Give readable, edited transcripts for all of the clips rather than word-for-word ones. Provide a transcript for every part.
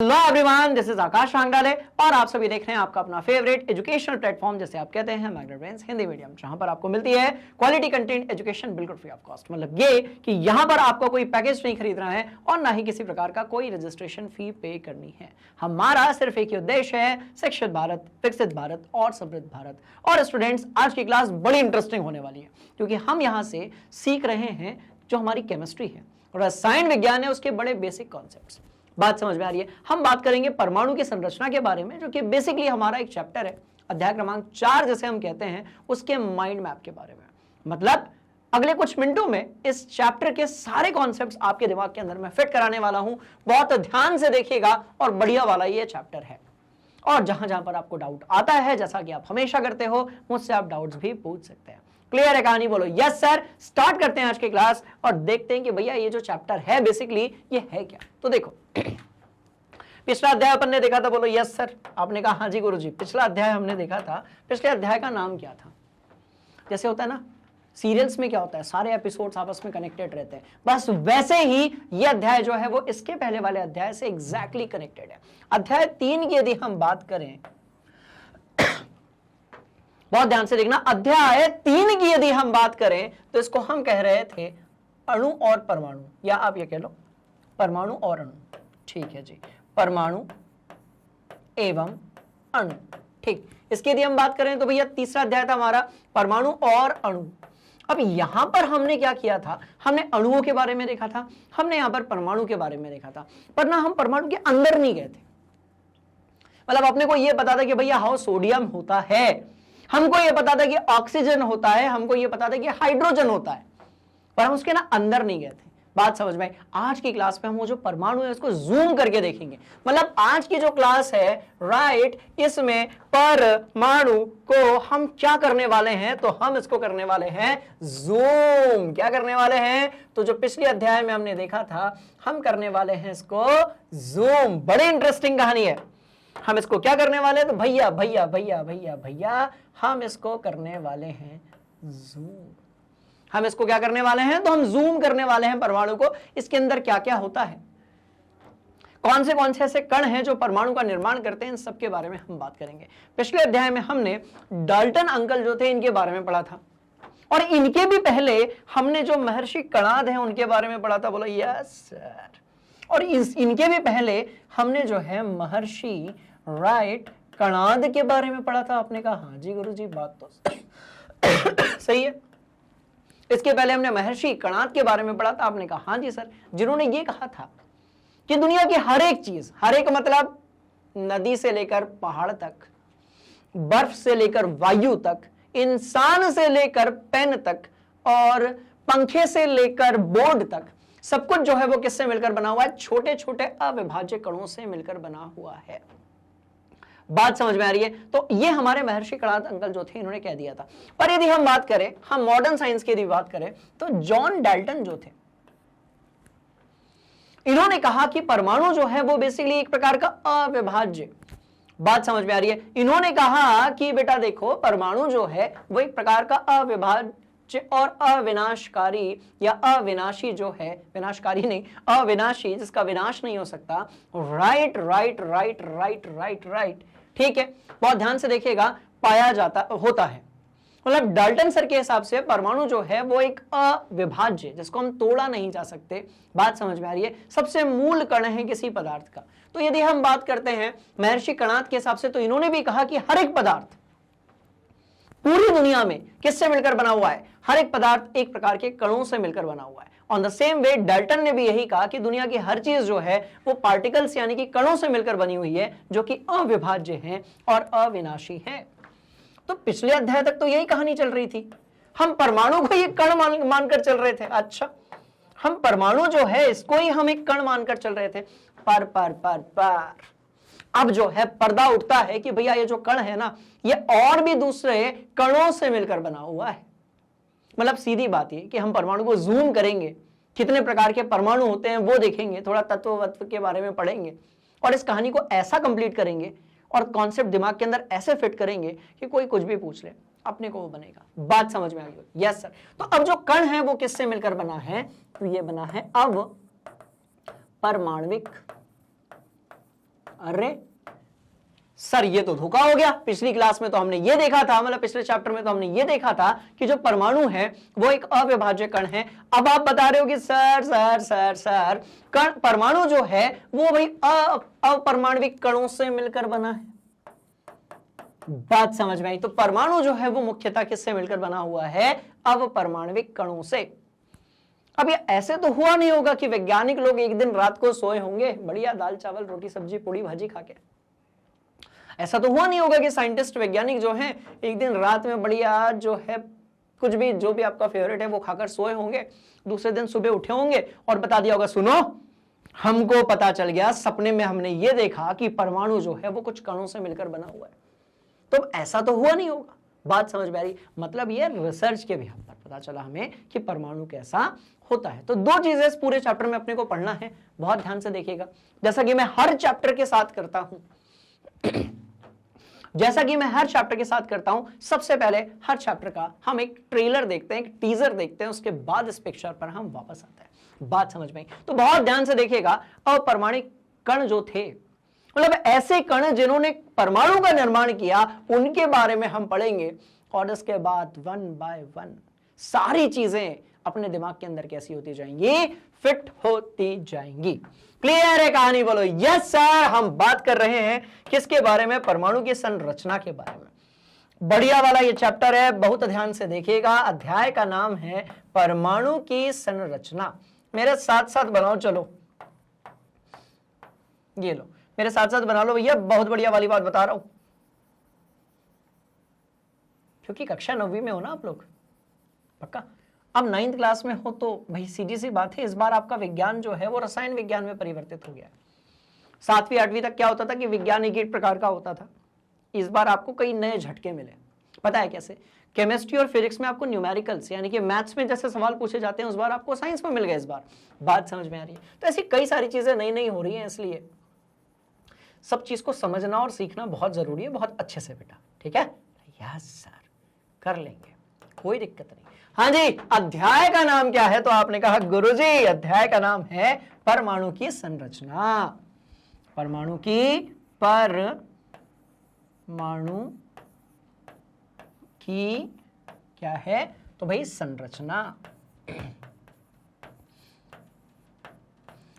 Hello everyone, this is आकाश वांगडाले और आप सभी देख रहे हैं आपका अपना फेवरेट एजुकेशनल प्लेटफॉर्म जिसे आप कहते हैं मैग्नेट ब्रेन्स हिंदी मीडियम, जहां पर आपको मिलती है क्वालिटी कंटेंट एजुकेशन बिल्कुल फ्री ऑफ कॉस्ट। मतलब ये कि यहां पर आपको कोई पैकेज नहीं खरीदना है और ना ही किसी प्रकार का कोई रजिस्ट्रेशन फी पे करनी है। हमारा सिर्फ एक ही उद्देश्य है, शिक्षित भारत, विकसित भारत और समृद्ध भारत। और स्टूडेंट्स, आज की क्लास बड़ी इंटरेस्टिंग होने वाली है क्योंकि हम यहाँ से सीख रहे हैं जो हमारी केमिस्ट्री है, रसायन विज्ञान है, उसके बड़े बेसिक कॉन्सेप्ट्स। बात समझ में आ रही है? हम बात करेंगे परमाणु की संरचना के बारे में, जो कि बेसिकली हमारा एक चैप्टर है, अध्याय क्रमांक 4 जैसे हम कहते हैं, उसके माइंड मैप के बारे में। मतलब अगले कुछ मिनटों में इस चैप्टर के सारे कॉन्सेप्ट्स आपके दिमाग के अंदर मैं फिट कराने वाला हूं। बहुत ध्यान से देखिएगा और बढ़िया वाला ये चैप्टर है। और जहां जहां पर आपको डाउट आता है, जैसा कि आप हमेशा करते हो, मुझसे आप डाउट्स भी पूछ सकते हैं। क्लियर है कहानी? बोलो यस सर। स्टार्ट करते हैं आज की क्लास और देखते हैं कि भैया ये जो चैप्टर है बेसिकली ये है क्या। तो देखो, पिछला अध्याय अपन ने देखा था, बोलो यस सर। आपने कहा हाँ जी गुरुजी। पिछला अध्याय हमने देखा था, पिछले अध्याय का नाम क्या था? जैसे होता है ना सीरियल्स में क्या होता है, सारे एपिसोड्स आपस में कनेक्टेड रहते हैं, बस वैसे ही ये अध्याय जो है वो इसके पहले वाले अध्याय से एग्जैक्टली कनेक्टेड है। अध्याय 3 की यदि हम बात करें, बहुत ध्यान से देखना, अध्याय 3 की यदि हम बात करें तो इसको हम कह रहे थे अणु और परमाणु, या आप ये कह लो परमाणु और अणु। ठीक है जी, परमाणु एवं अणु। ठीक, इसकी यदि हम बात करें तो भैया तीसरा अध्याय था हमारा परमाणु और अणु। अब यहां पर हमने क्या किया था, हमने अणुओं के बारे में देखा था, हमने यहां पर परमाणु के बारे में देखा था, पर ना हम परमाणु के अंदर नहीं गए थे। मतलब अपने को यह पता था कि भैया हाउ सोडियम होता है, हमको यह पता था कि ऑक्सीजन होता है, हमको यह पता था कि हाइड्रोजन होता है, पर हम उसके ना अंदर नहीं गए थे। बात समझ में आई? आज की क्लास में हम वो जो परमाणु है उसको जूम करके देखेंगे। मतलब आज की जो क्लास है, राइट, इसमें परमाणु को हम क्या करने वाले हैं, तो हम इसको करने वाले हैं जूम। क्या करने वाले हैं? तो जो पिछले अध्याय में हमने देखा था, हम करने वाले हैं इसको जूम। बड़ी इंटरेस्टिंग कहानी है। हम इसको क्या करने वाले हैं, तो भैया भैया भैया भैया भैया हम इसको करने वाले हैं जूम। हम इसको क्या करने वाले हैं, तो हम जूम करने वाले हैं परमाणु को। इसके अंदर क्या क्या होता है, कौन से ऐसे कण हैं जो परमाणु का निर्माण करते हैं, इन सब के बारे में हम बात करेंगे। पिछले अध्याय में हमने डाल्टन अंकल जो थे इनके बारे में पढ़ा था, और इनके भी पहले हमने जो महर्षि कणाद हैं उनके बारे में पढ़ा था। बोलो यस सर। और इनके भी पहले हमने जो है महर्षि राइट कणाद के बारे में पढ़ा था। आपने कहा हाँ जी गुरुजी, बात तो सही है। इसके पहले हमने महर्षि कणाद के बारे में पढ़ा था। आपने कहा हाँ जी सर, जिन्होंने ये कहा था कि दुनिया की हर एक चीज, हर एक मतलब नदी से लेकर पहाड़ तक, बर्फ से लेकर वायु तक, इंसान से लेकर पेन तक, और पंखे से लेकर बोर्ड तक, सब कुछ जो है वो किससे मिलकर बना हुआ है? छोटे छोटे अविभाज्य कणों से मिलकर बना हुआ है। बात समझ में आ रही है? तो ये हमारे महर्षि कणाद अंकल जो थे इन्होंने कह दिया था। पर यदि हम बात करें, हम मॉडर्न साइंस की यदि बात करें, तो जॉन डाल्टन जो थे, इन्होंने कहा कि परमाणु जो है वो बेसिकली एक प्रकार का अविभाज्य। बात समझ में आ रही है? इन्होंने कहा कि बेटा देखो, परमाणु जो है वो एक प्रकार का अविभाज्य और अविनाशकारी या अविनाशी जो है, विनाशकारी नहीं, अविनाशी, जिसका विनाश नहीं हो सकता। Right right right right right right, ठीक है, बहुत ध्यान से देखिएगा, पाया जाता होता है। मतलब डाल्टन सर के हिसाब से परमाणु जो है वो एक अविभाज्य, जिसको हम तोड़ा नहीं जा सकते। बात समझ में आ रही है? सबसे मूल कण है किसी पदार्थ का। तो यदि हम बात करते हैं महर्षि कणाद के हिसाब से, तो इन्होंने भी कहा कि हर एक पदार्थ पूरी दुनिया में किससे मिलकर बना हुआ है? हर एक पदार्थ एक प्रकार के कणों से मिलकर बना हुआ है। On the same way Dalton ने भी यही कहा कि दुनिया की हर चीज जो है वो पार्टिकल्स यानी कि कणों से मिलकर बनी हुई है, जो कि अविभाज्य हैं और अविनाशी हैं। तो पिछले अध्याय तक तो यही कहानी चल रही थी, हम परमाणु को एक कण मानकर चल रहे थे। अच्छा, हम परमाणु जो है इसको ही हम एक कण मानकर चल रहे थे। पर अब जो है पर्दा उठता है कि भैया ये जो कण है ना, ये और भी दूसरे कणों से मिलकर बना हुआ है। मतलब सीधी बात है कि हम परमाणु को जूम करेंगे, कितने प्रकार के परमाणु होते हैं वो देखेंगे, थोड़ा तत्व के बारे में पढ़ेंगे, और इस कहानी को ऐसा कंप्लीट करेंगे और कॉन्सेप्ट दिमाग के अंदर ऐसे फिट करेंगे कि कोई कुछ भी पूछ ले, अपने को वो बनेगा। बात समझ में आ गई? Yes sir. तो अब जो कण है वो किससे मिलकर बना है? तो ये बना है अब परमाणविक अरे सर ये तो धोखा हो गया, पिछली क्लास में तो हमने ये देखा था, मतलब पिछले चैप्टर में तो हमने ये देखा था कि जो परमाणु है वो एक अविभाज्य कण है। अब आप बता रहे हो कि सर सर सर सर कण परमाणु जो है वो भाई अपरमाणविक कणों से मिलकर बना है। बात समझ में आई? तो परमाणु जो है वो मुख्यतः किससे मिलकर बना हुआ है? अपरमाणविक कणों से। अब ये ऐसे तो हुआ नहीं होगा कि वैज्ञानिक लोग एक दिन रात को सोए होंगे बढ़िया दाल चावल रोटी सब्जी पूड़ी भाजी खा के। ऐसा तो हुआ नहीं होगा कि साइंटिस्ट वैज्ञानिक जो हैं एक दिन रात में बढ़िया जो है कुछ भी जो भी आपका फेवरेट है वो खाकर सोए होंगे, दूसरे दिन सुबह उठे होंगे और बता दिया होगा सुनो हमको पता चल गया, सपने में हमने ये देखा कि परमाणु जो है वो कुछ कणों से मिलकर बना हुआ है। तो ऐसा तो हुआ नहीं होगा। बात समझ में आ रही? मतलब ये रिसर्च के बेसिस पर पता चला हमें कि परमाणु कैसा होता है। तो दो चीजें इस पूरे चैप्टर में अपने को पढ़ना है, बहुत ध्यान से देखिएगा, जैसा कि मैं हर चैप्टर के साथ करता हूं। जैसा कि मैं हर चैप्टर के साथ करता हूं, सबसे पहले हर चैप्टर का हम एक ट्रेलर देखते हैं, एक टीजर देखते हैं, उसके बाद इस पिक्चर पर हम वापस आते हैं। बात समझ में आई? तो बहुत ध्यान से देखिएगा। अपरमाणिक कण जो थे, मतलब ऐसे कण जिन्होंने परमाणु का निर्माण किया, उनके बारे में हम पढ़ेंगे और इसके बाद वन बाय वन सारी चीजें अपने दिमाग के अंदर कैसी होती जाएंगी, फिट होती जाएंगी। क्लियर है कहानी? बोलो यस सर। हम बात कर रहे हैं किसके बारे में? परमाणु की संरचना के बारे में। बढ़िया वाला ये चैप्टर है, बहुत ध्यान से देखिएगा। अध्याय का नाम है परमाणु की संरचना। मेरे साथ साथ बनाओ, चलो ये लो मेरे साथ साथ बना लो भैया, बहुत बढ़िया वाली बात बता रहा हूं, क्योंकि कक्षा 9वीं में हो ना आप लोग, पक्का। अब 9th क्लास में हो तो भाई सीधी सी बात है, इस बार आपका विज्ञान जो है वो रसायन विज्ञान में परिवर्तित हो गया है। 7वीं 8वीं तक क्या होता था कि विज्ञान एक प्रकार का होता था, इस बार आपको कई नए झटके मिले। पता है कैसे? केमिस्ट्री और फिजिक्स में आपको न्यूमेरिकल्स यानी कि मैथ्स में जैसे सवाल पूछे जाते हैं उस बार आपको साइंस में मिल गए इस बार। बात समझ में आ रही है? तो ऐसी कई सारी चीजें नई नई हो रही हैं, इसलिए सब चीज को समझना और सीखना बहुत जरूरी है, बहुत अच्छे से बेटा, ठीक है? यस सर, कर लेंगे, कोई दिक्कत नहीं। हाँ जी, अध्याय का नाम क्या है? तो आपने कहा गुरुजी अध्याय का नाम है परमाणु की संरचना। परमाणु की क्या है? तो भाई संरचना।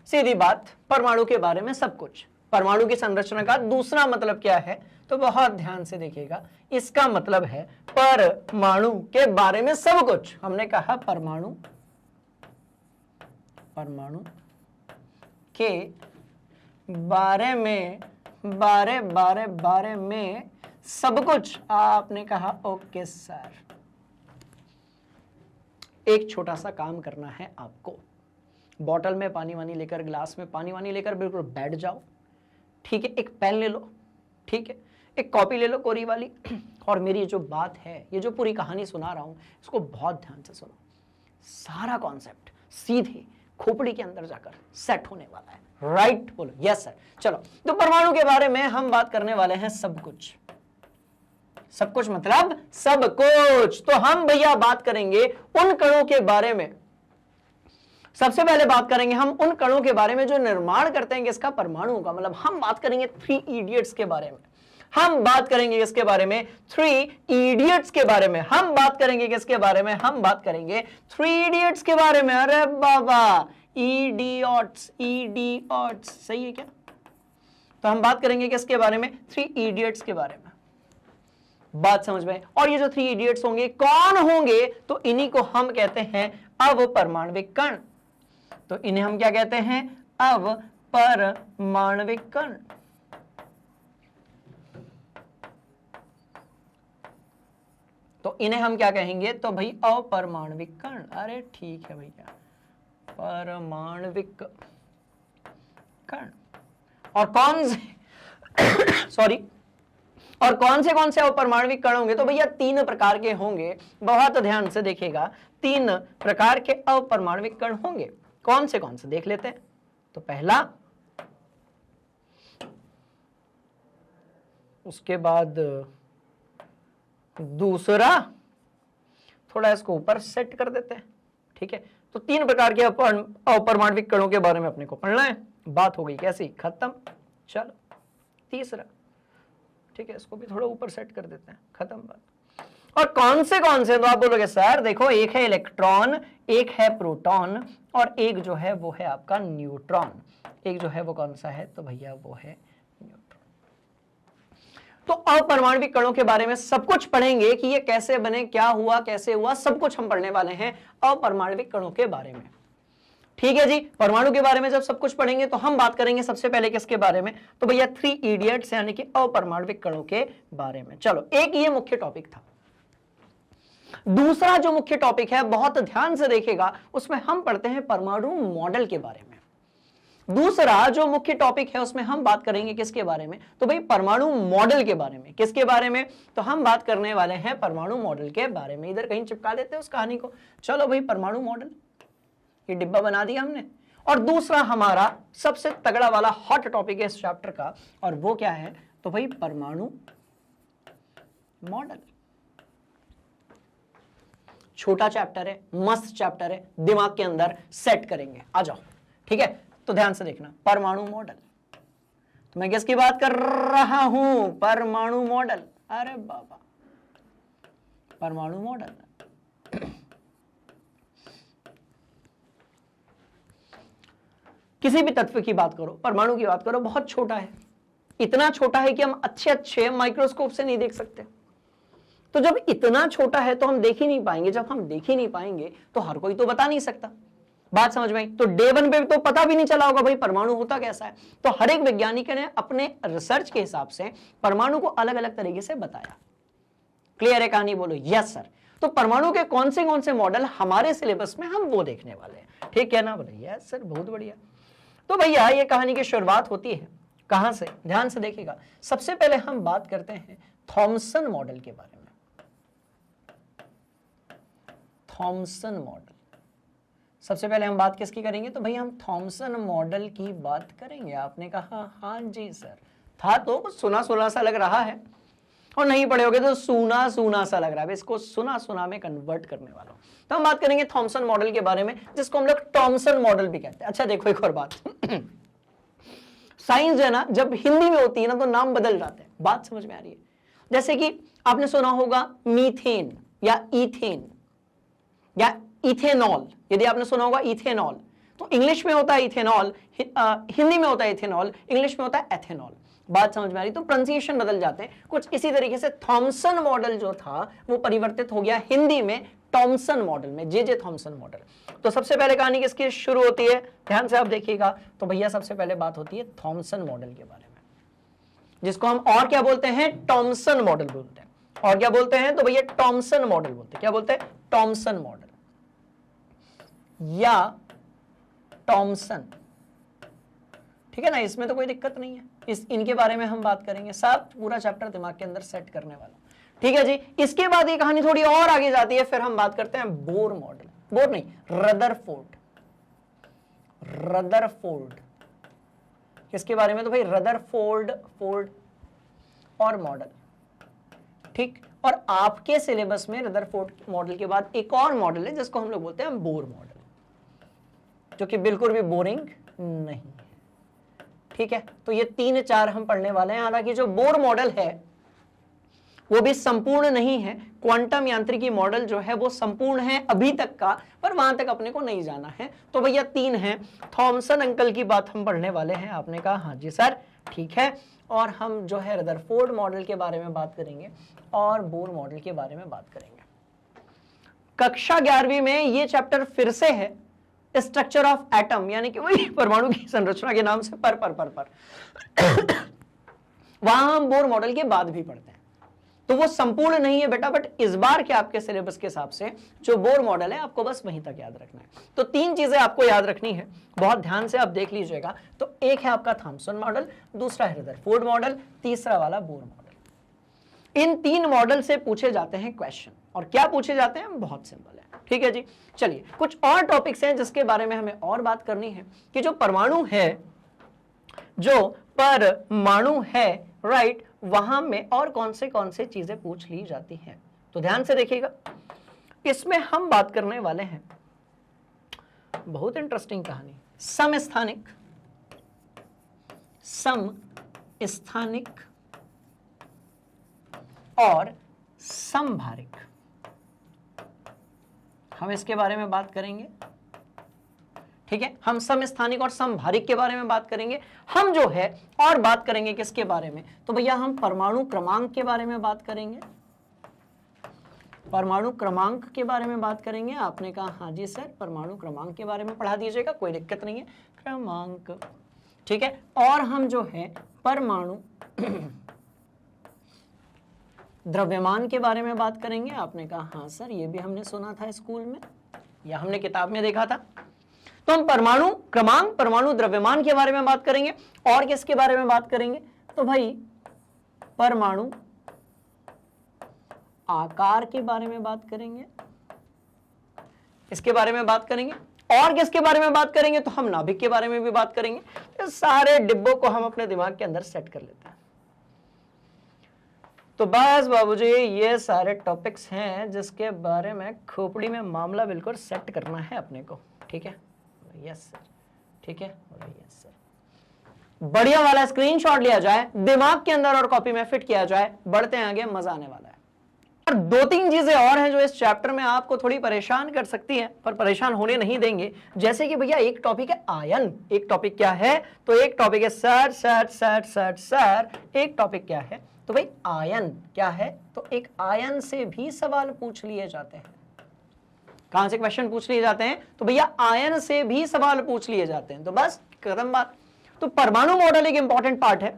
सीधी बात, परमाणु के बारे में सब कुछ। परमाणु की संरचना का दूसरा मतलब क्या है? तो बहुत ध्यान से देखिएगा, इसका मतलब है परमाणु के बारे में सब कुछ। हमने कहा परमाणु के बारे में सब कुछ। आपने कहा ओके सर। एक छोटा सा काम करना है आपको, बॉटल में पानी वानी लेकर, ग्लास में पानी वानी लेकर बिल्कुल बैठ जाओ, ठीक है? एक पेन ले लो, ठीक है? एक कॉपी ले लो कोरी वाली, और मेरी जो बात है, ये जो पूरी कहानी सुना रहा हूं, इसको बहुत ध्यान से सुनो। सारा कॉन्सेप्ट सीधे खोपड़ी के अंदर जाकर सेट होने वाला है। राइट? बोलो यस सर। चलो, तो परमाणु के बारे में हम बात करने वाले हैं सब कुछ। सब कुछ मतलब सब कुछ। तो हम भैया बात करेंगे उन कणों के बारे में। सबसे पहले बात करेंगे हम उन कणों के बारे में जो निर्माण करते हैं किसका? परमाणु का। मतलब हम बात करेंगे 3 इडियट्स के बारे में। हम बात करेंगे किसके बारे में? 3 इडियट्स के बारे में। हम बात करेंगे किसके बारे में? हम बात करेंगे 3 इडियट्स के बारे में। अरे बाबा, इडियट्स, इडियट्स सही है क्या? तो हम बात करेंगे किसके बारे में? 3 इडियट्स के बारे में। बात समझ में? और ये जो 3 इडियट्स होंगे कौन होंगे? तो इन्हीं को हम कहते हैं अवपरमाणविक कण। तो इन्हें हम क्या कहते हैं? अवपरमाणविक कण। तो इन्हें हम क्या कहेंगे? तो भाई अपरमाणविक कण। अरे ठीक है भैया, परमाणविक कण। और कौन से सॉरी और कौन से अपरमाणविक कण होंगे? तो भैया 3 प्रकार के होंगे, बहुत ध्यान से देखिएगा। 3 प्रकार के अपरमाणविक कण होंगे। कौन से देख लेते हैं। तो पहला, उसके बाद दूसरा, थोड़ा इसको ऊपर सेट कर देते हैं, ठीक है? तो 3 प्रकार के अपरमाणविक कणों के बारे में अपने को पढ़ना है। बात हो गई कैसी? खत्म। चलो तीसरा, ठीक है, इसको भी थोड़ा ऊपर सेट कर देते हैं, खत्म बात। और कौन से तो आप बोलोगे सर देखो, एक है इलेक्ट्रॉन, एक है प्रोटॉन, और एक जो है वो है आपका न्यूट्रॉन। एक जो है वो कौन सा है, तो भैया वो है न्यूट्रॉन। तो अपरमाणविक कणों के बारे में सब कुछ पढ़ेंगे कि ये कैसे बने, क्या हुआ, कैसे हुआ, सब कुछ हम पढ़ने वाले हैं अपरमाणविक कणों के बारे में। ठीक है जी, परमाणु के बारे में जब सब कुछ पढ़ेंगे तो हम बात करेंगे सबसे पहले किसके बारे में, तो भैया 3 इडियट्स यानी कि अपरमाणविक कणों के बारे में। चलो, एक ये मुख्य टॉपिक था। दूसरा जो मुख्य टॉपिक है, बहुत ध्यान से देखिएगा, उसमें हम पढ़ते हैं परमाणु मॉडल के बारे में। दूसरा जो मुख्य टॉपिक है उसमें हम बात करेंगे किसके बारे में, तो भाई परमाणु मॉडल के बारे में। किसके बारे में, तो हम बात करने वाले हैं परमाणु मॉडल के बारे में। इधर कहीं चिपका देते हैं उस कहानी को। चलो भाई, परमाणु मॉडल, ये डिब्बा बना दिया हमने। और दूसरा हमारा सबसे तगड़ा वाला हॉट टॉपिक है इस चैप्टर का, और वो क्या है, तो भाई परमाणु मॉडल। छोटा चैप्टर है, मस्त चैप्टर है, दिमाग के अंदर सेट करेंगे, आ जाओ। ठीक है, तो ध्यान से देखना, परमाणु मॉडल। तो मैं किसकी बात कर रहा हूं, परमाणु मॉडल। अरे बाबा, परमाणु मॉडल। किसी भी तत्व की बात करो, परमाणु की बात करो, बहुत छोटा है, इतना छोटा है कि हम अच्छे माइक्रोस्कोप से नहीं देख सकते। तो जब इतना छोटा है तो हम देख ही नहीं पाएंगे। जब हम देख ही नहीं पाएंगे तो हर कोई तो बता नहीं सकता। बात समझ में आई? तो डे 1 पे तो पता भी नहीं चला होगा भाई परमाणु होता कैसा है। तो हर एक वैज्ञानिक ने अपने रिसर्च के हिसाब से परमाणु को अलग अलग तरीके से बताया। क्लियर है कहानी? बोलो यस सर। तो परमाणु के कौन से मॉडल हमारे सिलेबस में, हम वो देखने वाले हैं। ठीक है ना? बोले यस सर, बहुत बढ़िया। तो भैया ये कहानी की शुरुआत होती है कहां से, ध्यान से देखिएगा। सबसे पहले हम बात करते हैं थॉमसन मॉडल के बारे में। थॉमसन मॉडल, सबसे पहले हम बात किसकी करेंगे, तो भाई हम थॉमसन मॉडल की बात करेंगे। आपने कहा हाँ जी सर, था तो कुछ सुना सुना सा लग रहा है, और नहीं पढ़े होगे तो सूना सूना सा लग रहा है। इसको सुना सुना में कन्वर्ट करने वाला हूं। तो हम बात करेंगे थॉमसन मॉडल के बारे में, जिसको हम लोग टॉमसन मॉडल भी कहते हैं। अच्छा देखो एक और बात, साइंस जो है ना, जब हिंदी में होती है ना तो नाम बदल जाते हैं। बात समझ में आ रही है? जैसे कि आपने सुना होगा मीथेन या इथेन या इथेनॉल। यदि आपने सुना होगा इथेनॉल, तो इंग्लिश में होता है इथेनॉल, हिंदी में होता है इथेनॉल, इंग्लिश में होता है एथेनॉल। बात समझ में आ रही? तो प्रोनाउंसिएशन बदल जाते हैं। कुछ इसी तरीके से थॉमसन मॉडल जो था वो परिवर्तित हो गया हिंदी में टॉमसन मॉडल में, जे थॉमसन मॉडल। तो सबसे पहले कहानी किसकी शुरू होती है, ध्यान से आप देखिएगा। तो भैया सबसे पहले बात होती है थॉमसन मॉडल के बारे में, जिसको हम और क्या बोलते हैं, टॉमसन मॉडल बोलते हैं। और क्या बोलते हैं, तो भैया टॉमसन मॉडल बोलते हैं। क्या बोलते हैं? टॉमसन मॉडल या टॉमसन। ठीक है ना, इसमें तो कोई दिक्कत नहीं है। इनके बारे में हम बात करेंगे, सब पूरा चैप्टर दिमाग के अंदर सेट करने वाला। ठीक है जी। इसके बाद ये कहानी थोड़ी और आगे जाती है, फिर हम बात करते हैं बोर मॉडल। बोर नहीं, रदरफोर्ड। रदरफोर्ड किसके बारे में, तो भाई रदरफोर्ड और मॉडल। ठीक, और आपके सिलेबस में रदरफोर्ड मॉडल के बाद एक और मॉडल है जिसको हम लोग बोलते हैं बोर मॉडल, जो कि बिल्कुल भी बोरिंग नहीं है। ठीक है, तो ये 3-4 हम पढ़ने वाले हैं। हालांकि जो बोर मॉडल है वो भी संपूर्ण नहीं है। क्वांटम यांत्रिकी मॉडल जो है वो संपूर्ण है अभी तक का, पर वहां तक अपने को नहीं जाना है। तो भैया 3 हैं। थॉमसन अंकल की बात हम पढ़ने वाले हैं। आपने कहा हाँ जी सर, ठीक है। और हम जो है रदरफोर्ड मॉडल के बारे में बात करेंगे और बोर मॉडल के बारे में बात करेंगे। कक्षा 11वीं में ये चैप्टर फिर से है, स्ट्रक्चर ऑफ एटम, यानी कि वही परमाणु की संरचना के नाम से पर वहां हम बोर मॉडल के बाद भी पढ़ते हैं। तो वो संपूर्ण नहीं है बेटा, बट इस बार के आपके सिलेबस के हिसाब से जो बोर मॉडल है आपको बस वहीं तक याद रखना है। तो 3 चीजें आपको याद रखनी है, बहुत ध्यान से आप देख लीजिएगा। तो एक है आपका थॉमसन मॉडल, दूसरा है रदरफोर्ड मॉडल, तीसरा वाला बोर मॉडल। इन 3 मॉडल से पूछे जाते हैं क्वेश्चन। और क्या पूछे जाते हैं, बहुत सिंपल है। ठीक है जी। चलिए, कुछ और टॉपिक्स हैं जिसके बारे में हमें और बात करनी है कि जो परमाणु है, जो परमाणु है, राइट, वहां में और कौन से चीजें पूछ ली जाती हैं। तो ध्यान से देखिएगा, इसमें हम बात करने वाले हैं बहुत इंटरेस्टिंग कहानी, समस्थानिक, स्थानिक और समभारिक, हम इसके बारे में बात करेंगे। ठीक है, हम समस्थानिक और समभारिक के बारे में बात करेंगे। हम जो है और बात करेंगे किसके बारे में, तो भैया हम परमाणु क्रमांक के बारे में बात करेंगे। परमाणु क्रमांक के बारे में बात करेंगे। आपने कहा हाँ जी सर, परमाणु क्रमांक के बारे में पढ़ा दीजिएगा, कोई दिक्कत नहीं है, क्रमांक। ठीक है, और हम जो है परमाणु द्रव्यमान के बारे में बात करेंगे। आपने कहा हाँ सर, ये भी हमने सुना था स्कूल में या हमने किताब में देखा था। तो हम परमाणु क्रमांक, परमाणु द्रव्यमान के बारे में बात करेंगे। और किसके बारे में बात करेंगे, तो भाई परमाणु आकार के बारे में बात करेंगे, इसके बारे में बात करेंगे। और किसके बारे में बात करेंगे, तो हम नाभिक के बारे में भी बात करेंगे। तो सारे डिब्बों को हम अपने दिमाग के अंदर सेट कर लेते हैं। तो बस बाबूजी, ये सारे टॉपिक्स हैं जिसके बारे में खोपड़ी में मामला बिल्कुल सेट करना है अपने को। ठीक है, यस सर, ठीक है, यस सर। बढ़िया वाला स्क्रीनशॉट लिया जाए, दिमाग के अंदर और कॉपी में फिट किया जाए, बढ़ते हैं आगे, मजा आने वाला है। और दो तीन चीजें और हैं जो इस चैप्टर में आपको थोड़ी परेशान कर सकती हैं, पर परेशान होने नहीं देंगे। जैसे कि भैया एक टॉपिक है आयन, एक टॉपिक क्या है, तो एक टॉपिक है sir sir sir sir sir, एक टॉपिक क्या है, तो भाई आयन क्या है, तो एक आयन से भी सवाल पूछ लिए जाते हैं। कहां से क्वेश्चन पूछ लिए जाते हैं, तो भैया आयन से भी सवाल पूछ लिए जाते हैं। तो बस खत्म बात। तो परमाणु मॉडल एक इंपॉर्टेंट पार्ट है।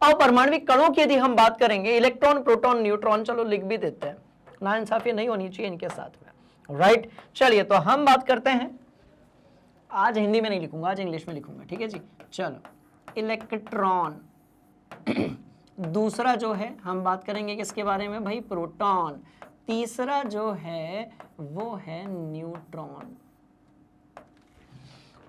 अब परमाणविक कणों की यदि हम बात करेंगे, इलेक्ट्रॉन, प्रोटॉन, न्यूट्रॉन, चलो लिख भी देते हैं, नाइंसाफी नहीं होनी चाहिए इनके साथ में, राइट। चलिए, तो हम बात करते हैं, आज हिंदी में नहीं लिखूंगा, आज इंग्लिश में लिखूंगा, ठीक है जी। चलो, इलेक्ट्रॉन। दूसरा जो है हम बात करेंगे किसके बारे में भाई, प्रोटॉन। तीसरा जो है वो है न्यूट्रॉन।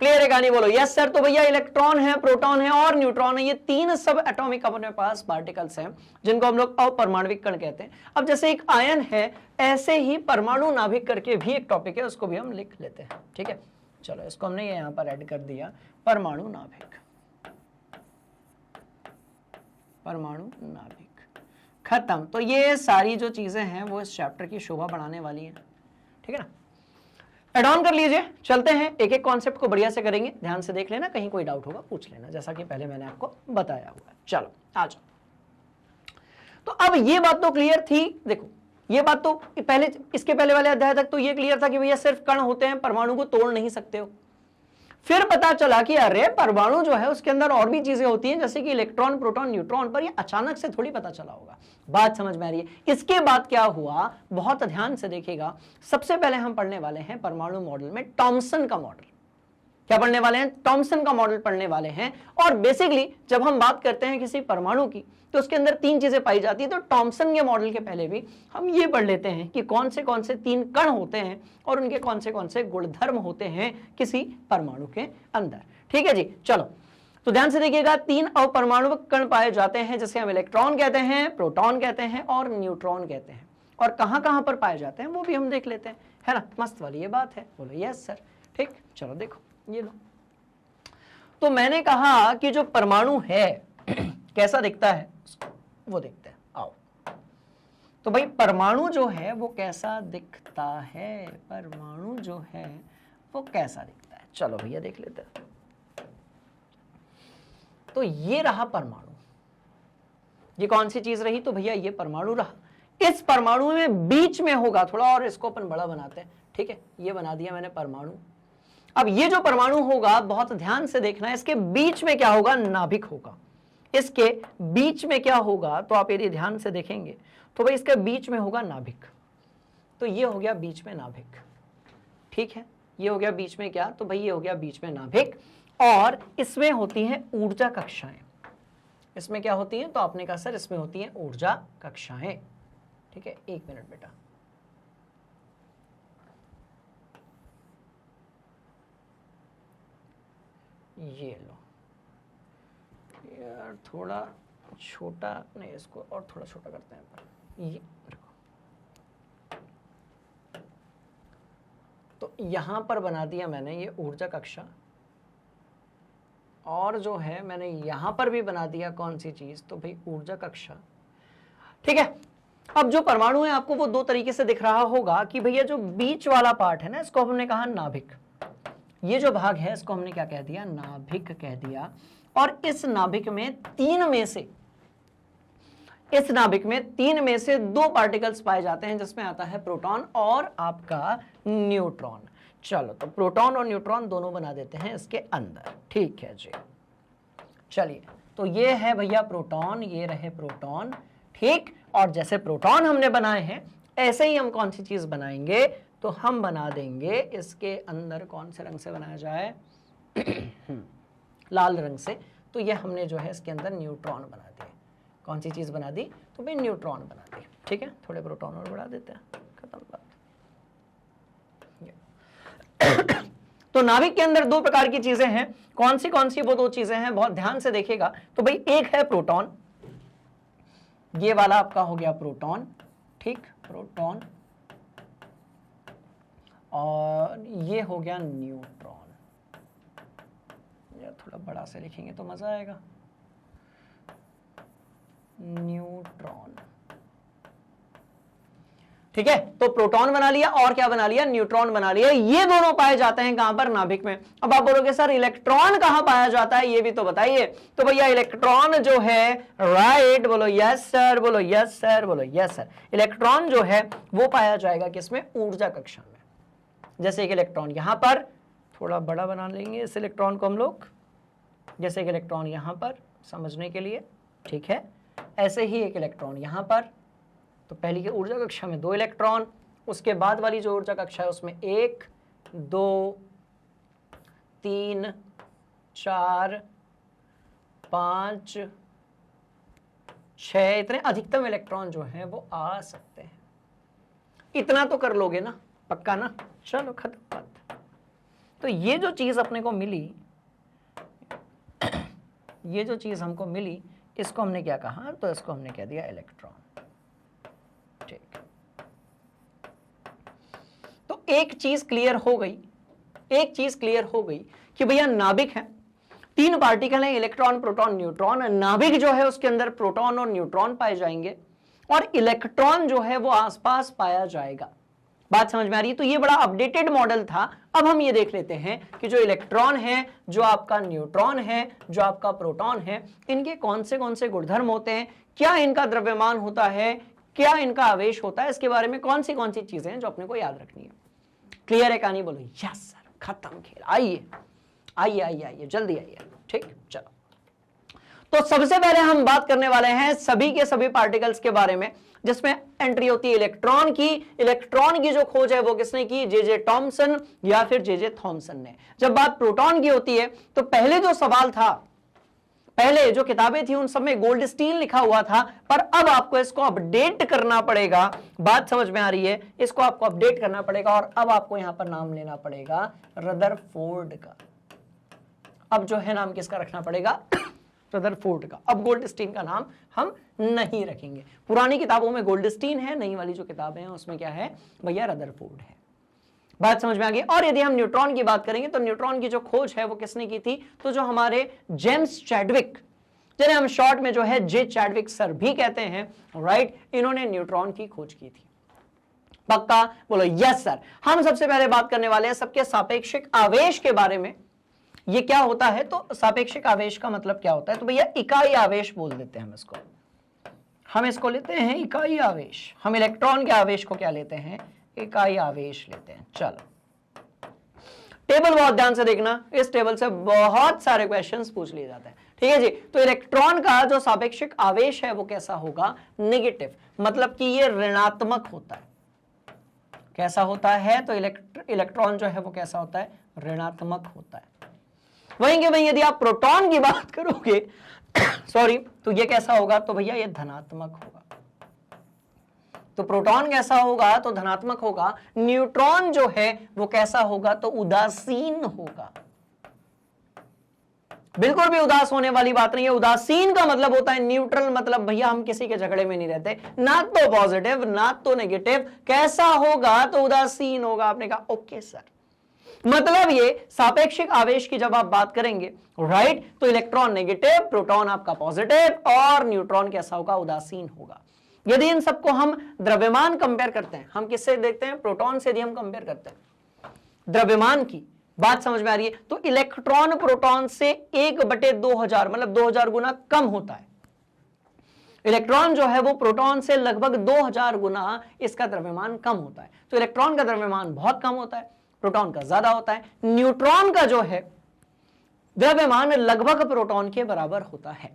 क्लियर है कहानी, बोलो यस सर। तो भैया इलेक्ट्रॉन है, प्रोटॉन है और न्यूट्रॉन है, ये तीन सब एटॉमिक अपने पास पार्टिकल्स हैं जिनको हम लोग अपरमाणविक कण कहते हैं। अब जैसे एक आयन है, ऐसे ही परमाणु नाभिक करके भी एक टॉपिक है, उसको भी हम लिख लेते हैं। ठीक है, चलो इसको हमने यहां पर ऐड कर दिया, परमाणु नाभिक। परमाणु नाभिक खत्म। तो ये सारी जो चीजें हैं वो इस चैप्टर की शोभा बढ़ाने वाली हैं। ठीक है ना, एड ऑन कर लीजिए। चलते हैं, एक एक कॉन्सेप्ट को बढ़िया से करेंगे, ध्यान से देख लेना, कहीं कोई डाउट होगा पूछ लेना, जैसा कि पहले मैंने आपको बताया हुआ है। चलो आ जाओ। तो अब ये बात तो क्लियर थी, देखो ये बात तो पहले, इसके पहले वाले अध्याय तक तो ये क्लियर था कि भैया सिर्फ कण होते हैं, परमाणु को तोड़ नहीं सकते हो। फिर पता चला कि अरे परमाणु जो है उसके अंदर और भी चीजें होती हैं, जैसे कि इलेक्ट्रॉन, प्रोटॉन, न्यूट्रॉन, पर ये अचानक से थोड़ी पता चला होगा। बात समझ में आ रही है। इसके बाद क्या हुआ, बहुत ध्यान से देखिएगा। सबसे पहले हम पढ़ने वाले हैं परमाणु मॉडल में थॉमसन का मॉडल। क्या पढ़ने वाले हैं, थॉमसन का मॉडल पढ़ने वाले हैं। और बेसिकली जब हम बात करते हैं किसी परमाणु की, तो उसके अंदर तीन चीजें पाई जाती है। तो थॉमसन के मॉडल के पहले भी हम ये पढ़ लेते हैं कि कौन से तीन कण होते हैं और उनके कौन से गुणधर्म होते हैं किसी परमाणु के अंदर। ठीक है जी, चलो तो ध्यान से देखिएगा। तीन अपरमाणुक कण पाए जाते हैं, जिसे हम इलेक्ट्रॉन कहते हैं, प्रोटॉन कहते हैं और न्यूट्रॉन कहते हैं। और कहां पर पाए जाते हैं वो भी हम देख लेते हैं, है ना। मस्त वाली ये बात है, बोलो यस सर। ठीक, चलो देखो ये लो। तो मैंने कहा कि जो परमाणु है कैसा दिखता है वो देखते हैं, आओ। तो भाई परमाणु जो है वो कैसा दिखता है, परमाणु जो है वो कैसा दिखता है, चलो भैया देख लेते हैं। तो ये रहा परमाणु, ये कौन सी चीज रही, तो भैया ये परमाणु रहा। इस परमाणु में बीच में होगा, थोड़ा और इसको अपन बड़ा बनाते हैं, ठीक है, ये बना दिया मैंने परमाणु। अब ये जो परमाणु होगा बहुत ध्यान से देखना है, इसके बीच में क्या होगा, नाभिक होगा। इसके बीच में क्या होगा, तो आप यदि ध्यान से देखेंगे तो भाई इसके बीच में होगा नाभिक। तो ये हो गया बीच में नाभिक, ठीक है, ये हो गया बीच में क्या, तो भाई ये हो गया बीच में नाभिक। और इसमें होती हैं ऊर्जा कक्षाएं। इसमें क्या होती हैं, तो आपने कहा सर इसमें होती हैं ऊर्जा कक्षाएं। ठीक है, एक मिनट बेटा, ये लो यार, थोड़ा छोटा नहीं, इसको और थोड़ा छोटा करते हैं पर ये देखो। तो यहां पर बना दिया मैंने ये ऊर्जा कक्षा, और जो है मैंने यहां पर भी बना दिया कौन सी चीज, तो भाई ऊर्जा कक्षा। ठीक है, अब जो परमाणु है आपको वो दो तरीके से दिख रहा होगा कि भैया जो बीच वाला पार्ट है ना, इसको हमने कहा नाभिक। ये जो भाग है इसको हमने क्या कह दिया, नाभिक कह दिया। और इस नाभिक में तीन में से दो पार्टिकल्स पाए जाते हैं, जिसमें आता है प्रोटॉन और आपका न्यूट्रॉन। चलो तो प्रोटॉन और न्यूट्रॉन दोनों बना देते हैं इसके अंदर। ठीक है जी, चलिए तो ये है भैया प्रोटॉन, ये रहे प्रोटॉन। ठीक, और जैसे प्रोटॉन हमने बनाए हैं ऐसे ही हम कौन सी चीज बनाएंगे, तो हम बना देंगे इसके अंदर, कौन से रंग से बनाया जाए लाल रंग से। तो ये हमने जो है इसके अंदर न्यूट्रॉन बना दिए। कौन सी चीज बना दी, तो भाई न्यूट्रॉन बना दी। ठीक है, थोड़े प्रोटॉन और बढ़ा देते हैं, खत्म बात। तो नाभिक के अंदर दो प्रकार की चीजें हैं। कौन सी वो दो चीजें हैं, बहुत ध्यान से देखिएगा। तो भाई एक है प्रोटॉन, ये वाला आपका हो गया प्रोटॉन। ठीक, प्रोटॉन, और ये हो गया न्यूट्रॉन। यार थोड़ा बड़ा से लिखेंगे तो मजा आएगा। न्यूट्रॉन। ठीक है, तो प्रोटॉन बना लिया और क्या बना लिया, न्यूट्रॉन बना लिया। ये दोनों पाए जाते हैं कहां पर, नाभिक में। अब आप बोलोगे सर इलेक्ट्रॉन कहां पाया जाता है, ये भी तो बताइए। तो भैया इलेक्ट्रॉन जो है, राइट, बोलो यस सर, बोलो यस सर, बोलो यस सर। इलेक्ट्रॉन जो है वो पाया जाएगा किसमें, ऊर्जा कक्षा में। जैसे एक इलेक्ट्रॉन यहां पर, थोड़ा बड़ा बना लेंगे इस इलेक्ट्रॉन को हम लोग, जैसे एक इलेक्ट्रॉन यहां पर समझने के लिए। ठीक है, ऐसे ही एक इलेक्ट्रॉन यहां पर। तो पहली की ऊर्जा कक्षा में 2 इलेक्ट्रॉन, उसके बाद वाली जो ऊर्जा कक्षा है उसमें 1 2 3 4 5 6 इतने अधिकतम इलेक्ट्रॉन जो हैं वो आ सकते हैं। इतना तो कर लोगे ना, पक्का ना। चलो खत्म बात। तो ये जो चीज अपने को मिली, ये जो चीज हमको मिली, इसको हमने क्या कहा, तो इसको हमने कह दिया इलेक्ट्रॉन। ठीक, तो एक चीज क्लियर हो गई, कि भैया नाभिक है, 3 पार्टिकल हैं, इलेक्ट्रॉन प्रोटॉन न्यूट्रॉन। नाभिक जो है उसके अंदर प्रोटॉन और न्यूट्रॉन पाए जाएंगे, और इलेक्ट्रॉन जो है वो आसपास पाया जाएगा। बात समझ में आ रही है। तो ये बड़ा अपडेटेड मॉडल था। अब हम ये देख लेते हैं कि जो इलेक्ट्रॉन है, जो आपका न्यूट्रॉन है, जो आपका प्रोटॉन है, इनके कौन से गुणधर्म होते हैं, क्या इनका द्रव्यमान होता है, क्या इनका आवेश होता है, इसके बारे में कौन सी चीजें हैं जो अपने को याद रखनी है। क्लियर है कहानी, बोलो यस सर, खत्म खेल। आइए आइए आइए आइए, जल्दी आइए। ठीक, चलो तो सबसे पहले हम बात करने वाले हैं सभी के सभी पार्टिकल्स के बारे में, जिसमें एंट्री होती है इलेक्ट्रॉन की। इलेक्ट्रॉन की जो खोज है वो किसने की, जे टॉमसन या फिर जे थॉमसन ने। जब बात प्रोटॉन की होती है तो पहले जो सवाल था, पहले जो किताबें थी उन सब में गोल्डस्टीन लिखा हुआ था, पर अब आपको इसको अपडेट करना पड़ेगा। बात समझ में आ रही है, इसको आपको अपडेट करना पड़ेगा, और अब आपको यहां पर नाम लेना पड़ेगा रदरफोर्ड का। अब जो है नाम किसका रखना पड़ेगा, रदरफोर्ड का। अब गोल्डस्टीन का नाम हम नहीं रखेंगे। पुरानी किताबों में गोल्डस्टीन है, नई वाली जो किताबें हैं उसमें क्या है भैया, रदरफोर्ड है। बात समझ में आ गई। और यदि हम न्यूट्रॉन की बात करेंगे तो न्यूट्रॉन की जो खोज है वो किसने की थी, तो जो हमारे जेम्स चैडविक, जिन्हें हम शॉर्ट में जो है जे चैडविक सर भी कहते हैं, राइट, इन्होंने न्यूट्रॉन की खोज की थी। पक्का, बोलो यस सर। हम सबसे पहले बात करने वाले हैं सबके सापेक्षिक आवेश के बारे में। ये क्या होता है, तो सापेक्षिक आवेश का मतलब क्या होता है, तो भैया इकाई आवेश बोल देते हैं हम इसको। हम इसको लेते हैं इकाई आवेश। हम इलेक्ट्रॉन के आवेश को क्या लेते हैं, इकाई आवेश लेते हैं। चलो टेबल बहुत ध्यान से देखना, इस टेबल से बहुत सारे क्वेश्चंस पूछ लिए जाते हैं। ठीक है जी। तो इलेक्ट्रॉन का जो सापेक्षिक आवेश है वो कैसा होगा, नेगेटिव, मतलब कि ये ऋणात्मक होता है। कैसा होता है, तो इलेक्ट्रॉन जो है वो कैसा होता है, ऋणात्मक होता है। वहीं के वहीं यदि आप प्रोटॉन की बात करोगे सॉरी, तो ये कैसा होगा, तो भैया ये धनात्मक होगा। तो प्रोटॉन कैसा होगा, तो धनात्मक होगा। न्यूट्रॉन जो है वो कैसा होगा, तो उदासीन होगा। बिल्कुल भी उदास होने वाली बात नहीं है। उदासीन का मतलब होता है न्यूट्रल, मतलब भैया हम किसी के झगड़े में नहीं रहते, ना तो पॉजिटिव ना तो नेगेटिव। कैसा होगा, तो उदासीन होगा। आपने कहा ओके सर। मतलब ये सापेक्षिक आवेश की जब आप बात करेंगे, राइट, तो इलेक्ट्रॉन नेगेटिव, प्रोटॉन आपका पॉजिटिव और न्यूट्रॉन कैसा होगा, उदासीन होगा। यदि इन सबको हम द्रव्यमान कंपेयर करते हैं, हम किससे देखते हैं, प्रोटॉन से यदि हम कंपेयर करते हैं द्रव्यमान की बात समझ में आ रही है, तो इलेक्ट्रॉन प्रोटॉन से 1/2000 मतलब 2000 गुना कम होता है। इलेक्ट्रॉन जो है वो प्रोटॉन से लगभग 2000 गुना इसका द्रव्यमान कम होता है। तो इलेक्ट्रॉन का द्रव्यमान बहुत कम होता है, प्रोटॉन का ज्यादा होता है। न्यूट्रॉन का जो है द्रव्यमान लगभग प्रोटॉन के बराबर होता है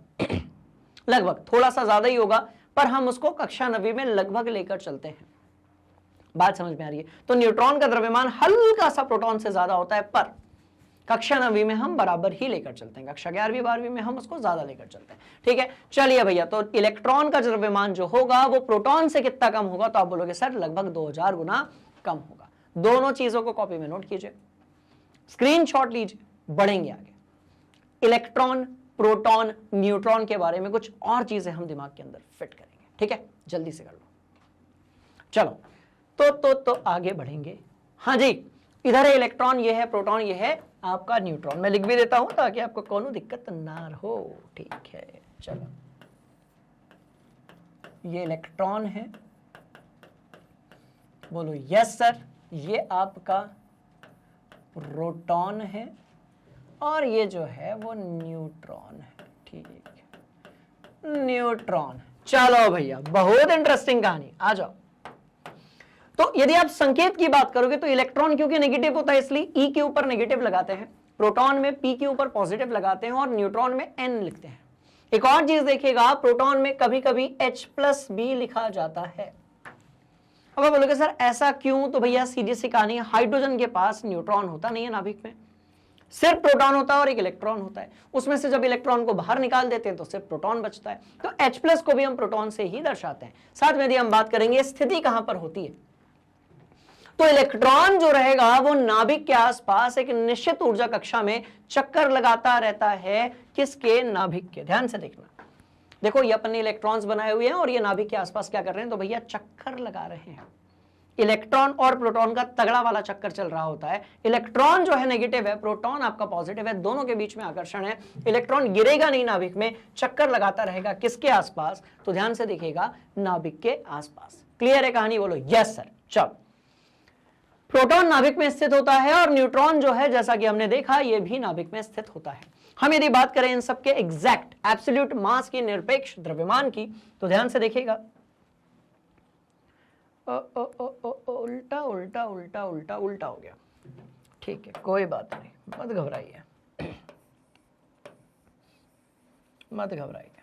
लगभग, थोड़ा सा ज्यादा ही होगा, पर हम उसको कक्षा 9वीं में लगभग लेकर चलते हैं। बात समझ में आ रही है? तो न्यूट्रॉन का द्रव्यमान हल्का सा प्रोटॉन से ज्यादा होता है, पर कक्षा 9वीं में हम बराबर ही लेकर चलते हैं, कक्षा 11वीं 12वीं में हम उसको ज्यादा लेकर चलते हैं। ठीक है, चलिए भैया, तो इलेक्ट्रॉन का द्रव्यमान जो होगा वो प्रोटॉन से कितना कम होगा, तो आप बोलोगे सर लगभग 2000 गुना कम होगा। दोनों चीजों को कॉपी में नोट कीजिए, स्क्रीनशॉट लीजिए, बढ़ेंगे आगे। इलेक्ट्रॉन, प्रोटॉन, न्यूट्रॉन के बारे में कुछ और चीजें हम दिमाग के अंदर फिट करेंगे। ठीक है, जल्दी से कर लो। चलो तो आगे बढ़ेंगे। हाँ जी, इधर है इलेक्ट्रॉन, ये है प्रोटॉन, ये है आपका न्यूट्रॉन। मैं लिख भी देता हूं ताकि आपको कोनो दिक्कत ना हो। ठीक है, चलो, ये इलेक्ट्रॉन है, बोलो यस सर। ये आपका प्रोटॉन है और ये जो है वो न्यूट्रॉन है। ठीक है, न्यूट्रॉन। चलो भैया, बहुत इंटरेस्टिंग कहानी, आ जाओ। तो यदि आप संकेत की बात करोगे तो इलेक्ट्रॉन क्योंकि नेगेटिव होता है इसलिए ई के ऊपर नेगेटिव लगाते हैं, प्रोटॉन में पी के ऊपर पॉजिटिव लगाते हैं और न्यूट्रॉन में एन लिखते हैं। एक और चीज देखिएगा, प्रोटॉन में कभी कभी H+ भी लिखा जाता है। अब आप बोलोगे सर ऐसा क्यों, तो भैया सीधी सी कहानी है, हाइड्रोजन के पास न्यूट्रॉन होता नहीं है नाभिक में, सिर्फ प्रोटॉन होता है और एक इलेक्ट्रॉन होता है। उसमें से जब इलेक्ट्रॉन को बाहर निकाल देते हैं तो सिर्फ प्रोटॉन बचता है। तो H+ को भी हम प्रोटॉन से ही दर्शाते हैं। साथ में यदि हम बात करेंगे स्थिति कहां पर होती है, तो इलेक्ट्रॉन जो रहेगा वो नाभिक के आसपास एक निश्चित ऊर्जा कक्षा में चक्कर लगाता रहता है। किसके, नाभिक के। ध्यान से देखना, देखो ये अपन ने इलेक्ट्रॉन्स बनाए हुए हैं और ये नाभिक के आसपास क्या कर रहे हैं, तो भैया चक्कर लगा रहे हैं। इलेक्ट्रॉन और प्रोटॉन का तगड़ा वाला चक्कर चल रहा होता है। इलेक्ट्रॉन जो है नेगेटिव है, प्रोटॉन आपका पॉजिटिव है, दोनों के बीच में आकर्षण है। इलेक्ट्रॉन गिरेगा नहीं नाभिक में, चक्कर लगाता रहेगा किसके आसपास, तो ध्यान से देखिएगा, नाभिक के आसपास। क्लियर है कहानी, बोलो यस सर। चलो, प्रोटॉन नाभिक में स्थित होता है और न्यूट्रॉन जो है जैसा कि हमने देखा ये भी नाभिक में स्थित होता है। हम यदि बात करें इन सबके एग्जैक्ट एब्सोल्यूट मास की, निरपेक्ष द्रव्यमान की, तो ध्यान से देखिएगा, उल्टा उल्टा उल्टा उल्टा उल्टा हो गया। ठीक है, कोई बात नहीं, मत घबराइए, मत घबराइए।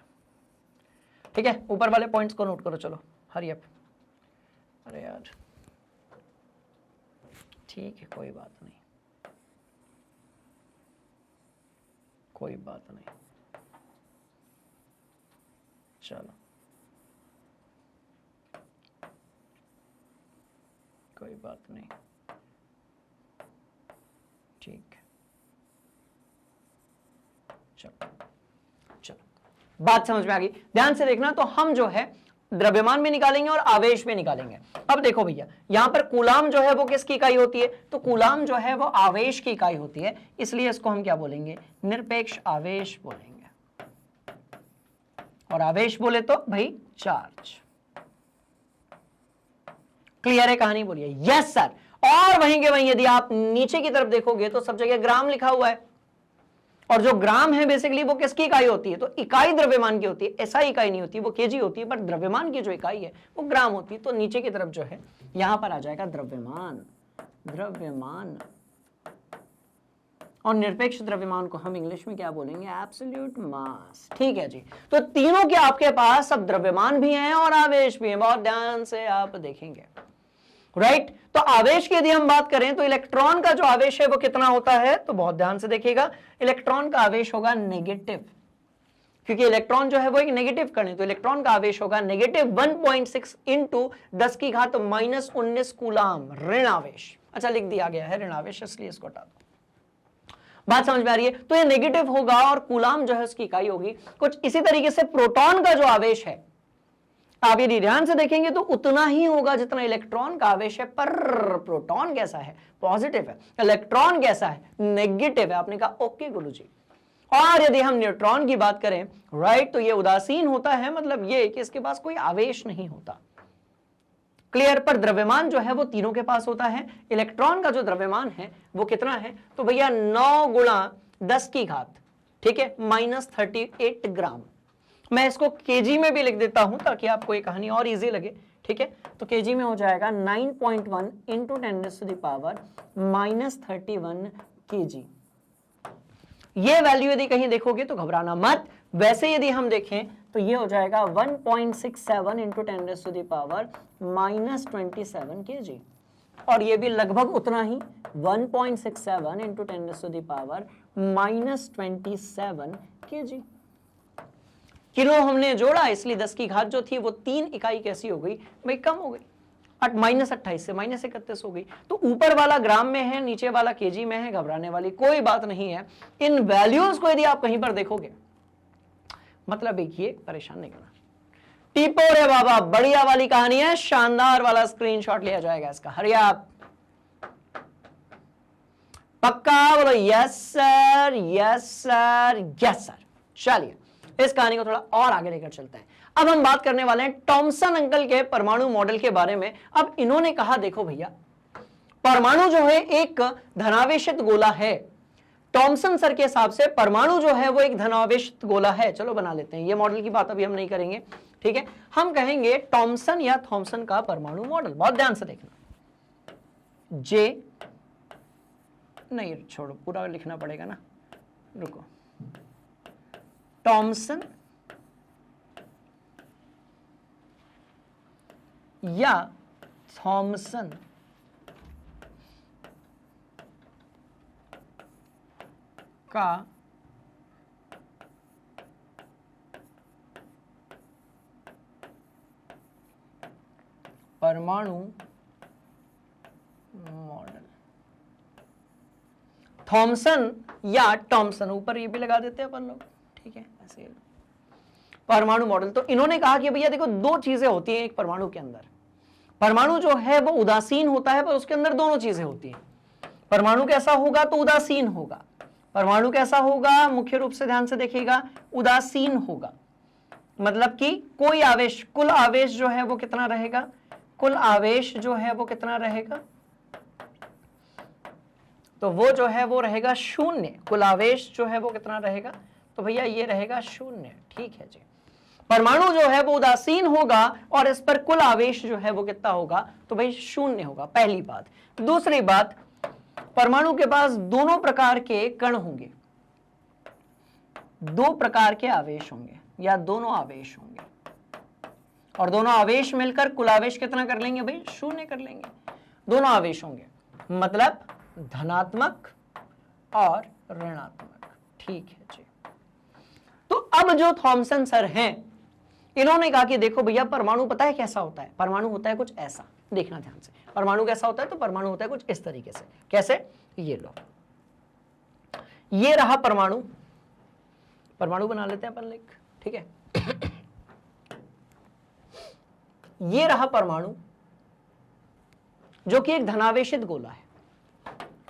ठीक है, ऊपर वाले पॉइंट्स को नोट करो। चलो हरी अप। अरे यार, ठीक है, कोई बात नहीं, कोई बात नहीं, चलो कोई बात नहीं, ठीक है, चलो चलो, बात समझ में आ गई। ध्यान से देखना, तो हम जो है द्रव्यमान में निकालेंगे और आवेश में निकालेंगे। अब देखो भैया, यहां पर कूलाम जो है वो किसकी इकाई होती है, तो कूलाम जो है वो आवेश की इकाई होती है, इसलिए इसको हम क्या बोलेंगे, निरपेक्ष आवेश बोलेंगे। और आवेश बोले तो भाई चार्ज। क्लियर है कहानी, बोलिए यस सर। और वहीं के वहीं यदि आप नीचे की तरफ देखोगे तो सब जगह ग्राम लिखा हुआ है, और जो ग्राम है बेसिकली वो किसकी इकाई होती है, तो इकाई द्रव्यमान की होती है। ऐसा इकाई नहीं होती, वो केजी होती है, पर द्रव्यमान की जो इकाई है वो ग्राम होती है। तो नीचे की तरफ जो है यहां पर आ जाएगा द्रव्यमान, द्रव्यमान। और निरपेक्ष द्रव्यमान को हम इंग्लिश में क्या बोलेंगे, एब्सोल्यूट मास। ठीक है जी, तो तीनों के आपके पास सब द्रव्यमान भी हैं और आवेश भी हैं। बहुत ध्यान से आप देखेंगे, राइट। तो आवेश की यदि हम बात करें तो इलेक्ट्रॉन का जो आवेश है वो कितना होता है, तो बहुत ध्यान से देखिएगा, इलेक्ट्रॉन का आवेश होगा नेगेटिव, क्योंकि इलेक्ट्रॉन जो है वो एक नेगेटिव कण है। तो इलेक्ट्रॉन का आवेश होगा नेगेटिव 1.6 इंटू 10⁻⁻19 कूलाम, ऋण आवेश। अच्छा, लिख दिया गया है ऋण आवेश, इसलिए इसको हटा दो। बात समझ में आ रही है, तो ये नेगेटिव होगा और कूलाम जो है उसकी इकाई होगी। कुछ इसी तरीके से प्रोटॉन का जो आवेश है आप यदि ध्यान से देखेंगे तो उतना ही होगा जितना इलेक्ट्रॉन का आवेश है, पर प्रोटॉन कैसा है, पॉजिटिव है, इलेक्ट्रॉन कैसा है, नेगेटिव है। आपने कहा ओके गुरुजी। और यदि हम न्यूट्रॉन की बात करें, राइट, तो ये उदासीन होता है, मतलब ये कि इसके पास कोई आवेश नहीं होता। क्लियर। पर द्रव्यमान जो है वो तीनों के पास होता है। इलेक्ट्रॉन का जो द्रव्यमान है वो कितना है, तो भैया 9 गुणा 10 की घात, ठीक है, -38 ग्राम। मैं इसको केजी में भी लिख देता हूं ताकि आपको ये कहानी और इजी लगे, ठीक है। तो केजी में हो जाएगा 9.1 इंटू 10⁻⁻31 केजी। ये वैल्यू यदि कहीं देखोगे तो घबराना मत। वैसे यदि हम देखें तो ये हो जाएगा 1.67 इंटू 10⁻⁻27 केजी, और ये भी लगभग उतना ही 1.67 इंटू 10⁻⁻27 केजी। किलो हमने जोड़ा, इसलिए 10 की घात जो थी वो 3 इकाई कैसी हो गई भाई, कम हो गई, -28 से -31 हो गई। तो ऊपर वाला ग्राम में है, नीचे वाला केजी में है, घबराने वाली कोई बात नहीं है। इन वैल्यूज को यदि आप कहीं पर देखोगे, मतलब एक ये परेशान नहीं करना। टीपो रे बाबा, बढ़िया वाली कहानी है, शानदार वाला स्क्रीनशॉट लिया जाएगा इसका। हरिया आप पक्का बोलो yes sir, yes sir, yes sir. चलिए इस कहानी को थोड़ा और आगे लेकर चलते हैं। अब हम बात करने वाले हैं टॉमसन अंकल के परमाणु मॉडल के बारे में। अब इन्होंने कहा देखो भैया, परमाणु जो है एक धनावेशित गोला है। टॉमसन सर के हिसाब से परमाणु जो है वो एक धनावेशित गोला है। चलो बना लेते हैं, ये मॉडल की बात अभी हम नहीं करेंगे, ठीक है। हम कहेंगे टॉमसन या थॉमसन का परमाणु मॉडल। बहुत ध्यान से देखना, जे नहीं, छोड़ो, पूरा लिखना पड़ेगा ना, रुको। टॉमसन या थॉमसन का परमाणु मॉडल। थॉमसन या टॉमसन, ऊपर ये भी लगा देते हैं अपन लोग, ठीक है, ऐसे परमाणु मॉडल। तो इन्होंने कहा कि भैया देखो, दो चीजें होती हैं एक परमाणु के अंदर। परमाणु जो है वो उदासीन होता है, पर उसके अंदर दोनों चीजें होती हैं। परमाणु कैसा होगा तो उदासीन होगा, परमाणु कैसा होगा मुख्य रूप से ध्यान से देखिएगा, उदासीन होगा। मतलब कि कोई आवेश, कुल आवेश जो है वो कितना रहेगा, कुल आवेश जो है वो कितना रहेगा, तो वो जो है वो रहेगा 0। कुल आवेश जो है वो कितना रहेगा, तो भैया ये रहेगा 0, ठीक है जी। परमाणु जो है वो उदासीन होगा और इस पर कुल आवेश जो है वो कितना होगा, तो भाई 0 होगा, पहली बात। दूसरी बात, परमाणु के पास दोनों प्रकार के कण होंगे, दो प्रकार के आवेश होंगे या दोनों आवेश होंगे, और दोनों आवेश मिलकर कुल आवेश कितना कर लेंगे भाई, 0 कर लेंगे। दोनों आवेश होंगे मतलब धनात्मक और ऋणात्मक, ठीक है जी। तो अब जो थॉमसन सर हैं, इन्होंने कहा कि देखो भैया, परमाणु पता है कैसा होता है, परमाणु होता है कुछ ऐसा, देखना ध्यान से। परमाणु कैसा होता है, तो परमाणु होता है कुछ इस तरीके से। कैसे, ये लो, ये रहा परमाणु, परमाणु बना लेते हैं अपन लिख, ठीक है। ये रहा परमाणु जो कि एक धनावेशित गोला है,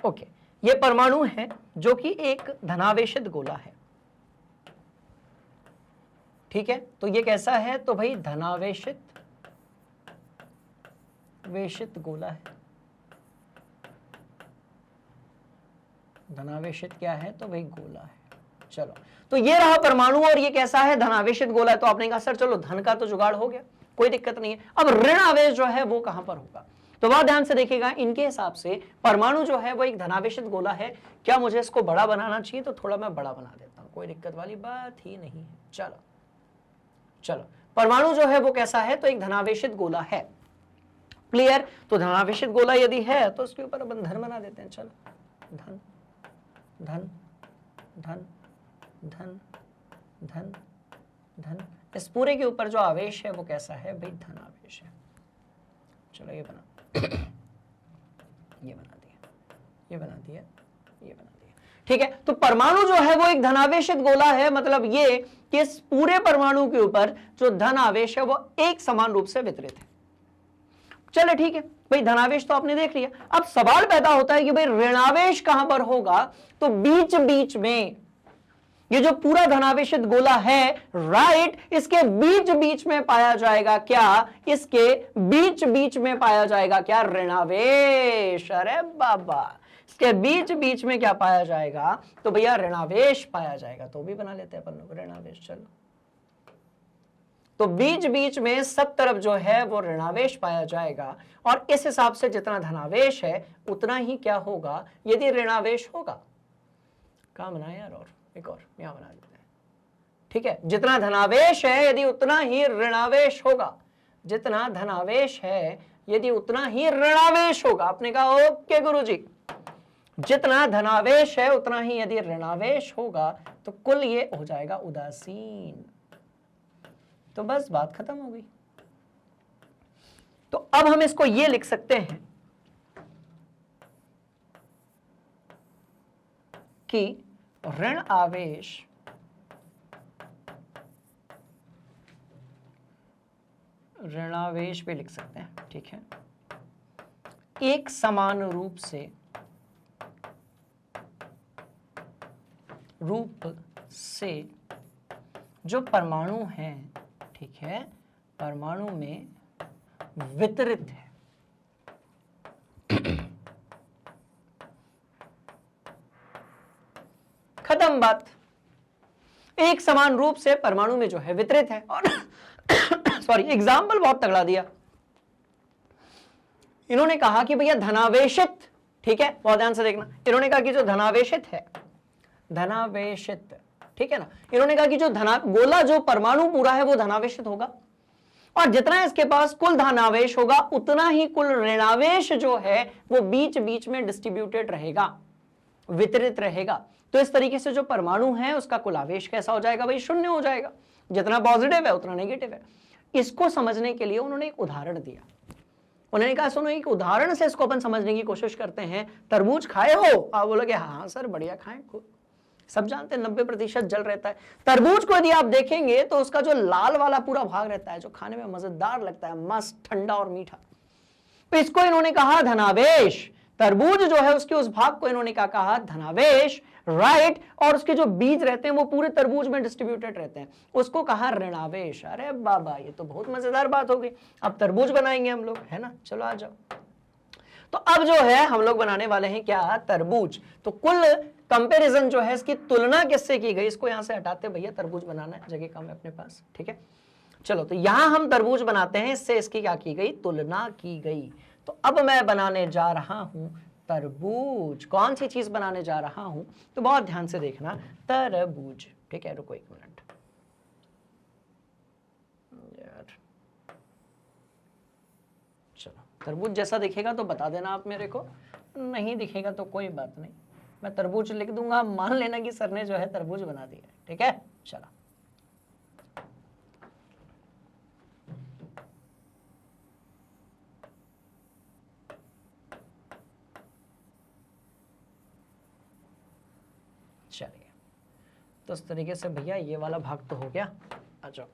ओके। ये परमाणु है जो कि एक धनावेशित गोला है, ठीक है। तो ये कैसा है, तो भाई धनावेशित गोला है। धनावेशित क्या है, तो भाई गोला है। चलो, तो ये रहा परमाणु और ये कैसा है, धनावेशित गोला है। तो आपने कहा सर चलो धन का तो जुगाड़ हो गया, कोई दिक्कत नहीं है। अब ऋण आवेश जो है वो कहां पर होगा, तो बहुत ध्यान से देखिएगा। इनके हिसाब से परमाणु जो है वो एक धनावेशित गोला है। क्या मुझे इसको बड़ा बनाना चाहिए, तो थोड़ा मैं बड़ा बना देता हूं, कोई दिक्कत वाली बात ही नहीं है। चलो चलो, परमाणु जो है वो कैसा है, तो एक धनावेशित गोला है। क्लियर। तो धनावेशित गोला यदि है तो उसके ऊपर अपन धन बना देते हैं। चलो, धन धन धन धन धन धन, इस पूरे के ऊपर जो आवेश है वो कैसा है भाई, धन आवेश है। चलो ये बना ये बना दिया, ये बना दिया, ये बना दिया, ठीक है। तो परमाणु जो है वो एक धनावेशित गोला है, मतलब ये कि इस पूरे परमाणु के ऊपर जो धन आवेश है वो एक समान रूप से वितरित है। चलो ठीक है भाई, धनावेश तो आपने देख लिया। अब सवाल पैदा होता है कि भाई ऋणावेश कहां पर होगा? तो बीच बीच में, ये जो पूरा धनावेशित गोला है, राइट, इसके बीच बीच में पाया जाएगा क्या? इसके बीच बीच में पाया जाएगा क्या? ऋणावेश। अरे बाबा, इसके बीच बीच में क्या पाया जाएगा? तो भैया ऋणावेश पाया जाएगा। तो भी बना लेते हैं अपन लोग ऋणावेश। चलो, तो बीच बीच में सब तरफ जो है वो ऋणावेश पाया जाएगा, और इस हिसाब से जितना धनावेश है उतना ही क्या होगा यदि ऋणावेश होगा। कहां बनाए यार? और एक और यहां बना देते हैं। ठीक है, जितना धनावेश है यदि उतना ही ऋणावेश होगा। जितना धनावेश है यदि उतना ही ऋणावेश होगा। आपने कहा ओके गुरुजी, जितना धनावेश है उतना ही यदि ऋणावेश होगा तो कुल ये हो जाएगा उदासीन। तो बस बात खत्म हो गई। तो अब हम इसको ये लिख सकते हैं कि ऋण आवेश ऋणावेश भी लिख सकते हैं, ठीक है, एक समान रूप से जो परमाणु हैं, ठीक है, परमाणु में वितरित है। खत्म बात। एक समान रूप से परमाणु में जो है वितरित है। और सॉरी, एग्जाम्पल बहुत तगड़ा दिया। इन्होंने कहा कि भैया धनावेशित, ठीक है, बहुत ध्यान से देखना, इन्होंने कहा कि जो धनावेशित है, धनावेशित, ठीक है ना, इन्होंने कहा कि जो गोला जो परमाणु पूरा है वो धनावेशित होगा, और जितना इसके पास कुल धनावेश होगा उतना ही कुल ऋणावेश जो है वो बीच बीच में डिस्ट्रीब्यूटेड रहेगा, वितरित रहेगा। तो इस तरीके से जो परमाणु है उसका कुल आवेश कैसा हो जाएगा भाई? शून्य हो जाएगा। जितना पॉजिटिव है उतना नेगेटिव है। इसको समझने के लिए उन्होंने एक उदाहरण दिया। उन्होंने कहा सुनो, एक उदाहरण से इसको अपन समझने की कोशिश करते हैं। तरबूज खाए हो? आप बोलोगे हाँ सर बढ़िया खाएं, सब जानते हैं 90% जल रहता है। तरबूज को यदि आप देखेंगे तो उसका जो लाल वाला पूरा भाग रहता है, जो खाने में मजेदार लगता है, मस्त ठंडा और मीठा, तो इसको इन्होंने कहा धनावेश। तरबूज जो है उसके उस भाग को इन्होंने क्या कहा? धनावेश, राइट। और उसके जो बीज रहते हैं वो पूरे तरबूज में डिस्ट्रीब्यूटेड रहते हैं, उसको कहा ऋणावेश। अरे बाबा, ये तो बहुत मजेदार बात हो गई। अब तरबूज बनाएंगे हम लोग, है ना? चलो आ जाओ। तो अब जो है हम लोग बनाने वाले हैं क्या? तरबूज। तो कुल कंपैरिजन जो है, इसकी तुलना किससे की गई? इसको यहां से हटाते भैया, तरबूज बनाना है, जगह कम है अपने पास, ठीक है। चलो, तो यहां हम तरबूज बनाते हैं, इससे इसकी क्या की गई? तुलना की गई। तो अब मैं बनाने जा रहा हूं तरबूज। कौन सी चीज बनाने जा रहा हूं? तो बहुत ध्यान से देखना, तरबूज, ठीक है। रुको एक मिनट यार, चलो, तरबूज जैसा दिखेगा तो बता देना आप मेरे को, नहीं दिखेगा तो कोई बात नहीं, मैं तरबूज लिख दूंगा, मान लेना कि सर ने जो है तरबूज बना दिया, ठीक है। चलो, चलिए, तो इस तरीके से भैया ये वाला भाग तो हो गया। आ जाओ।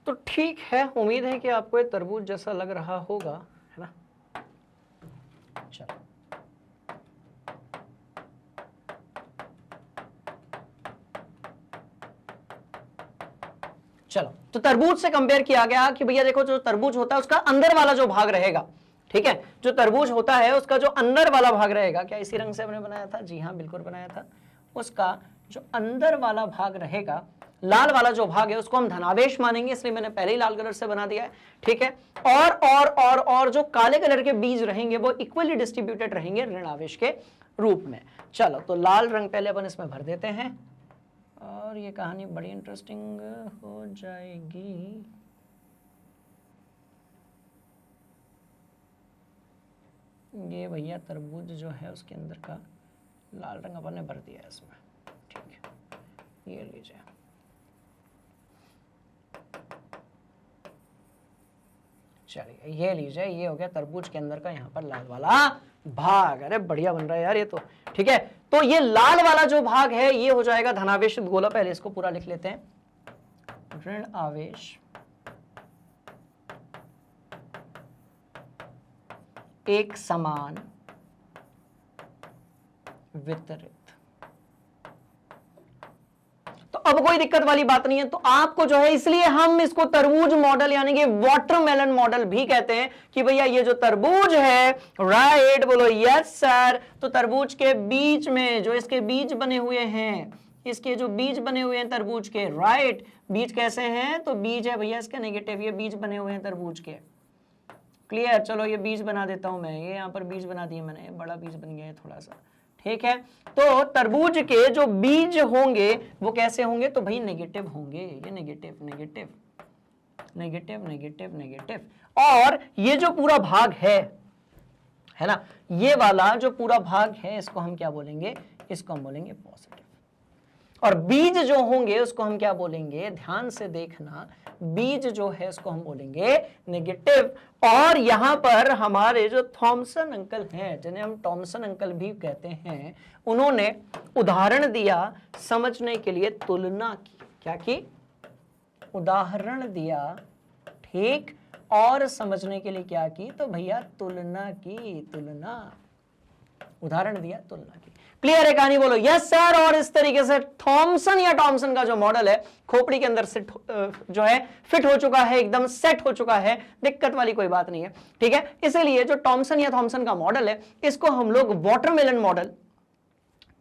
तो ठीक है, उम्मीद है कि आपको ये तरबूज जैसा लग रहा होगा, है ना। चलो, चलो, तो तरबूज से कंपेयर किया गया कि भैया देखो, जो तरबूज होता है उसका अंदर वाला जो भाग रहेगा, ठीक है, जो तरबूज होता है उसका जो अंदर वाला भाग रहेगा, क्या इसी रंग से हमने बनाया था? जी हाँ, बिल्कुल बनाया था। उसका जो अंदर वाला भाग रहेगा, लाल वाला जो भाग है उसको हम धनावेश मानेंगे, इसलिए मैंने पहले ही लाल कलर से बना दिया है, ठीक है। और जो काले कलर के बीज रहेंगे वो इक्वली डिस्ट्रीब्यूटेड रहेंगे ऋणावेश के रूप में। चलो तो लाल रंग पहले अपन इसमें भर देते हैं और ये कहानी बड़ी इंटरेस्टिंग हो जाएगी। ये भैया तरबूज जो है उसके अंदर का लाल रंग अपन ने भर दिया है इसमें, ठीक है। ये लीजिए, चलिए ये लीजिए, ये हो गया तरबूज के अंदर का यहाँ पर लाल वाला भाग। अरे बढ़िया बन रहा है यार ये तो, ठीक है। तो ये लाल वाला जो भाग है ये हो जाएगा धनावेशित गोला। पहले इसको पूरा लिख लेते हैं, ऋण आवेश एक समान वितरित। तो अब कोई दिक्कत वाली बात नहीं है। तो आपको जो है, इसलिए हम इसको तरबूज मॉडल यानी कि वाटरमेलन मॉडल भी कहते हैं कि भैया ये जो तरबूज है, राइट, बोलो यस सर। तो तरबूज के बीच में जो इसके बीज बने हुए हैं, इसके जो बीज बने हुए हैं तरबूज के, राइट, बीज कैसे हैं, तो बीज है भैया इसके नेगेटिव, ये बीज बने हुए हैं तरबूज के, क्लियर। चलो ये बीज बना देता हूं मैं, ये यहां पर बीज बना दिए मैंने, बड़ा बीज बन गया है थोड़ा सा, ठीक है। तो तरबूज के जो बीज होंगे वो कैसे होंगे, तो भाई नेगेटिव होंगे, ये negative negative negative negative negative. और ये जो पूरा भाग है ना, ये वाला जो पूरा भाग है इसको हम क्या बोलेंगे, इसको हम बोलेंगे पॉजिटिव। और बीज जो होंगे उसको हम क्या बोलेंगे, ध्यान से देखना, बीज जो है उसको हम बोलेंगे नेगेटिव। और यहां पर हमारे जो थॉमसन अंकल हैं, जिन्हें हम थॉमसन अंकल भी कहते हैं, उन्होंने उदाहरण दिया समझने के लिए, तुलना की, क्या की, उदाहरण दिया, ठीक, और समझने के लिए क्या की, तो भैया तुलना की, तुलना, उदाहरण दिया, तुलना की। क्लियर है कहानी, बोलो यस सर। और इस तरीके से थॉमसन या टॉमसन का जो मॉडल है खोपड़ी के अंदर जो है फिट हो चुका है, एकदम सेट हो चुका है, दिक्कत वाली कोई बात नहीं है, ठीक है। इसीलिए जो टॉमसन या थॉमसन का मॉडल है इसको हम लोग वाटरमेलन मॉडल,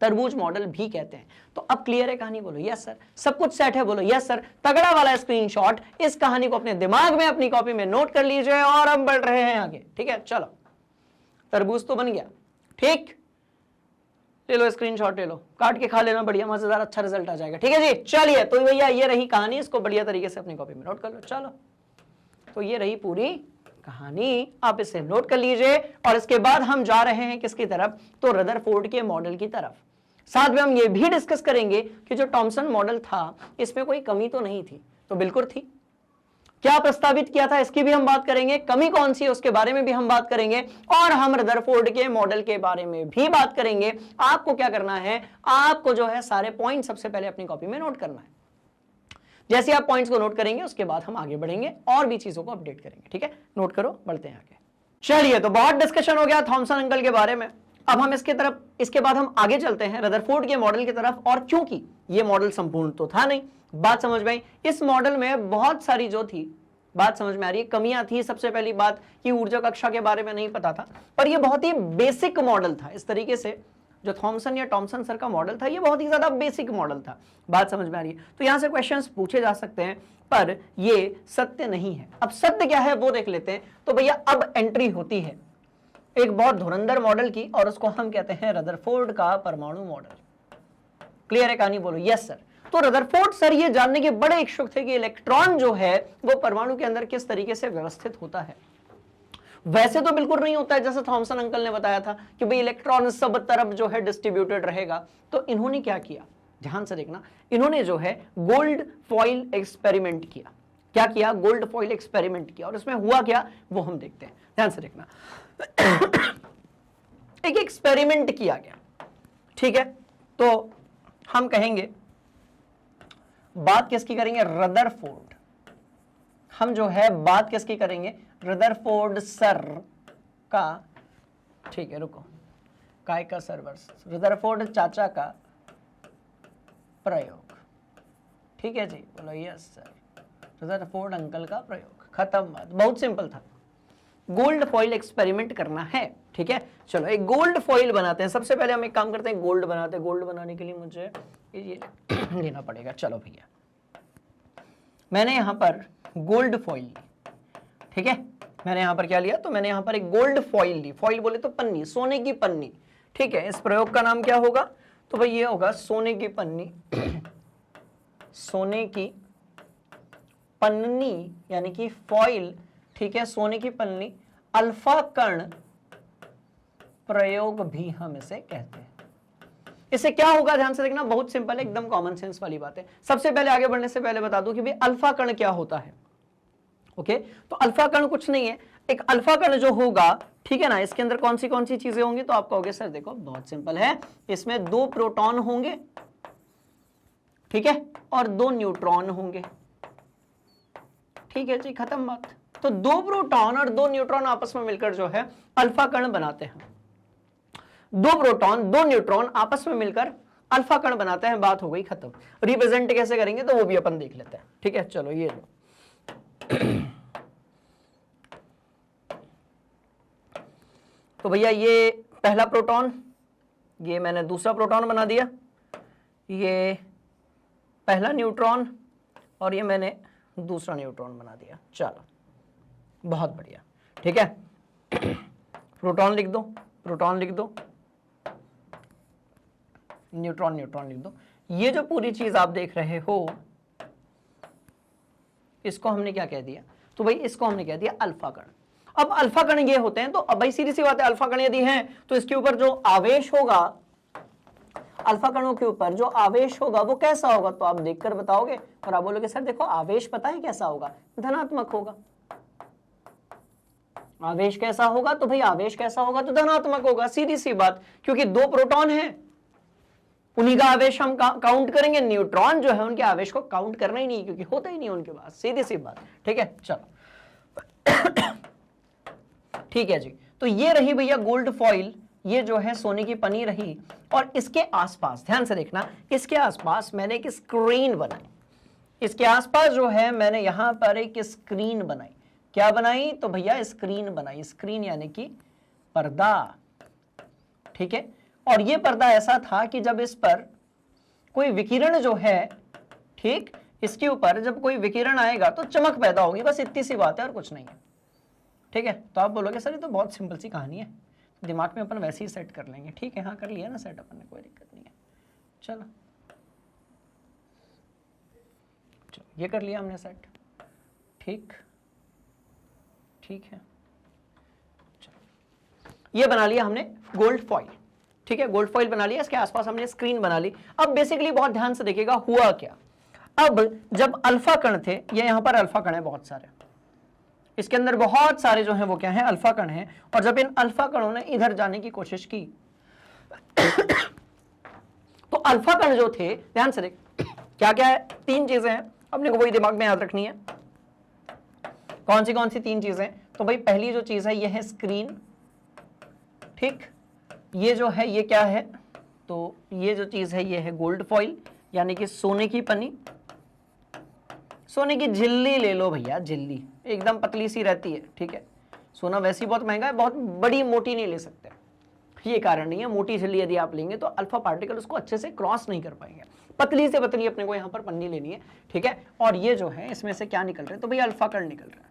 तरबूज मॉडल भी कहते हैं। तो अब क्लियर है कहानी, बोलो यस सर। सब कुछ सेट है, बोलो यस सर। तगड़ा वाला स्क्रीनशॉट, इस कहानी को अपने दिमाग में अपनी कॉपी में नोट कर लीजिए और हम बढ़ रहे हैं आगे, ठीक है। चलो तरबूज तो बन गया, ठीक, ले लो स्क्रीनशॉट, ले लो, काट के खा लेना, बढ़िया मजेदार अच्छा रिजल्ट आ जाएगा, ठीक है जी। चलिए तो भैया ये रही कहानी, इसको बढ़िया तरीके से अपनी कॉपी में नोट कर लो। चलो तो ये रही पूरी कहानी, आप इसे नोट कर लीजिए। और इसके बाद हम जा रहे हैं किसकी तरफ, तो रदरफोर्ड के मॉडल की तरफ। साथ में हम ये भी डिस्कस करेंगे कि जो टॉमसन मॉडल था इसमें कोई कमी तो नहीं थी, तो बिल्कुल थी। क्या प्रस्तावित किया था इसकी भी हम बात करेंगे, कमी कौन सी है उसके बारे में भी हम बात करेंगे, और हम रदरफोर्ड के मॉडल के बारे में भी बात करेंगे। आपको क्या करना है, आपको जो है सारे पॉइंट सबसे पहले अपनी कॉपी में नोट करना है। जैसे आप पॉइंट्स को नोट करेंगे उसके बाद हम आगे बढ़ेंगे और भी चीजों को अपडेट करेंगे, ठीक है। नोट करो, बढ़ते हैं आगे। चलिए तो बहुत डिस्कशन हो गया थॉमसन अंकल के बारे में। अब हम इसके बाद हम आगे चलते हैं रदरफोर्ड के मॉडल की तरफ। और क्योंकि ये मॉडल संपूर्ण तो था नहीं, बात समझ में आई, इस मॉडल में बहुत सारी जो थी, बात समझ में आ रही है, कमियां थी। सबसे पहली बात कि ऊर्जा कक्षा के बारे में नहीं पता था, पर ये बहुत ही बेसिक मॉडल था। इस तरीके से जो थॉमसन या टॉमसन सर का मॉडल था ये बहुत ही ज्यादा बेसिक मॉडल था, बात समझ में आ रही है। तो यहां से क्वेश्चंस पूछे जा सकते हैं, पर ये सत्य नहीं है। अब सत्य क्या है वो देख लेते हैं। तो भैया अब एंट्री होती है एक बहुत धुरंधर मॉडल की, और उसको हम कहते हैं रदरफोर्ड का परमाणु मॉडल। क्लियर है कहानी, बोलो यस सर। तो रदरफोर्ड सर ये जानने के बड़े इच्छुक थे कि इलेक्ट्रॉन जो है वो परमाणु के अंदर किस तरीके से व्यवस्थित होता है। वैसे तो बिल्कुल नहीं होता है, जैसे थॉमसन अंकल ने बताया था कि भाई इलेक्ट्रॉन सब तरफ जो है डिस्ट्रीब्यूटेड रहेगा। तो इन्होंने क्या किया, ध्यान से देखना, इन्होंने जो है गोल्ड फॉइल एक्सपेरिमेंट किया। क्या किया, गोल्ड फॉइल एक्सपेरिमेंट किया। और इसमें हुआ क्या वो हम देखते हैं, ध्यान से देखना। एक एक्सपेरिमेंट किया गया, ठीक है। तो हम कहेंगे, बात किसकी करेंगे, रदरफोर्ड। हम जो है बात किसकी करेंगे, रदरफोर्ड सर का, ठीक है, रुको, काय का सर्वर, रदरफोर्ड चाचा का प्रयोग, ठीक है जी, बोलो यस सर। रदरफोर्ड अंकल का प्रयोग, खत्म बात, बहुत सिंपल था। गोल्ड फॉइल एक्सपेरिमेंट करना है, ठीक है। चलो एक गोल्ड फॉइल बनाते हैं। सबसे पहले हम एक काम करते हैं, गोल्ड बनाते हैं। गोल्ड बनाने के लिए मुझे ये लेना पड़ेगा। चलो भैया, मैंने यहां पर गोल्ड फॉइल ली, ठीक है, मैंने यहां पर क्या लिया, तो मैंने यहां पर एक गोल्ड फॉइल ली, फॉइल बोले तो पन्नी, सोने की पन्नी, ठीक है। इस प्रयोग का नाम क्या होगा, तो भाई ये होगा सोने की पन्नी, सोने की पन्नी यानी कि फॉइल, ठीक है, सोने की पन्नी, अल्फा कण प्रयोग भी हम इसे कहते हैं। इससे क्या होगा, ध्यान से देखना, बहुत सिंपल है, एकदम कॉमन सेंस वाली बात है। सबसे पहले आगे बढ़ने से पहले बता दूं कि भाई अल्फा कण क्या होता है। ओके, तो अल्फा कण कुछ नहीं है, एक अल्फा कण जो होगा, ठीक है ना, इसके अंदर कौन सी चीजें होंगी, तो आप कहोगे सर देखो बहुत सिंपल है, इसमें 2 प्रोटॉन होंगे, ठीक है, और 2 न्यूट्रॉन होंगे, ठीक है जी, खत्म बात। तो 2 प्रोटॉन और 2 न्यूट्रॉन आपस में मिलकर जो है अल्फा कण बनाते हैं। 2 प्रोटॉन 2 न्यूट्रॉन आपस में मिलकर अल्फा कण बनाते हैं, बात हो गई खत्म। रिप्रेजेंट कैसे करेंगे तो वो भी अपन देख लेते हैं, ठीक है। चलो ये लो, तो भैया ये पहला प्रोटॉन, ये मैंने दूसरा प्रोटॉन बना दिया, ये पहला न्यूट्रॉन और ये मैंने दूसरा न्यूट्रॉन बना दिया। चलो बहुत बढ़िया, ठीक है। प्रोटॉन लिख दो, प्रोटॉन लिख दो, न्यूट्रॉन न्यूट्रॉन लिख दो। ये जो पूरी चीज आप देख रहे हो, इसको हमने क्या कह दिया, तो भाई इसको हमने कह दिया अल्फा कण। अब अल्फा कण ये होते हैं, तो अब भाई सीधी सी बात है, अल्फा कण यदि हैं तो इसके ऊपर जो आवेश होगा, अल्फा कणों के ऊपर जो आवेश होगा वो कैसा होगा, तो आप देखकर बताओगे और आप बोलोगे सर देखो आवेश पता है कैसा होगा, धनात्मक होगा। आवेश कैसा होगा, तो भाई आवेश कैसा होगा, तो धनात्मक होगा, सीधी सी बात, क्योंकि 2 प्रोटॉन हैं, उन्हीं का आवेश हम काउंट करेंगे, न्यूट्रॉन जो है उनके आवेश को काउंट करना ही नहीं, क्योंकि होता ही नहीं उनके पास, सीधी सी बात, ठीक है। चलो ठीक है जी, तो ये रही भैया गोल्ड फॉइल, ये जो है सोने की पन्नी रही, और इसके आसपास ध्यान से देखना, इसके आसपास मैंने एक स्क्रीन बनाई, इसके आसपास जो है मैंने यहां पर एक स्क्रीन बनाई। क्या बनाई, तो भैया स्क्रीन बनाई, स्क्रीन यानी कि पर्दा, ठीक है। और ये पर्दा ऐसा था कि जब इस पर कोई विकिरण जो है, ठीक, इसके ऊपर जब कोई विकिरण आएगा तो चमक पैदा होगी, बस इतनी सी बात है और कुछ नहीं है, ठीक है। तो आप बोलोगे सर ये तो बहुत सिंपल सी कहानी है, दिमाग में अपन वैसे ही सेट कर लेंगे, ठीक है, हाँ कर लिया ना सेट अपन ने, कोई दिक्कत नहीं है। चलो ये कर लिया हमने सेट, ठीक, ठीक है। चलो ये बना लिया हमने गोल्ड फॉइल, ठीक है, गोल्ड फॉइल बना लिया, इसके आसपास हमने स्क्रीन बना ली। अब बेसिकली बहुत ध्यान से देखिएगा हुआ क्या, अब जब अल्फा कण थे, ये यहां पर अल्फा कण है बहुत सारे, इसके अंदर बहुत सारे जो हैं वो क्या हैं, अल्फा कण हैं, और जब इन अल्फा कणों ने इधर जाने की कोशिश की तो अल्फा कण जो थे, ध्यान से देख, क्या क्या है, 3 चीजें हैं, अपने को वही दिमाग में याद रखनी है। कौन सी 3 चीजें, तो भाई पहली जो चीज है ये है स्क्रीन, ठीक, ये जो है ये क्या है, तो ये जो चीज है ये है गोल्ड फॉइल यानी कि सोने की पन्नी, सोने की झिल्ली ले लो भैया, झिल्ली एकदम पतली सी रहती है, ठीक है। सोना वैसे ही बहुत महंगा है, बहुत बड़ी मोटी नहीं ले सकते, ये कारण नहीं है। मोटी झिल्ली यदि आप लेंगे तो अल्फा पार्टिकल उसको अच्छे से क्रॉस नहीं कर पाएंगे, पतली से पतली अपने को यहाँ पर पन्नी लेनी है, ठीक है। और ये जो है इसमें से क्या निकल रहे हैं, तो भैया अल्फा कण निकल रहा है।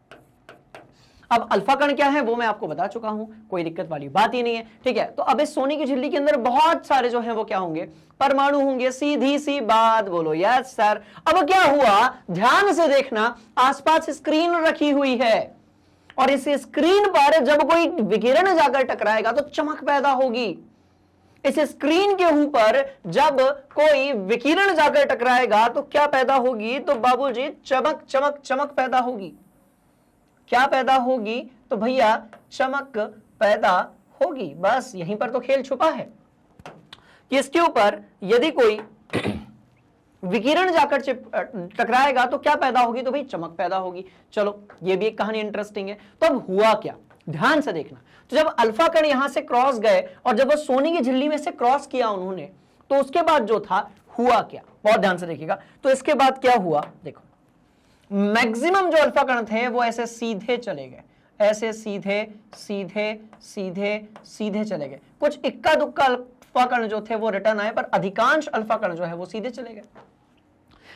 अब अल्फा कण क्या है वो मैं आपको बता चुका हूं, कोई दिक्कत वाली बात ही नहीं है, ठीक है। तो अब इस सोने की झिल्ली के अंदर बहुत सारे जो है वो क्या होंगे, परमाणु होंगे, सीधी सी बात, बोलो यस सर। अब क्या हुआ, ध्यान से देखना, आसपास स्क्रीन रखी हुई है, और इस स्क्रीन पर जब कोई विकिरण जाकर टकराएगा तो चमक पैदा होगी। इस स्क्रीन के ऊपर जब कोई विकिरण जाकर टकराएगा तो क्या पैदा होगी, तो बाबूजी चमक चमक चमक पैदा होगी। क्या पैदा होगी, तो भैया चमक पैदा होगी, बस यहीं पर तो खेल छुपा है कि इसके ऊपर यदि कोई विकिरण जाकर टकराएगा तो क्या पैदा होगी, तो भाई चमक पैदा होगी। चलो ये भी एक कहानी इंटरेस्टिंग है। तो अब हुआ क्या, ध्यान से देखना, तो जब अल्फा कण यहां से क्रॉस गए और जब वो सोने की झिल्ली में से क्रॉस किया उन्होंने, तो उसके बाद जो था हुआ क्या, बहुत ध्यान से देखिएगा। तो इसके बाद क्या हुआ, देखो मैक्सिमम जो अल्फा कण थे वो ऐसे सीधे चले गए, ऐसे सीधे सीधे सीधे सीधे चले गए। कुछ इक्का दुक्का अल्फा कण जो थे वो रिटर्न आए, पर अधिकांश अल्फा कण जो है वो सीधे चले गए।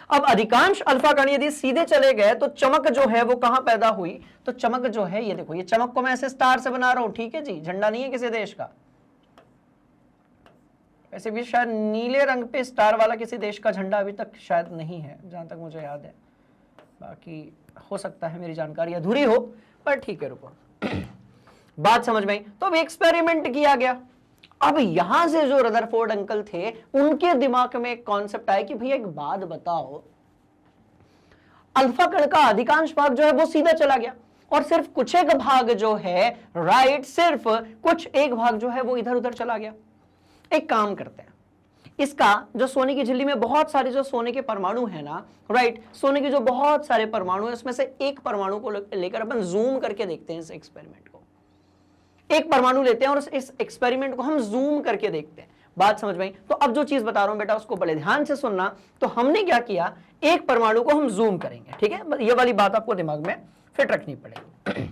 अब अधिकांश अल्फा कण यदि सीधे चले गए तो चमक जो है वो कहां पैदा हुई? तो चमक जो है, ये देखो, ये चमक को मैं ऐसे स्टार से बना रहा हूं, ठीक है जी, झंडा नहीं है किसी देश का, वैसे भी शायद नीले रंग पे स्टार वाला किसी देश का झंडा अभी तक शायद नहीं है, जहां तक मुझे याद है, बाकी हो सकता है मेरी जानकारी अधूरी हो, पर ठीक है, रुको। बात समझ में आई। तो अब एक्सपेरिमेंट किया गया। अब यहां से जो रदरफोर्ड अंकल थे उनके दिमाग में एक कॉन्सेप्ट आया कि भैया एक बात बताओ, अल्फा कण का अधिकांश भाग जो है वो सीधा चला गया और सिर्फ कुछ एक भाग जो है, राइट, सिर्फ कुछ एक भाग जो है वो इधर उधर चला गया। एक काम करते हैं, इसका जो सोने की झिल्ली में बहुत सारे जो सोने के परमाणु है ना, राइट, सोने के जो बहुत सारे परमाणु है उसमें से एक परमाणु को लेकर अपन जूम करके देखते हैं इस एक्सपेरिमेंट को। एक परमाणु लेते हैं और इस एक्सपेरिमेंट को हम जूम करके देखते हैं। बात समझ में आई? तो अब जो चीज बता रहा हूं बेटा उसको बड़े ध्यान से सुनना। तो हमने क्या किया, एक परमाणु को हम जूम करेंगे, ठीक है, ये वाली बात आपको दिमाग में फिट रखनी पड़ेगी।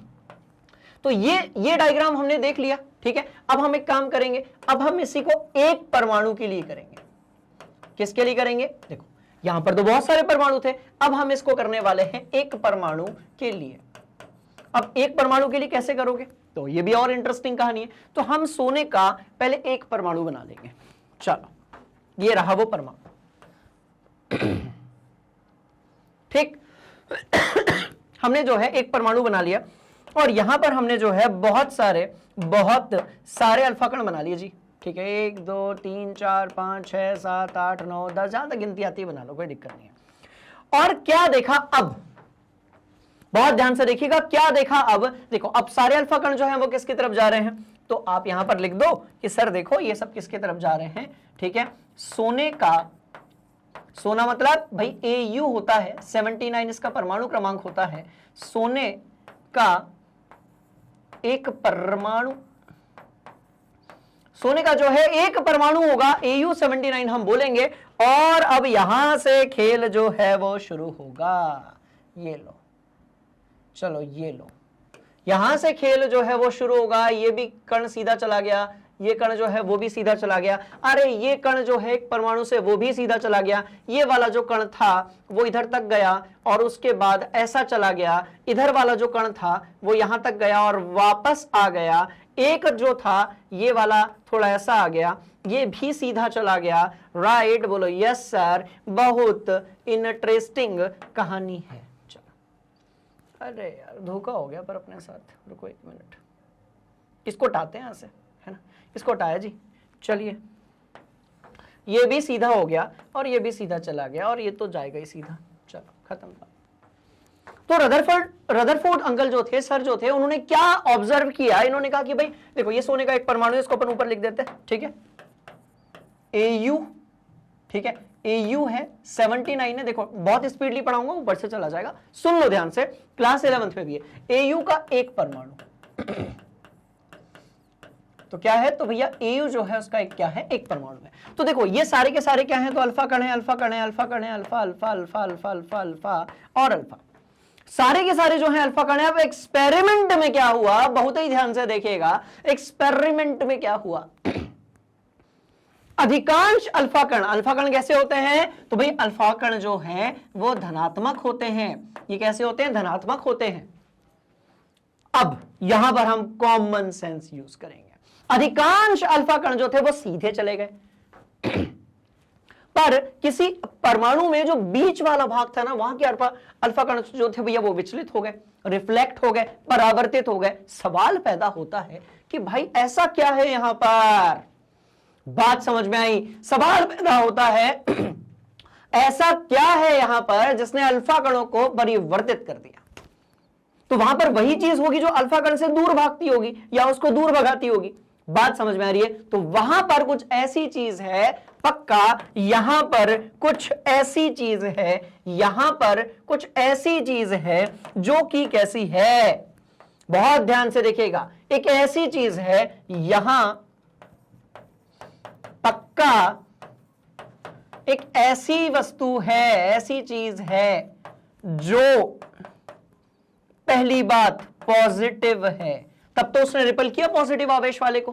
तो ये डायग्राम हमने देख लिया, ठीक है। अब हम एक काम करेंगे, अब हम इसी को एक परमाणु के लिए करेंगे। किसके लिए करेंगे? देखो यहां पर तो बहुत सारे परमाणु थे, अब हम इसको करने वाले हैं एक परमाणु के लिए। अब एक परमाणु के लिए कैसे करोगे? तो ये भी और इंटरेस्टिंग कहानी है। तो हम सोने का पहले एक परमाणु बना लेंगे। चलो, ये रहा वो परमाणु, ठीक। हमने जो है एक परमाणु बना लिया और यहां पर हमने जो है बहुत सारे अल्फा कण बना लिए जी, ठीक है। 1 2 3 4 5 6 7 8 9 10, जहां तक गिनती आती है बना लो, कोई दिक्कत नहीं है। और क्या देखा अब? बहुत ध्यान से देखिएगा, क्या देखा अब? देखो अब सारे अल्फा कण जो हैं वो किसकी तरफ जा रहे हैं? तो आप यहां पर लिख दो कि सर देखो ये सब किसकी तरफ जा रहे हैं, ठीक है। सोने का, सोना मतलब भाई Au होता है 79, इसका परमाणु क्रमांक होता है। सोने का एक परमाणु, सोने का जो है एक परमाणु होगा, Au 79 हम बोलेंगे। और अब यहां से खेल जो है वो शुरू होगा। ये लो, चलो ये लो, यहां से खेल जो है वो शुरू होगा। ये भी कण सीधा चला गया, ये कण जो है वो भी सीधा चला गया। अरे ये कण जो है एक परमाणु से वो भी सीधा चला गया। ये वाला जो कण था वो इधर तक गया और उसके बाद ऐसा चला गया। इधर वाला जो कण था वो यहां तक गया और वापस आ गया। एक जो था ये वाला थोड़ा ऐसा आ गया, ये भी सीधा चला गया। राइट, बोलो यस सर, बहुत इंटरेस्टिंग कहानी है। अरे यार धोखा हो गया पर अपने साथ, रुको 1 मिनट, इसको हटाते हैं यहां से, है ना, इसको हटाया जी। चलिए ये भी सीधा हो गया और ये भी सीधा चला गया और ये तो जाएगा ही सीधा। चलो खत्म। तो रदरफोर्ड अंकल जो थे, सर जो थे, उन्होंने क्या ऑब्जर्व किया? इन्होंने कहा कि भाई देखो ये सोने का एक परमाणु है, इसको अपन ऊपर लिख देते हैं, ठीक है, Au, ठीक है, Au है 79 है। देखो बहुत स्पीडली पढ़ाऊंगा, ऊपर से चला जाएगा, सुन लो ध्यान से, क्लास 11th में भी है। Au का एक परमाणु तो क्या है? तो भैया Au जो है उसका एक क्या है? एक परमाणु है। तो देखो ये सारे के सारे क्या हैं? तो अल्फा कण है, अल्फा कण है, अल्फा कण है, alpha alpha alpha alpha alpha alpha और अल्फा, सारे के सारे जो है अल्फा कण है। अब एक्सपेरिमेंट में क्या हुआ, बहुत ही ध्यान से देखिएगा, एक्सपेरिमेंट में क्या हुआ? अधिकांश अल्फा कण कैसे होते हैं? तो भाई अल्फा कण जो हैं वो धनात्मक होते हैं। ये कैसे होते हैं? धनात्मक होते हैं। अब यहां पर हम कॉमन सेंस यूज करेंगे। अधिकांश अल्फा कण जो थे वो सीधे चले गए, पर किसी परमाणु में जो बीच वाला भाग था ना, वहां के अल्फा कण जो थे भैया वो विचलित हो गए, रिफ्लेक्ट हो गए, परावर्तित हो गए। सवाल पैदा होता है कि भाई ऐसा क्या है यहां पर? बात समझ में आई? सवाल पैदा होता है ऐसा क्या है यहां पर जिसने अल्फा कणों को परिवर्तित कर दिया? तो वहां पर वही चीज होगी जो अल्फा कण से दूर भागती होगी या उसको दूर भगाती होगी। बात समझ में आ रही है? तो वहां पर कुछ ऐसी चीज है, पक्का यहां पर कुछ ऐसी चीज है, यहां पर कुछ ऐसी चीज है जो कि कैसी है? बहुत ध्यान से देखिएगा, एक ऐसी चीज है यहां, पक्का एक ऐसी वस्तु है, ऐसी चीज है जो पहली बात पॉजिटिव है। तब तो उसने रिपल किया पॉजिटिव आवेश वाले को।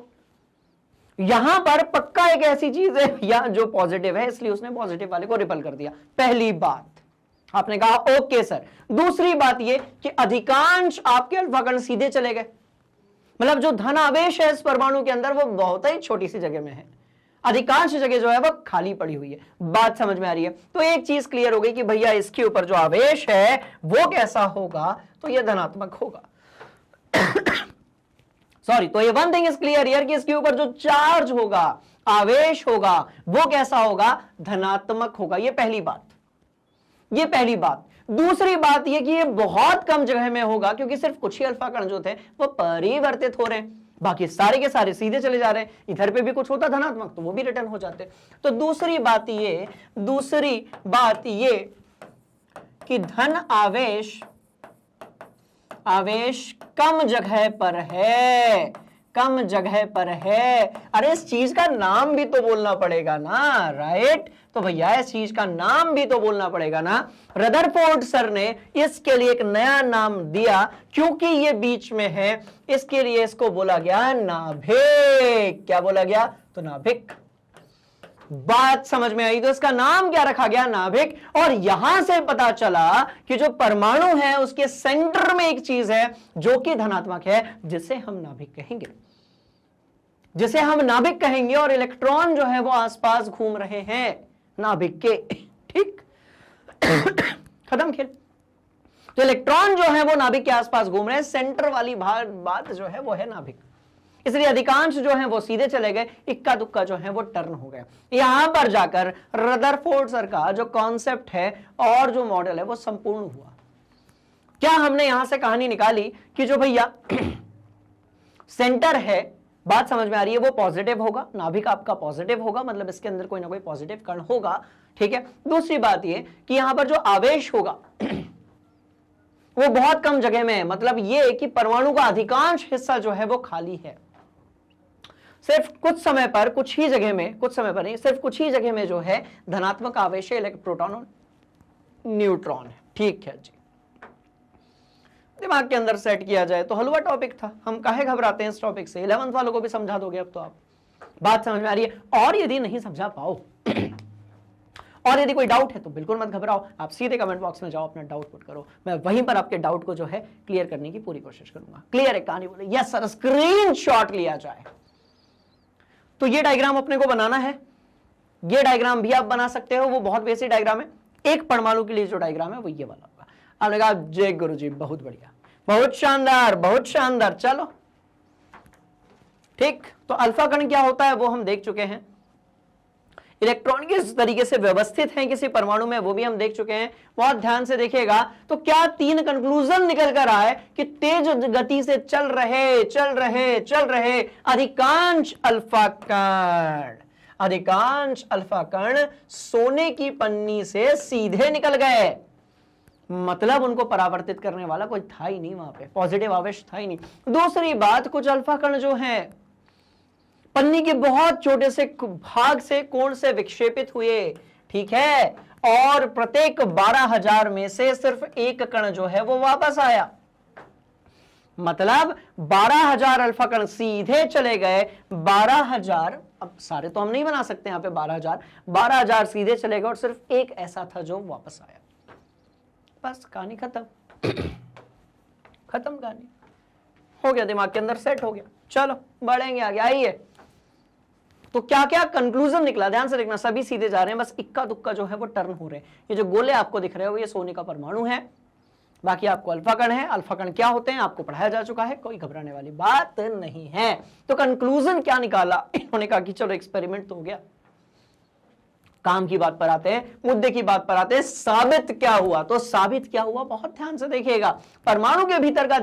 यहां पर पक्का एक ऐसी चीज है या जो पॉजिटिव है, इसलिए उसने पॉजिटिव वाले को रिपल कर दिया। पहली बात आपने कहा ओके सर। दूसरी बात ये कि अधिकांश आपके अल्फा कण सीधे चले गए, मतलब जो धन आवेश है इस परमाणु के अंदर वो बहुत ही छोटी सी जगह में है, अधिकांश जगह जो है वो खाली पड़ी हुई है। बात समझ में आ रही है? तो एक चीज क्लियर हो गई कि भैया इसके ऊपर जो आवेश है वो कैसा होगा, तो ये धनात्मक होगा। सॉरी, तो ये one thing is clear here कि इसके ऊपर जो चार्ज होगा, आवेश होगा, वो कैसा होगा, धनात्मक होगा। ये पहली बात, ये पहली बात। दूसरी बात ये कि ये बहुत कम जगह में होगा, क्योंकि सिर्फ कुछ ही अल्फा कण जो थे वो परिवर्तित हो रहे हैं, बाकी सारे के सारे सीधे चले जा रहे हैं। इधर पे भी कुछ होता धनात्मक तो वो भी रिटर्न हो जाते। तो दूसरी बात ये कि धन आवेश कम जगह पर है, कम जगह पर है। अरे इस चीज का नाम भी तो बोलना पड़ेगा ना, राइट? तो भैया इस चीज का नाम भी तो बोलना पड़ेगा ना। रदरफोर्ड सर ने इसके लिए एक नया नाम दिया, क्योंकि ये बीच में है, इसके लिए इसको बोला गया नाभिक। क्या बोला गया? तो नाभिक। बात समझ में आई? तो इसका नाम क्या रखा गया? नाभिक। और यहां से पता चला कि जो परमाणु है उसके सेंटर में एक चीज है जो कि धनात्मक है, जिसे हम नाभिक कहेंगे, जिसे हम नाभिक कहेंगे। और इलेक्ट्रॉन जो है वो आसपास घूम रहे हैं नाभिक के, ठीक? खत्म खेल। तो इलेक्ट्रॉन जो है वो नाभिक के आसपास घूम रहे हैं, सेंटर वाली बात जो है वो है नाभिक। इसलिए अधिकांश जो है वो सीधे चले गए, इक्का दुक्का जो है वो टर्न हो गए। यहां पर जाकर रदरफोर्ड सर का जो कॉन्सेप्ट है और जो मॉडल है वो संपूर्ण हुआ। क्या हमने यहां से कहानी निकाली कि जो भैया सेंटर है, बात समझ में आ रही है, वो पॉजिटिव होगा, नाभिक आपका पॉजिटिव होगा, मतलब इसके अंदर कोई ना कोई पॉजिटिव कण होगा, ठीक है। दूसरी बात ये कि यहां पर जो आवेश होगा वो बहुत कम जगह में है, मतलब ये कि परमाणु का अधिकांश हिस्सा जो है वो खाली है। सिर्फ कुछ समय पर, कुछ ही जगह में, कुछ समय पर नहीं, सिर्फ कुछ ही जगह में जो है धनात्मक आवेश है, प्रोटॉन और न्यूट्रॉन है, ठीक है जी। दिमाग के अंदर सेट किया जाए तो हलवा टॉपिक था, हम काहे घबराते हैं इस टॉपिक से। 11th वालों को भी समझा दोगे अब तो आप, बात समझ में आ रही है। और यदि नहीं समझा पाओ और यदि कोई डाउट है तो बिल्कुल मत घबराओ, आप सीधे कमेंट बॉक्स में जाओ, अपना डाउट पुट करो, मैं वहीं पर आपके डाउट को जो है क्लियर करने की पूरी कोशिश करूंगा। क्लियर है कहानी? बोले यस सर, स्क्रीनशॉट लिया जाए। तो ये डायग्राम अपने को बनाना है, ये डायग्राम भी आप बना सकते हो, वो बहुत बेसिक डायग्राम है। एक परमाणु के लिए जो डायग्राम है वो ये वाला होगा। आपने कहा जय गुरु जी, बहुत बढ़िया, बहुत शानदार, बहुत शानदार। चलो ठीक, तो अल्फा कण क्या होता है वो हम देख चुके हैं, इलेक्ट्रॉन किस तरीके से व्यवस्थित हैं किसी परमाणु में वो भी हम देख चुके हैं। बहुत ध्यान से देखिएगा तो क्या 3 कंक्लूजन निकल कर आए कि तेज गति से चल रहे अधिकांश अल्फा कण सोने की पन्नी से सीधे निकल गए, मतलब उनको परावर्तित करने वाला कोई था ही नहीं, वहां पे पॉजिटिव आवेश था ही नहीं। दूसरी बात, कुछ अल्फा कण जो हैं पन्नी के बहुत छोटे से भाग से, कोण से विक्षेपित हुए, ठीक है, और प्रत्येक 12,000 में से सिर्फ एक कण जो है वो वापस आया, मतलब 12,000 अल्फा कण सीधे चले गए। 12,000, अब सारे तो हम नहीं बना सकते यहां पे 12,000 सीधे चले गए और सिर्फ एक ऐसा था जो वापस आया। बस कहानी खत्म कहानी हो गया, दिमाग के अंदर सेट हो गया। चलो बढ़ेंगे आगे, आइए। तो क्या क्या कंक्लूजन निकला, ध्यान से देखना, सभी सीधे जा रहे हैं, बस इक्का दुक्का जो है वो टर्न हो रहे हैं। ये जो गोले आपको दिख रहे हो ये सोने का परमाणु है, बाकी आपको अल्फा कण है। अल्फा कण क्या होते हैं आपको पढ़ाया जा चुका है, कोई घबराने वाली बात नहीं है। तो कंक्लूजन क्या निकाला, इन्होंने कहा कि चलो एक्सपेरिमेंट तो हो गया, काम की बात पर आते हैं, मुद्दे की बात पर आते हैं, साबित क्या हुआ। तो साबित क्या हुआ, बहुत ध्यान से देखिएगा। परमाणु के भीतर का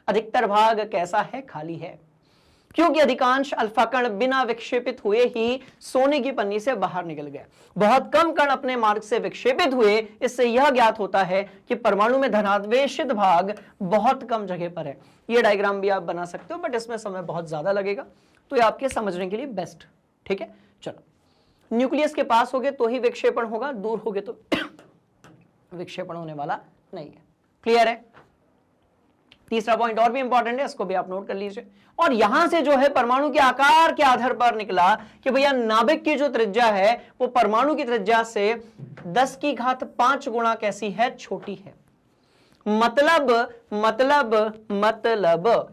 अधिकतर भाग कैसा है, खाली है, क्योंकि अधिकांश अल्फा कण बिना विक्षेपित हुए ही सोने की पन्नी से बाहर निकल गए। बहुत कम कण अपने मार्ग से विक्षेपित हुए। इससे यह ज्ञात होता है कि परमाणु में धनावेशित भाग बहुत कम जगह पर है। यह डायग्राम भी आप बना सकते हो, बट इसमें समय बहुत ज्यादा लगेगा, तो ये आपके समझने के लिए बेस्ट, ठीक है। चलो, न्यूक्लियस के पास होगे तो ही विक्षेपण होगा, दूर होगे तो विक्षेपण होने वाला नहीं है। क्लियर है? तीसरा पॉइंट और भी इंपॉर्टेंट है, इसको भी आप नोट कर लीजिए। और यहां से जो है परमाणु के आकार के आधार पर निकला कि भैया नाभिक की जो त्रिज्या है वो परमाणु की त्रिज्या से 10⁵ गुणा कैसी है, छोटी है। मतलब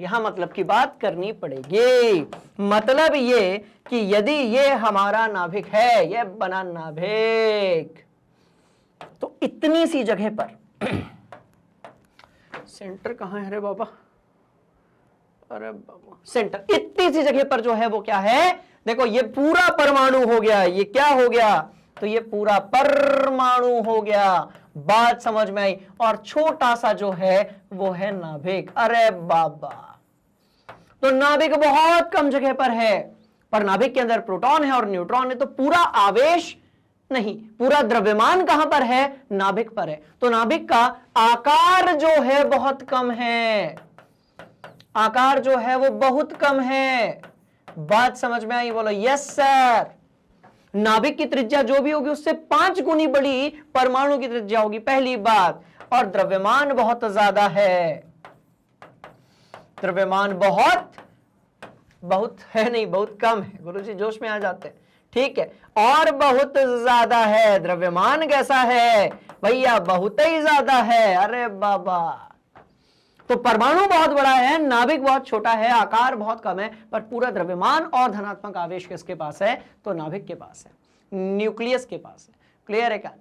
यहां मतलब की बात करनी पड़ेगी। मतलब ये कि यदि ये हमारा नाभिक है, ये बना नाभिक, तो इतनी सी जगह पर सेंटर कहां है रे बाबा, अरे बाबा सेंटर, इतनी सी जगह पर जो है वो क्या है, देखो ये पूरा परमाणु हो गया, ये क्या हो गया, तो ये पूरा परमाणु हो गया। बात समझ में आई। और छोटा सा जो है वो है नाभिक। अरे बाबा, तो नाभिक बहुत कम जगह पर है, पर नाभिक के अंदर प्रोटॉन है और न्यूट्रॉन है, तो पूरा आवेश नहीं, पूरा द्रव्यमान कहां पर है, नाभिक पर है। तो नाभिक का आकार जो है बहुत कम है, आकार जो है वो बहुत कम है। बात समझ में आई, बोलो यस सर। नाभिक की त्रिज्या जो भी होगी उससे 5 गुनी बड़ी परमाणु की त्रिज्या होगी, पहली बात। और द्रव्यमान बहुत ज्यादा है, द्रव्यमान बहुत है नहीं, बहुत कम है। गुरुजी जोश में आ जाते हैं, ठीक है। और बहुत ज्यादा है, द्रव्यमान कैसा है भैया, बहुत ही ज्यादा है। अरे बाबा, तो परमाणु बहुत बड़ा है, नाभिक बहुत छोटा है, आकार बहुत कम है, पर पूरा द्रव्यमान और धनात्मक आवेश किसके पास है, तो नाभिक के पास है, न्यूक्लियस के पास है। क्लियर है क्या?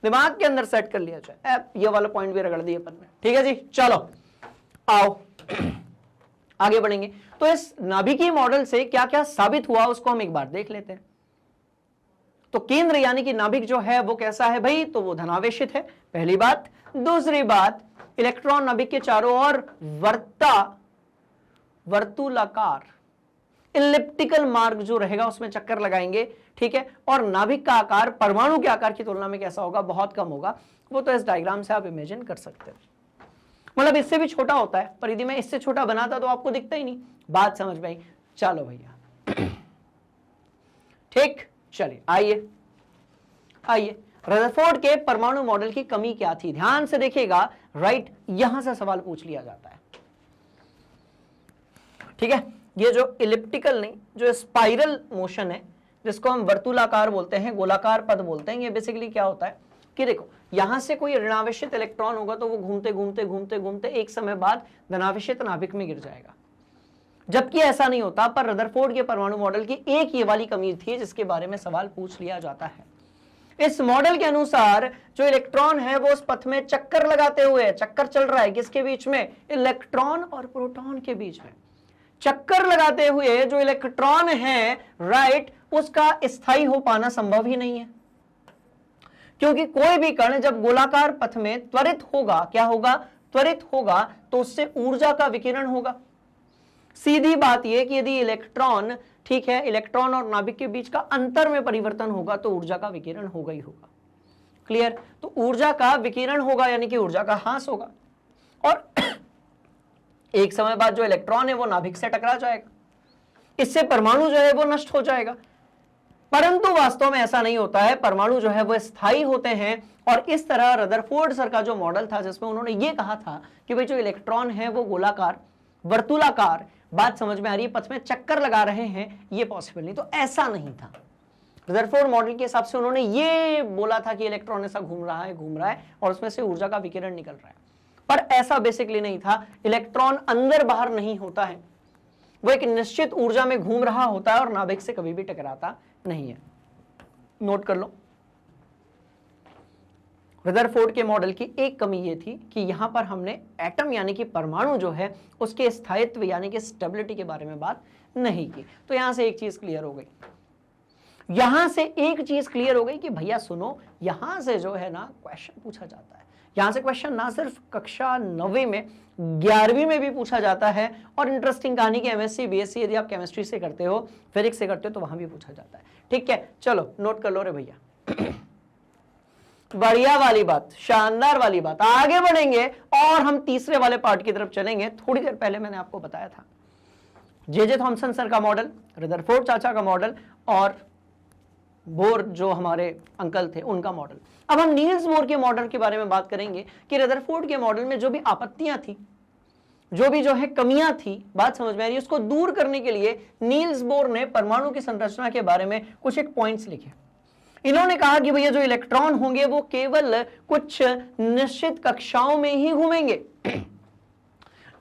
दिमाग के अंदर सेट कर लिया जाए। ये वाला पॉइंट भी रगड़ दिए अपन ने, ठीक है जी। चलो आओ आगे बढ़ेंगे। तो इस नाभिकीय मॉडल से क्या क्या साबित हुआ उसको हम एक बार देख लेते हैं। तो केंद्र यानी कि नाभिक जो है वो कैसा है भाई, तो वो धनावेशित है, पहली बात। दूसरी बात, इलेक्ट्रॉन नाभिक के चारों ओर वर्तुलाकार इलिप्टिकल मार्ग जो रहेगा उसमें चक्कर लगाएंगे, ठीक है। और नाभिक का आकार परमाणु के आकार की तुलना में कैसा होगा, बहुत कम होगा। वो तो इस डायग्राम से आप इमेजिन कर सकते हैं, मतलब इससे भी छोटा होता है, पर यदि मैं इससे छोटा बनाता तो आपको दिखता ही नहीं। बात समझ में आई? चलो भैया ठीक, चलिए आइए रदरफोर्ड के परमाणु मॉडल की कमी क्या थी, ध्यान से देखिएगा। राइट, यहां से सवाल पूछ लिया जाता है, ठीक है। ये जो इलिप्टिकल नहीं, जो स्पाइरल मोशन है, जिसको हम वर्तुलाकार बोलते हैं, गोलाकार पद बोलते हैं, ये बेसिकली क्या होता है कि देखो यहां से कोई ऋणावेशित इलेक्ट्रॉन होगा तो वो घूमते घूमते घूमते घूमते एक समय बाद धनावेशित नाभिक में गिर जाएगा, जबकि ऐसा नहीं होता। पर रदरफोर्ड के परमाणु मॉडल की एक ये वाली कमी थी जिसके बारे में सवाल पूछ लिया जाता है। इस मॉडल के अनुसार जो इलेक्ट्रॉन है वो उस पथ में चक्कर लगाते हुए, चक्कर चल रहा है किसके बीच में, इलेक्ट्रॉन और प्रोटॉन के बीच में। चक्कर लगाते हुए जो इलेक्ट्रॉन है, राइट, उसका स्थायी हो पाना संभव ही नहीं है, क्योंकि कोई भी कण जब गोलाकार पथ में त्वरित होगा, क्या होगा, त्वरित होगा, तो उससे ऊर्जा का विकिरण होगा। सीधी बात यह कि यदि इलेक्ट्रॉन, ठीक है, इलेक्ट्रॉन और नाभिक के बीच का अंतर में परिवर्तन होगा तो ऊर्जा का विकिरण होगा ही होगा। क्लियर? तो ऊर्जा का विकिरण होगा यानी कि ऊर्जा का ह्रास होगा, और एक समय बाद जो इलेक्ट्रॉन है वो नाभिक से टकरा जाएगा, इससे परमाणु जो है वो नष्ट हो जाएगा। परंतु वास्तव में ऐसा नहीं होता है, परमाणु जो है वो स्थायी होते हैं। और इस तरह रदरफोर्ड सर का जो मॉडल था जिसमें उन्होंने ये कहा था कि भाई जो इलेक्ट्रॉन है वो गोलाकार, वर्तुलाकार, बात समझ में आ रही है, पथ में चक्कर लगा रहे हैं, ये पॉसिबल नहीं, तो ऐसा नहीं था। रदरफोर्ड मॉडल के हिसाब से उन्होंने ये बोला था कि इलेक्ट्रॉन ऐसा घूम रहा है और उसमें से ऊर्जा का विकिरण निकल रहा है, पर ऐसा बेसिकली नहीं था। इलेक्ट्रॉन अंदर बाहर नहीं होता है, वो एक निश्चित ऊर्जा में घूम रहा होता है और नाभिक से कभी भी टकराता नहीं है। नोट कर लो, रदरफोर्ड के मॉडल की एक कमी ये थी कि यहां पर हमने एटम यानी कि परमाणु जो है उसके स्थायित्व यानी कि स्टेबिलिटी के बारे में बात नहीं की। तो यहां से एक चीज क्लियर हो गई, यहां से एक चीज क्लियर हो गई कि भैया सुनो, यहां से जो है ना क्वेश्चन पूछा जाता है। यहां से क्वेश्चन ना सिर्फ कक्षा 9वीं में, 11वीं में भी पूछा जाता है। और इंटरेस्टिंग कहानी कि एमएससी बीएससी यदि आप केमिस्ट्री से करते हो, फिजिक्स से करते हो, तो वहां भी पूछा जाता है। ठीक है, चलो नोट कर लो रे भैया। बढ़िया वाली बात, शानदार वाली बात। आगे बढ़ेंगे और हम तीसरे वाले पार्ट की तरफ चलेंगे। थोड़ी देर पहले मैंने आपको बताया था जे थॉमसन सर का मॉडल, रदरफोर्ड चाचा का मॉडल और बोर जो हमारे अंकल थे उनका मॉडल। अब हम नील्स बोर के मॉडल के बारे में बात करेंगे कि रदरफोर्ड के मॉडल में जो भी आपत्तियां थी, जो भी जो है कमियां थी, बात समझ में आ रही है, उसको दूर करने के लिए नील्स बोर ने परमाणु की संरचना के बारे में कुछ एक पॉइंट्स लिखे। इन्होंने कहा कि भैया जो इलेक्ट्रॉन होंगे वो केवल कुछ निश्चित कक्षाओं में ही घूमेंगे,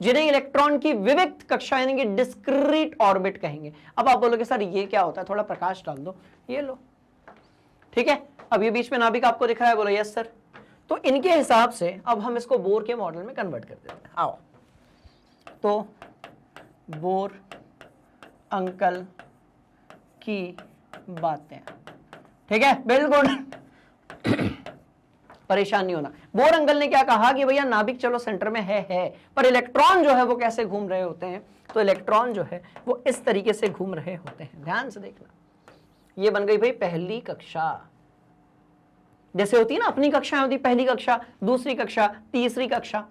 जिन्हें इलेक्ट्रॉन की विविक्त कक्षा यानी कि डिस्क्रीट ऑर्बिट कहेंगे। अब आप बोलोगे सर ये क्या होता है, थोड़ा प्रकाश डाल दो, ये लो, ठीक है। अब ये बीच में नाभिक आपको दिख रहा है, बोलो यस सर। तो इनके हिसाब से अब हम इसको बोर के मॉडल में कन्वर्ट कर देते हैं। आओ, तो बोर अंकल की बातें, ठीक है, बिल्कुल परेशान नहीं होना। बोर अंकल ने क्या कहा कि भैया नाभिक चलो सेंटर में है, पर इलेक्ट्रॉन जो है वो कैसे घूम रहे होते हैं, तो इलेक्ट्रॉन जो है वो इस तरीके से घूम रहे होते हैं। ध्यान से देखना, ये बन गई भाई पहली कक्षा। जैसे होती है ना अपनी कक्षाएं होती, पहली कक्षा, दूसरी कक्षा, तीसरी कक्षा,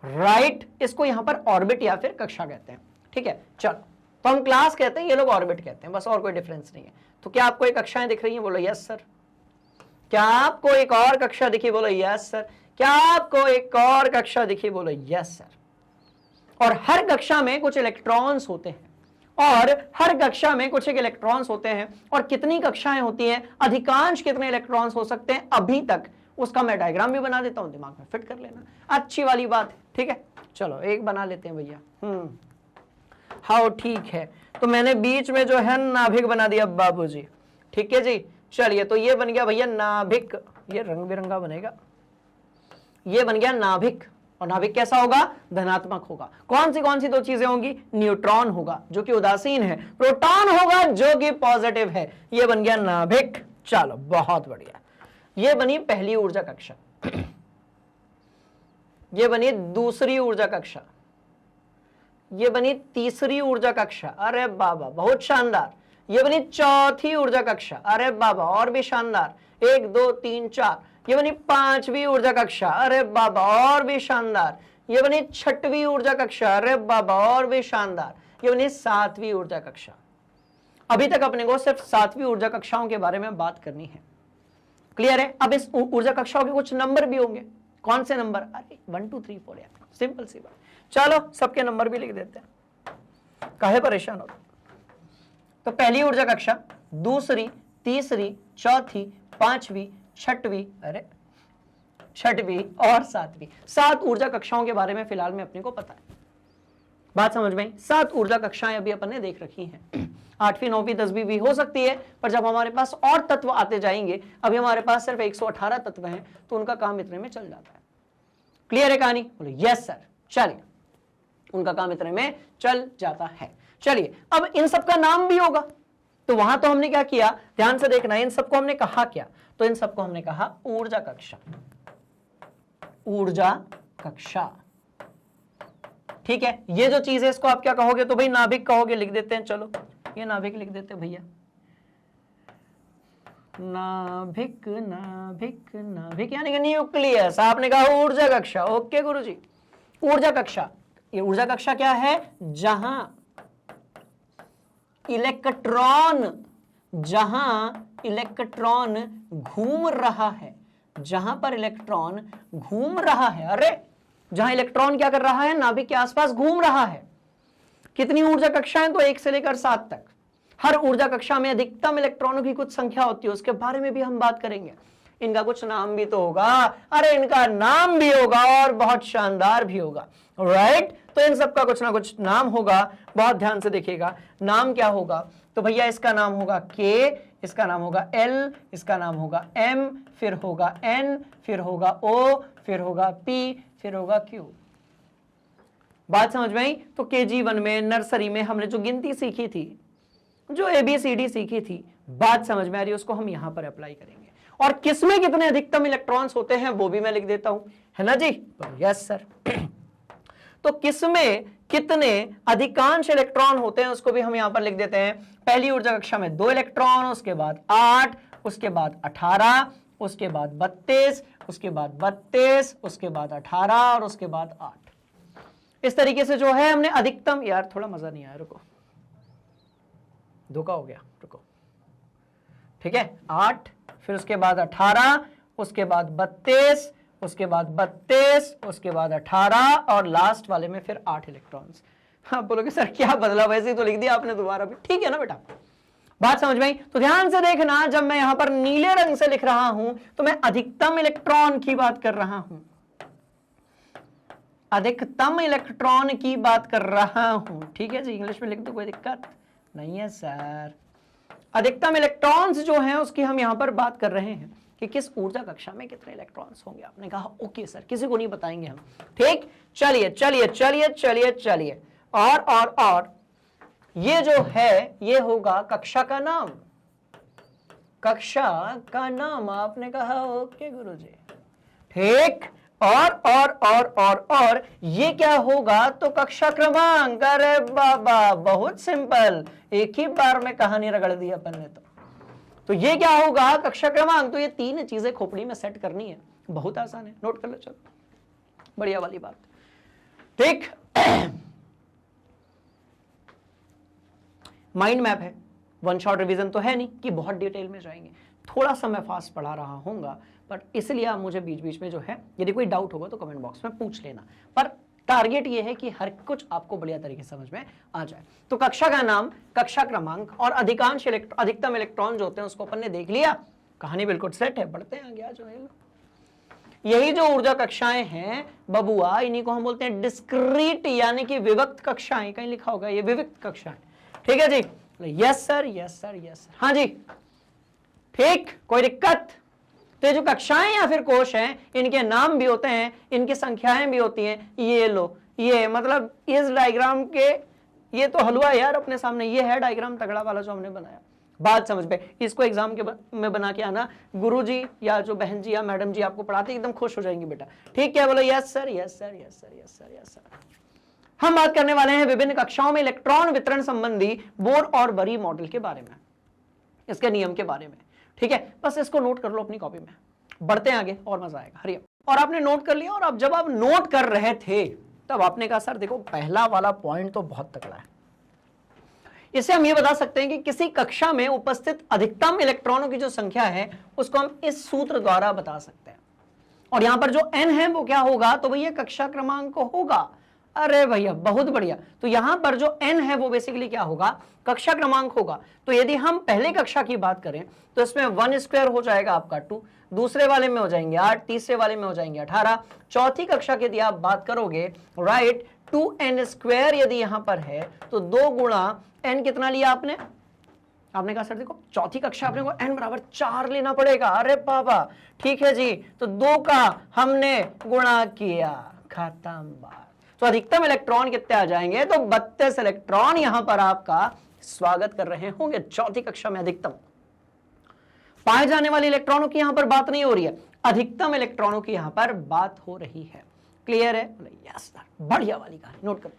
राइट। इसको यहां पर ऑर्बिट या फिर कक्षा कहते हैं, ठीक है। चलो, तो हम क्लास कहते हैं, ये लोग ऑर्बिट कहते हैं, बस और कोई डिफरेंस नहीं है। तो क्या आपको एक कक्षाएं दिख रही हैं, बोलो यस सर। क्या आपको एक और कक्षा दिखी, बोलो यस सर। क्या आपको एक और कक्षा दिखी, बोलो यस सर। और हर कक्षा में कुछ इलेक्ट्रॉन्स होते हैं, और हर कक्षा में कुछ एक इलेक्ट्रॉन्स होते हैं। और कितनी कक्षाएं होती हैं, अधिकांश कितने इलेक्ट्रॉन्स हो सकते हैं अभी तक, उसका मैं डायग्राम भी बना देता हूं, दिमाग में फिट कर लेना, अच्छी वाली बात है, ठीक है। चलो एक बना लेते हैं भैया। हाँ ठीक है, तो मैंने बीच में जो है नाभिक बना दिया बाबूजी, ठीक है जी। चलिए, तो ये बन गया भैया नाभिक, ये रंग बिरंगा बनेगा, ये बन गया नाभिक। और नाभिक कैसा होगा, धनात्मक होगा। कौन सी दो चीजें होंगी, न्यूट्रॉन होगा जो कि उदासीन है, प्रोटॉन होगा जो कि पॉजिटिव है। ये बन गया नाभिक। चलो बहुत बढ़िया, ये बनी पहली ऊर्जा कक्षा, ये बनी दूसरी ऊर्जा कक्षा, ये बनी तीसरी ऊर्जा कक्षा, अरे बाबा बहुत शानदार। ये बनी चौथी ऊर्जा कक्षा, अरे बाबा और भी शानदार, 1 2 3 4। ये बनी पांचवी ऊर्जा कक्षा, अरे बाबा और भी शानदार। ये बनी छठवीं ऊर्जा कक्षा, अरे बाबा और भी शानदार। ये बनी सातवीं ऊर्जा कक्षा। अभी तक अपने को सिर्फ सातवीं ऊर्जा कक्षाओं के बारे में बात करनी है, क्लियर है। अब इस ऊर्जा कक्षाओं के कुछ नंबर भी होंगे। कौन से नंबर, अरे 1 2 3 4 यार, सिंपल सी बात। चलो सबके नंबर भी लिख देते हैं, काहे परेशान होते। तो पहली ऊर्जा कक्षा, दूसरी, तीसरी, चौथी, पांचवी, छठवीं, अरे छठवीं और सातवीं, 7 ऊर्जा कक्षाओं के बारे में फिलहाल में अपने को पता है। बात समझ में आई। 7 ऊर्जा कक्षाएं अभी अपन ने देख रखी हैं। 8वीं 9वीं 10वीं भी हो सकती है, पर जब हमारे पास और तत्व आते जाएंगे, अभी हमारे पास सिर्फ 118 तत्व हैं, तो उनका काम इतने में चल जाता है। क्लियर है कहानी, बोले यस सर। चलिए, उनका काम इतने में चल जाता है। चलिए, अब इन सबका नाम भी होगा, तो वहां तो हमने क्या किया, ध्यान से देखना, इन सबको हमने कहा क्या, तो इन सबको हमने कहा ऊर्जा कक्षा, ऊर्जा कक्षा, ठीक है। ये जो चीज है इसको आप क्या कहोगे, तो भाई नाभिक कहोगे, लिख देते हैं। चलो ये नाभिक लिख देते हैं भैया, नाभिक नाभिक नाभिक यानी कि न्यूक्लियस। आपने कहा ऊर्जा कक्षा, ओके गुरुजी। ऊर्जा कक्षा, ये ऊर्जा कक्षा क्या है, जहां इलेक्ट्रॉन घूम रहा है, जहां पर इलेक्ट्रॉन घूम रहा है, अरे जहां इलेक्ट्रॉन क्या कर रहा है, नाभिक के आसपास घूम रहा है। कितनी ऊर्जा कक्षाएं, तो 1 से लेकर 7 तक। हर ऊर्जा कक्षा में अधिकतम इलेक्ट्रॉनों की कुछ संख्या होती है, उसके बारे में भी हम बात करेंगे। इनका कुछ नाम भी तो होगा, अरे इनका नाम भी होगा और बहुत शानदार भी होगा, राइट। तो इन सबका कुछ ना कुछ नाम होगा, बहुत ध्यान से देखिएगा। नाम क्या होगा, तो भैया इसका नाम होगा K, इसका नाम होगा L, इसका नाम होगा M, फिर होगा N, फिर होगा O, फिर होगा P, फिर होगा Q। बात समझ में आई। तो KG1 में, नर्सरी में हमने जो गिनती सीखी थी, जो ABCD सीखी थी, बात समझ में आ रही है, उसको हम यहां पर अप्लाई करेंगे। और किसमें कितने अधिकतम इलेक्ट्रॉन्स होते हैं वो भी मैं लिख देता हूं, है ना जी, यस सर। तो किसमें कितने अधिकांश इलेक्ट्रॉन होते हैं उसको भी हम यहां पर लिख देते हैं। पहली ऊर्जा कक्षा में 2 इलेक्ट्रॉन, उसके बाद 8, उसके बाद 18, उसके बाद 32, उसके बाद 32, उसके बाद 18 और उसके बाद 8। इस तरीके से जो है हमने अधिकतम, यार थोड़ा मजा नहीं आया, रुको, धोखा हो गया, रुको। ठीक है 8, फिर उसके बाद 18, उसके बाद 32, उसके बाद 32, उसके बाद 18 और लास्ट वाले में फिर 8 इलेक्ट्रॉन्स। हाँ बोलोगे सर क्या बदला, वैसे ही तो लिख दिया आपने दोबारा भी, ठीक है ना बेटा, बात समझ में आई। तो ध्यान से देखना, जब मैं यहां पर नीले रंग से लिख रहा हूं तो मैं अधिकतम इलेक्ट्रॉन की बात कर रहा हूं, अधिकतम इलेक्ट्रॉन की बात कर रहा हूं, ठीक है जी, इंग्लिश में लिख दो कोई दिक्कत नहीं है सर। अधिकतम इलेक्ट्रॉन्स जो हैं उसकी हम यहां पर बात कर रहे हैं कि किस ऊर्जा कक्षा में कितने इलेक्ट्रॉन्स होंगे। आपने कहा ओके सर, किसी को नहीं बताएंगे हम, ठीक, चलिए चलिए चलिए चलिए चलिए, और ये जो है ये होगा कक्षा का नाम, कक्षा का नाम आपने कहा ओके गुरुजी, ठीक, और ये क्या होगा तो कक्षा क्रमांक। अरे बाबा बहुत सिंपल, एक ही बार में कहानी रगड़ दी अपन ने तो ये क्या होगा कक्षा क्रमांक। तो ये 3 चीजें खोपड़ी में सेट करनी है, बहुत आसान है, नोट कर लो, चलो बढ़िया वाली बात, ठीक। माइंड मैप है, वन शॉट रिवीजन तो है नहीं कि बहुत डिटेल में जाएंगे, थोड़ा सा मैं फास्ट पढ़ा रहा हूँगा, पर इसलिए आप मुझे बीच बीच में जो है यदि कोई डाउट होगा तो कमेंट बॉक्स में पूछ लेना, पर टारगेट ये है कि हर कुछ आपको बढ़िया तरीके से समझ में आ जाए। तो कक्षा का नाम, कक्षा क्रमांक और अधिकांश अधिकतम इलेक्ट्रॉन जो होते हैं उसको अपन ने देख लिया, कहानी बिल्कुल सेट है, बढ़ते हैं आगे। जो है यही जो ऊर्जा कक्षाएं हैं बबुआ, इन्हीं को हम बोलते हैं डिस्क्रीट यानी कि विविक्त कक्षाएं, कहीं लिखा होगा ये विविक्त कक्षाएं, ठीक है जी, yes sir yes sir yes sir, हाँ जी ठीक, कोई दिक्कत। तो ये जो कक्षाएं या फिर कोश हैं इनके नाम भी होते हैं, इनकी संख्याएं भी होती हैं। ये लो, ये मतलब इस डायग्राम के, ये तो हलवा यार अपने सामने, ये है डायग्राम तगड़ा वाला जो हमने बनाया, बात समझ पे। इसको एग्जाम के में बना के आना, गुरुजी या जो बहन जी या मैडम जी आपको पढ़ाते एकदम खुश हो जाएंगी बेटा, ठीक है, बोलो yes sir yes sir yes sir yes sir yes sir. हम बात करने वाले हैं विभिन्न कक्षाओं में इलेक्ट्रॉन वितरण संबंधी बोर और बरी मॉडल के बारे में, इसके नियम के बारे में, ठीक है। बस इसको नोट कर लो अपनी कॉपी में, बढ़ते हैं आगे और मजा आएगा। हरिओम। और आपने नोट कर लिया, और अब जब आप नोट कर रहे थे तब आपने कहा सर देखो पहला वाला पॉइंट तो बहुत तगड़ा है, इससे हम ये बता सकते हैं कि किसी कक्षा में उपस्थित अधिकतम इलेक्ट्रॉनों की जो संख्या है उसको हम इस सूत्र द्वारा बता सकते हैं। और यहां पर जो n है वो क्या होगा, तो भैया कक्षा क्रमांक होगा। अरे भैया बहुत बढ़िया, तो यहां पर जो n है वो बेसिकली क्या होगा, कक्षा क्रमांक होगा। तो यदि हम पहले कक्षा की बात करें तो इसमें 1 स्क्वायर हो जाएगा आपका 2, दूसरे वाले में हो जाएंगे 8, तीसरे वाले में हो जाएंगे 18, चौथी कक्षा की यदि आप बात करोगे राइट 2n स्क्वायर यदि यहां पर है तो 2 गुणा n कितना लिया आपने, आपने कहा सर देखो चौथी कक्षा अपने को n बराबर 4 लेना पड़ेगा। अरे बाबा ठीक है जी, तो 2 का हमने गुणा किया, खत्म बात। तो अधिकतम इलेक्ट्रॉन कितने आ जाएंगे, तो 32 इलेक्ट्रॉन यहां पर आपका स्वागत कर रहे होंगे चौथी कक्षा में। अधिकतम पाए जाने वाले इलेक्ट्रॉनों की यहां पर बात नहीं हो रही है, अधिकतम इलेक्ट्रॉनों की यहां पर बात हो रही है। क्लियर है, यस सर, बढ़िया वाली कहानी नोट कर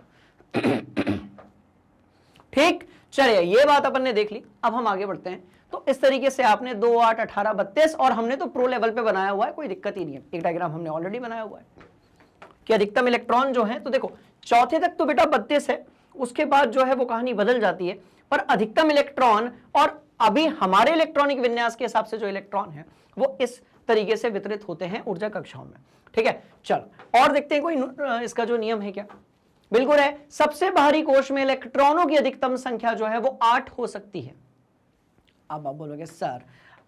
ठीक। चलिए ये बात अपन ने देख ली, अब हम आगे बढ़ते हैं। तो इस तरीके से आपने 2, 8, 18, 32 और हमने तो प्रो लेवल पे बनाया हुआ है, कोई दिक्कत ही नहीं है, एक डायग्राम हमने ऑलरेडी बनाया हुआ है कि अधिकतम इलेक्ट्रॉन जो है, तो देखो चौथे तक तो बेटा 32 है, उसके बाद जो है वो कहानी बदल जाती है, पर अधिकतम इलेक्ट्रॉन और अभी हमारे इलेक्ट्रॉनिक विन्यास के हिसाब से जो इलेक्ट्रॉन है वो इस तरीके से वितरित होते हैं ऊर्जा कक्षाओं में, ठीक है। चलो और देखते हैं कोई इसका जो नियम है क्या, बिल्कुल है। सबसे बाहरी कोश में इलेक्ट्रॉनों की अधिकतम संख्या जो है वो 8 हो सकती है। अब आप बोलोगे सर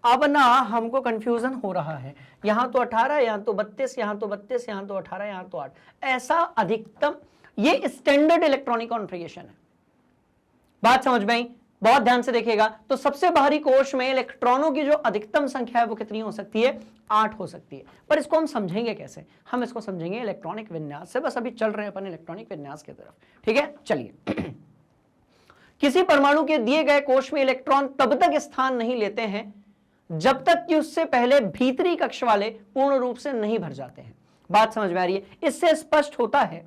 अब ना हमको कंफ्यूजन हो रहा है, यहां तो 18, यहां तो 32, यहां तो 32, यहां तो 18, यहां तो 8, ऐसा अधिकतम, ये स्टैंडर्ड इलेक्ट्रॉनिक कॉन्फ़िगरेशन है। बात समझ में आई, बहुत ध्यान से देखिएगा। तो सबसे बाहरी कोश में इलेक्ट्रॉनों की जो अधिकतम संख्या है वो कितनी हो सकती है, 8 हो सकती है। पर इसको हम समझेंगे कैसे, हम इसको समझेंगे इलेक्ट्रॉनिक विन्यास से, बस अभी चल रहे हैं अपन इलेक्ट्रॉनिक विन्यास की तरफ, ठीक है। चलिए किसी परमाणु के दिए गए कोश में इलेक्ट्रॉन तब तक स्थान नहीं लेते हैं जब तक कि उससे पहले भीतरी कक्ष वाले पूर्ण रूप से नहीं भर जाते हैं। बात समझ में आ रही है, इससे स्पष्ट होता है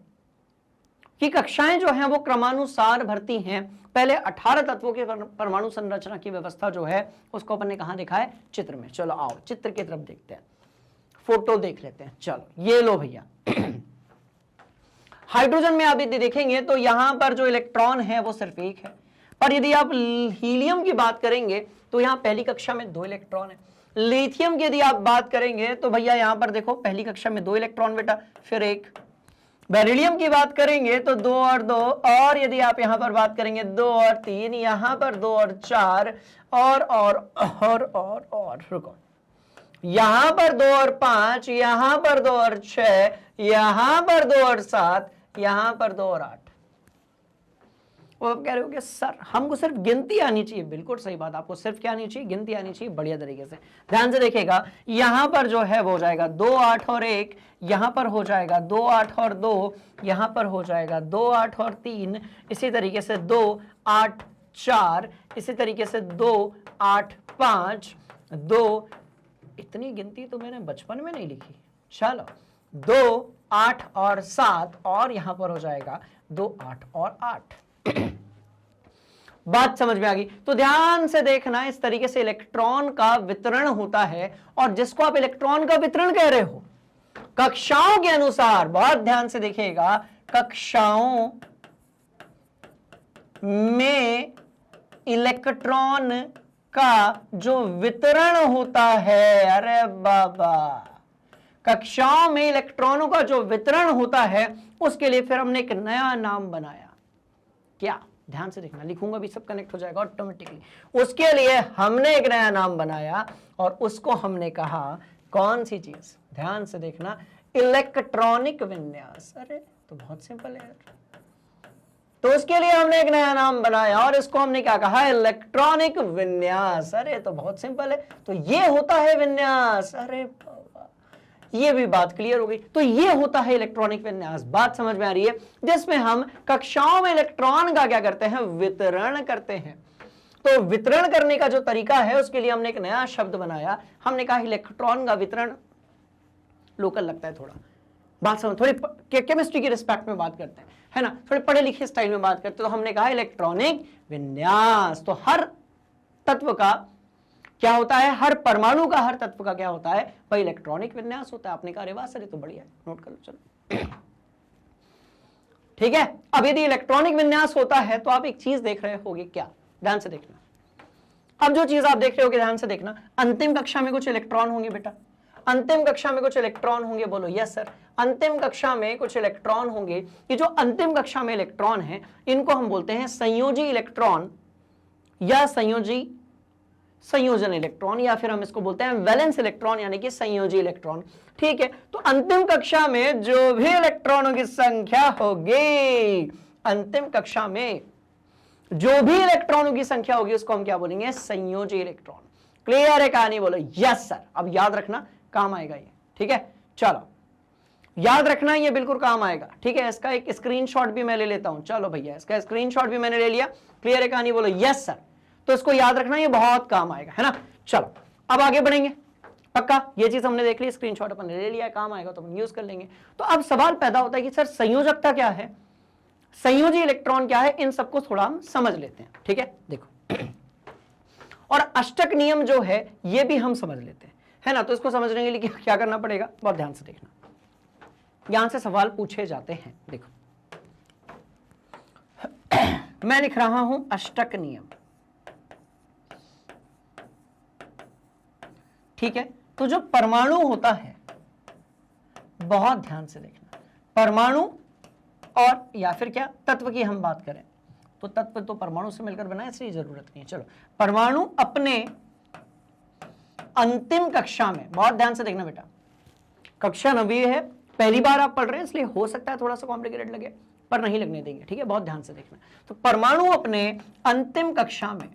कि कक्षाएं जो हैं वो क्रमानुसार भरती हैं। पहले 18 तत्वों के परमाणु संरचना की व्यवस्था जो है उसको अपन ने कहां देखा है, चित्र में। चलो आओ चित्र की तरफ देखते हैं, फोटो देख लेते हैं। चलो ये लो भैया हाइड्रोजन में आप यदि देखेंगे तो यहां पर जो इलेक्ट्रॉन है वो सिर्फ एक है, और यदि आप हीलियम की बात करेंगे तो यहां पहली कक्षा में 2 इलेक्ट्रॉन है। लिथियम की यदि आप बात करेंगे तो भैया यहां पर देखो पहली कक्षा में 2 इलेक्ट्रॉन बेटा, फिर 1। बेरिलियम की बात करेंगे तो 2 और 2, और यदि आप यहां पर बात करेंगे 2 और 3, यहां पर 2 और 4, और रुको, यहां पर 2 और 5, यहां पर 2 और 6, यहां पर 2 और 7, यहां पर 2 और 8। वो आप कह रहे हो कि सर हमको सिर्फ गिनती आनी चाहिए। बिल्कुल सही बात, आपको सिर्फ क्या आनी चाहिए? गिनती आनी चाहिए बढ़िया तरीके से। ध्यान से देखिएगा, यहां पर जो है वो हो जाएगा 2 8 और 1, यहां पर हो जाएगा 2 8 और 2, यहां पर हो जाएगा 2 8 और 3, इसी तरीके से 2 8 4, इसी तरीके से 2 8 5 2। इतनी गिनती तो मैंने बचपन में नहीं लिखी। चलो 2 8 और 7, और यहां पर हो जाएगा 2 8 और 8। बात समझ में आ गई? तो ध्यान से देखना, इस तरीके से इलेक्ट्रॉन का वितरण होता है। और जिसको आप इलेक्ट्रॉन का वितरण कह रहे हो, कक्षाओं के अनुसार, बहुत ध्यान से देखिएगा, कक्षाओं में इलेक्ट्रॉन का जो वितरण होता है, अरे बाबा, कक्षाओं में इलेक्ट्रॉनों का जो वितरण होता है, उसके लिए फिर हमने एक नया नाम बनाया। क्या? ध्यान से देखना, लिखूंगा भी सब कनेक्ट हो जाएगा ऑटोमेटिकली। उसके लिए हमने एक नया नाम बनाया और उसको हमने कहा, कौन सी चीज? ध्यान से देखना, इलेक्ट्रॉनिक विन्यास। अरे तो बहुत सिंपल है यार। तो उसके लिए हमने एक नया नाम बनाया और इसको हमने क्या कहा? इलेक्ट्रॉनिक विन्यास। अरे तो बहुत सिंपल है, तो ये होता है विन्यास। अरे ये भी बात क्लियर हो गई। तो ये होता है इलेक्ट्रॉनिक विन्यास। बात समझ में आ रही है? जिसमें हम कक्षाओं में इलेक्ट्रॉन का क्या करते हैं? वितरण करते हैं। तो वितरण करने का जो तरीका है, उसके लिए हमने एक नया शब्द बनाया। हमने कहा इलेक्ट्रॉन का वितरण। लोकल लगता है थोड़ा, बात समझ, थोड़ी केमिस्ट्री की रिस्पेक्ट में बात करते हैं, है ना, थोड़े पढ़े लिखे स्टाइल में बात करते हैं। तो हमने कहा इलेक्ट्रॉनिक विन्यास। तो हर तत्व का क्या होता है? हर परमाणु का, हर तत्व का क्या होता है भाई? इलेक्ट्रॉनिक विन्यास होता है। आपने कहा, अरे वाह सर ये तो बढ़िया है, नोट कर लो, चलो ठीक है। अब यदि इलेक्ट्रॉनिक विन्यास होता है तो आप एक चीज देख रहे होगे, क्या? ध्यान से देखना। अब जो चीज आप देख रहे होगे, ध्यान से देखना, अंतिम कक्षा में कुछ इलेक्ट्रॉन होंगे बेटा, अंतिम कक्षा में कुछ इलेक्ट्रॉन होंगे। बोलो यस सर, अंतिम कक्षा में कुछ इलेक्ट्रॉन होंगे। ये जो अंतिम कक्षा में इलेक्ट्रॉन है, इनको हम बोलते हैं संयोजी इलेक्ट्रॉन या संयोजन इलेक्ट्रॉन, या फिर हम इसको बोलते हैं वैलेंस इलेक्ट्रॉन, यानी कि संयोजी इलेक्ट्रॉन। ठीक है, तो अंतिम कक्षा में जो भी इलेक्ट्रॉनों की संख्या होगी, अंतिम कक्षा में जो भी इलेक्ट्रॉनों की संख्या होगी, उसको हम क्या बोलेंगे? संयोजी इलेक्ट्रॉन। क्लियर है कहानी? बोलो यस सर। अब याद रखना, काम आएगा ये। ठीक है, चलो याद रखना, ये बिल्कुल काम आएगा। ठीक है, इसका एक स्क्रीनशॉट भी मैं ले लेता हूं। चलो भैया, इसका स्क्रीनशॉट भी मैंने ले लिया। क्लियर है कहानी? बोलो यस सर। तो इसको याद रखना, ये बहुत काम आएगा, है ना। चलो अब आगे बढ़ेंगे। पक्का ये चीज हमने देख ली, स्क्रीनशॉट अपन ले लिया, काम आएगा तो हम यूज कर लेंगे। तो अब सवाल पैदा होता है कि सर संयोजकता क्या है, संयोजी इलेक्ट्रॉन क्या है? इन सबको थोड़ा हम समझ लेते हैं। ठीक है, देखो, और अष्टक नियम जो है ये भी हम समझ लेते हैं, है ना। तो इसको समझने के लिए क्या करना पड़ेगा? बहुत ध्यान से देखना, यहां से सवाल पूछे जाते हैं। देखो मैं लिख रहा हूं अष्टक नियम। ठीक है, तो जो परमाणु होता है, बहुत ध्यान से देखना, परमाणु और या फिर क्या तत्व की हम बात करें तो तत्व तो परमाणु से मिलकर बना है, इसलिए जरूरत नहीं है। चलो, परमाणु अपने अंतिम कक्षा में, बहुत ध्यान से देखना बेटा, कक्षा 9वीं है, पहली बार आप पढ़ रहे हैं, इसलिए हो सकता है थोड़ा सा कॉम्प्लिकेटेड लगे, पर नहीं लगने देंगे। ठीक है, बहुत ध्यान से देखना। तो परमाणु अपने अंतिम कक्षा में,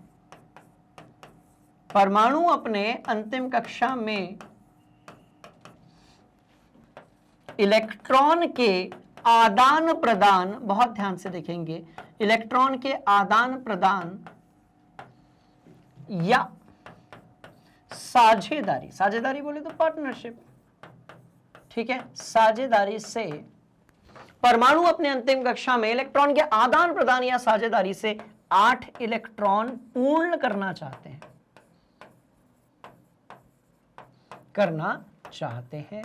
परमाणु अपने अंतिम कक्षा में इलेक्ट्रॉन के आदान प्रदान, बहुत ध्यान से देखेंगे, इलेक्ट्रॉन के आदान प्रदान या साझेदारी, साझेदारी बोले तो पार्टनरशिप, ठीक है, साझेदारी से परमाणु अपने अंतिम कक्षा में इलेक्ट्रॉन के आदान प्रदान या साझेदारी से 8 इलेक्ट्रॉन पूर्ण करना चाहते हैं, करना चाहते हैं।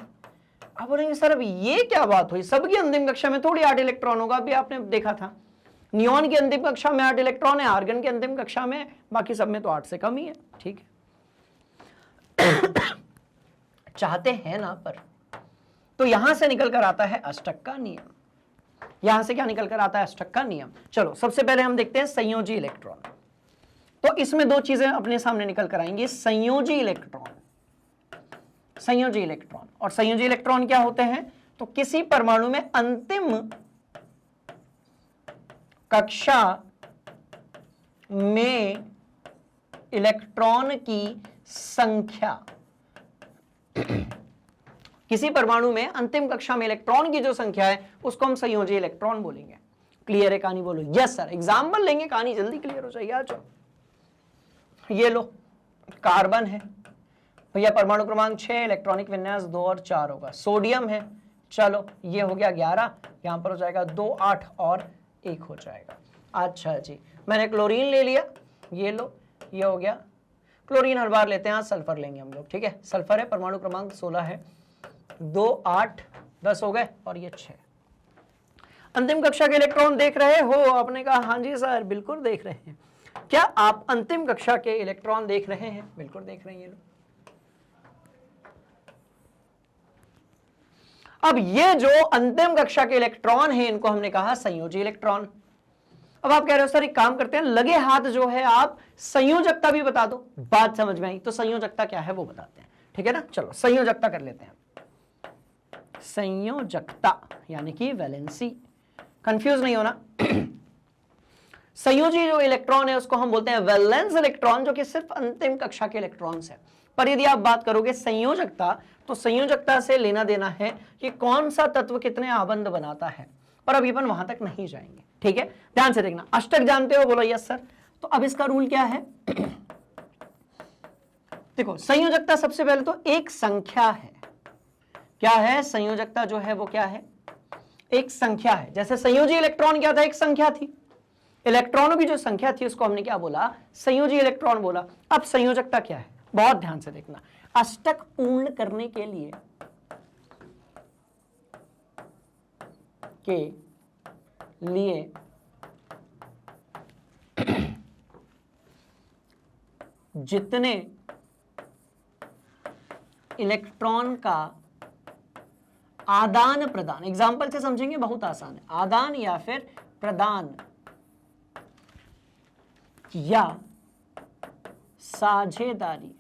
अब बोलेंगे सर अब ये क्या बात हुई, सबकी अंतिम कक्षा में थोड़ी 8 इलेक्ट्रॉन होगा, अभी आपने देखा था नियॉन की अंतिम कक्षा में 8 इलेक्ट्रॉन है, आर्गन की अंतिम कक्षा में, बाकी सब में तो 8 से कम ही है। ठीक है चाहते हैं ना पर, तो यहां से निकल कर आता है अष्टक का नियम। यहां से क्या निकल कर आता है? अष्टक का नियम। चलो सबसे पहले हम देखते हैं संयोजी इलेक्ट्रॉन। तो इसमें दो चीजें अपने सामने निकल कर आएंगी, संयोजी इलेक्ट्रॉन, संयोजी इलेक्ट्रॉन। और संयोजी इलेक्ट्रॉन क्या होते हैं? तो किसी परमाणु में अंतिम कक्षा में इलेक्ट्रॉन की संख्या, किसी परमाणु में अंतिम कक्षा में इलेक्ट्रॉन की जो संख्या है उसको हम संयोजी इलेक्ट्रॉन बोलेंगे। क्लियर है कहानी? बोलो यस सर। एग्जाम्पल लेंगे, कहानी जल्दी क्लियर हो जाएगी। आ जाओ, ये लो कार्बन है भैया, परमाणु क्रमांक 6, इलेक्ट्रॉनिक विन्यास 2 और 4 होगा। सोडियम है, चलो ये हो गया 11, यहां पर हो जाएगा 2, 8 और 1 हो जाएगा। अच्छा जी, मैंने क्लोरीन ले लिया, ये लो, ये हो गया क्लोरीन। हर बार लेते हैं, आज सल्फर लेंगे हम लोग। ठीक है, सल्फर है, परमाणु क्रमांक 16 है, 2, 8, 10 हो गए और ये 6। अंतिम कक्षा के इलेक्ट्रॉन देख रहे हो? आपने कहा हाँ जी सर, बिल्कुल देख रहे हैं। क्या आप अंतिम कक्षा के इलेक्ट्रॉन देख रहे हैं? बिल्कुल देख रहे हैं। ये लोग, अब ये जो अंतिम कक्षा के इलेक्ट्रॉन हैं इनको हमने कहा संयोजी इलेक्ट्रॉन। अब आप कह रहे हो सर एक काम करते हैं, लगे हाथ जो है आप संयोजकता भी बता दो। बात समझ में आई? तो संयोजकता क्या है वो बताते हैं। ठीक है ना, चलो संयोजकता कर लेते हैं। संयोजकता यानी कि वैलेंसी, कंफ्यूज नहीं होना। संयोजी जो इलेक्ट्रॉन है उसको हम बोलते हैं वैलेंस इलेक्ट्रॉन, जो कि सिर्फ अंतिम कक्षा के इलेक्ट्रॉन्स है। पर यदि आप बात करोगे संयोजकता, तो संयोजकता से लेना देना है कि कौन सा तत्व कितने आबंध बनाता है, पर अभी अपन वहां तक नहीं जाएंगे। ठीक है, ध्यान से देखना। अष्टक जानते हो? बोलो यस सर। तो अब इसका रूल क्या है? देखो संयोजकता सबसे पहले तो एक संख्या है। क्या है? संयोजकता जो है वो क्या है? एक संख्या है। जैसे संयोजी इलेक्ट्रॉन क्या था? एक संख्या थी। इलेक्ट्रॉनों की जो संख्या थी उसको हमने क्या बोला? संयोजी इलेक्ट्रॉन बोला। अब संयोजकता क्या है? बहुत ध्यान से देखना। अष्टक पूर्ण करने के लिए जितने इलेक्ट्रॉन का आदान प्रदान, एग्जाम्पल से समझेंगे, बहुत आसान है। आदान या फिर प्रदान या साझेदारी,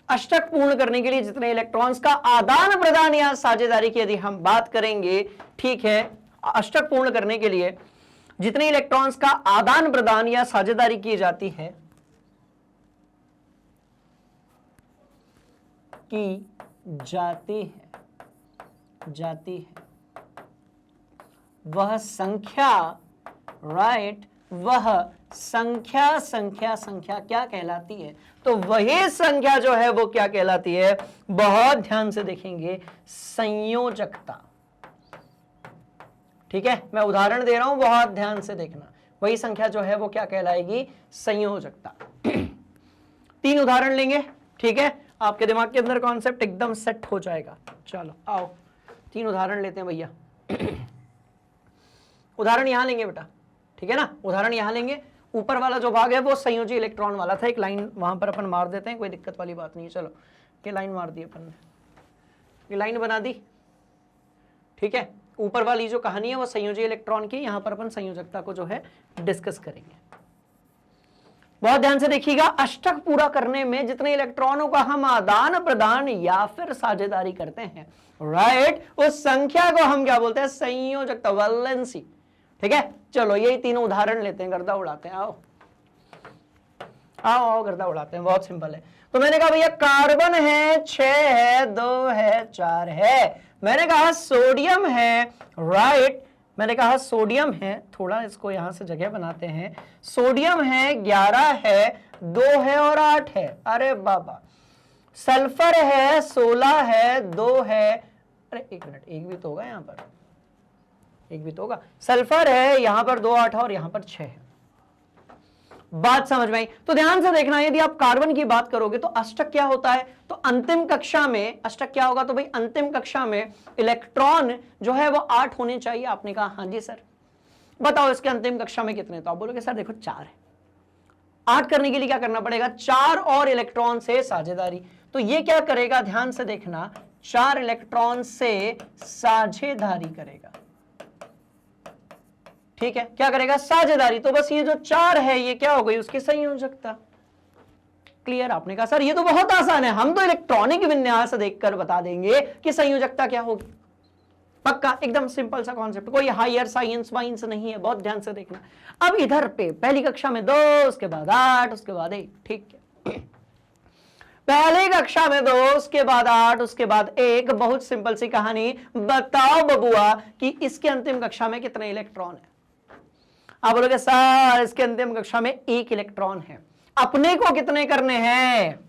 अष्टक पूर्ण करने के लिए जितने इलेक्ट्रॉन्स का आदान प्रदान या साझेदारी की यदि हम बात करेंगे, ठीक है, अष्टक पूर्ण करने के लिए जितने इलेक्ट्रॉन्स का आदान प्रदान या साझेदारी की जाती है, जाती है वह संख्या, राइट, वह संख्या क्या कहलाती है? तो वही संख्या जो है वो क्या कहलाती है? बहुत ध्यान से देखेंगे, संयोजकता। ठीक है, मैं उदाहरण दे रहा हूं, बहुत ध्यान से देखना। वही संख्या जो है वो क्या कहलाएगी? संयोजकता। 3 उदाहरण लेंगे, ठीक है, आपके दिमाग के अंदर कॉन्सेप्ट एकदम सेट हो जाएगा। चलो आओ 3 उदाहरण लेते हैं भैया। उदाहरण यहां लेंगे बेटा, ठीक है ना, उदाहरण यहां लेंगे। ऊपर वाला जो भाग है वो संयोजी इलेक्ट्रॉन वाला था, एक लाइन वहां पर अपन मार देते हैं, कोई दिक्कत वाली बात नहीं है। चलो ये लाइन मार दी अपन ने, ये लाइन बना दी, ठीक है। ऊपर वाली जो कहानी है वो संयोजी इलेक्ट्रॉन की, यहां पर अपन संयोजकता को जो है डिस्कस करेंगे। बहुत ध्यान से देखिएगा, अष्टक पूरा करने में जितने इलेक्ट्रॉनों का हम आदान प्रदान या फिर साझेदारी करते हैं, राइट, उस संख्या को हम क्या बोलते हैं? संयोजकता, वैलेंसी। ठीक है, चलो यही 3 उदाहरण लेते हैं, गर्दा उड़ाते हैं। आओ आओ आओ, गर्दा उड़ाते हैं, बहुत सिंपल है। तो मैंने कहा भैया कार्बन है, 6 है, 2 है, 4 है। मैंने कहा सोडियम है, राइट, मैंने कहा सोडियम है, थोड़ा इसको यहां से जगह बनाते हैं। सोडियम है, 11 है, 2 है और 8 है। अरे बाबा, सल्फर है, 16 है, 2 है, अरे एक मिनट, एक भी तो होगा यहां पर, एक भी तो होगा। सल्फर है, यहां पर 2, 8 और यहां पर 6 है। बात समझ में आई? तो ध्यान से देखना, यदि आप कार्बन की बात करोगे तो अष्टक क्या होता है, तो अंतिम कक्षा में अष्टक क्या होगा, तो भाई अंतिम कक्षा में इलेक्ट्रॉन जो है वो 8 होने चाहिए। आपने कहा हाँ जी सर, बताओ इसके अंतिम कक्षा में कितने, तो आप बोलोगे सर देखो 4 है। 8 करने के लिए क्या करना पड़ेगा, 4 और इलेक्ट्रॉन से साझेदारी। तो ये क्या करेगा, ध्यान से देखना, 4 इलेक्ट्रॉन से साझेदारी करेगा। ठीक है, क्या करेगा, साझेदारी। तो बस ये जो 4 है ये क्या हो गई, उसकी संयोजकता। क्लियर? आपने कहा सर ये तो बहुत आसान है, हम तो इलेक्ट्रॉनिक विन्यास देखकर बता देंगे कि संयोजकता क्या होगी। पक्का, एकदम सिंपल सा कॉन्सेप्ट, कोई हायर साइंस वाइंस नहीं है, बहुत ध्यान से देखना। अब इधर पे पहली कक्षा में 2, उसके बाद 8, उसके बाद 1। ठीक है, पहली कक्षा में 2, उसके बाद 8, उसके बाद 1। बहुत सिंपल सी कहानी, बताओ बबुआ कि इसके अंतिम कक्षा में कितने इलेक्ट्रॉन है। आप बोलोगे सर इसके अंतिम कक्षा में 1 इलेक्ट्रॉन है। अपने को कितने करने हैं,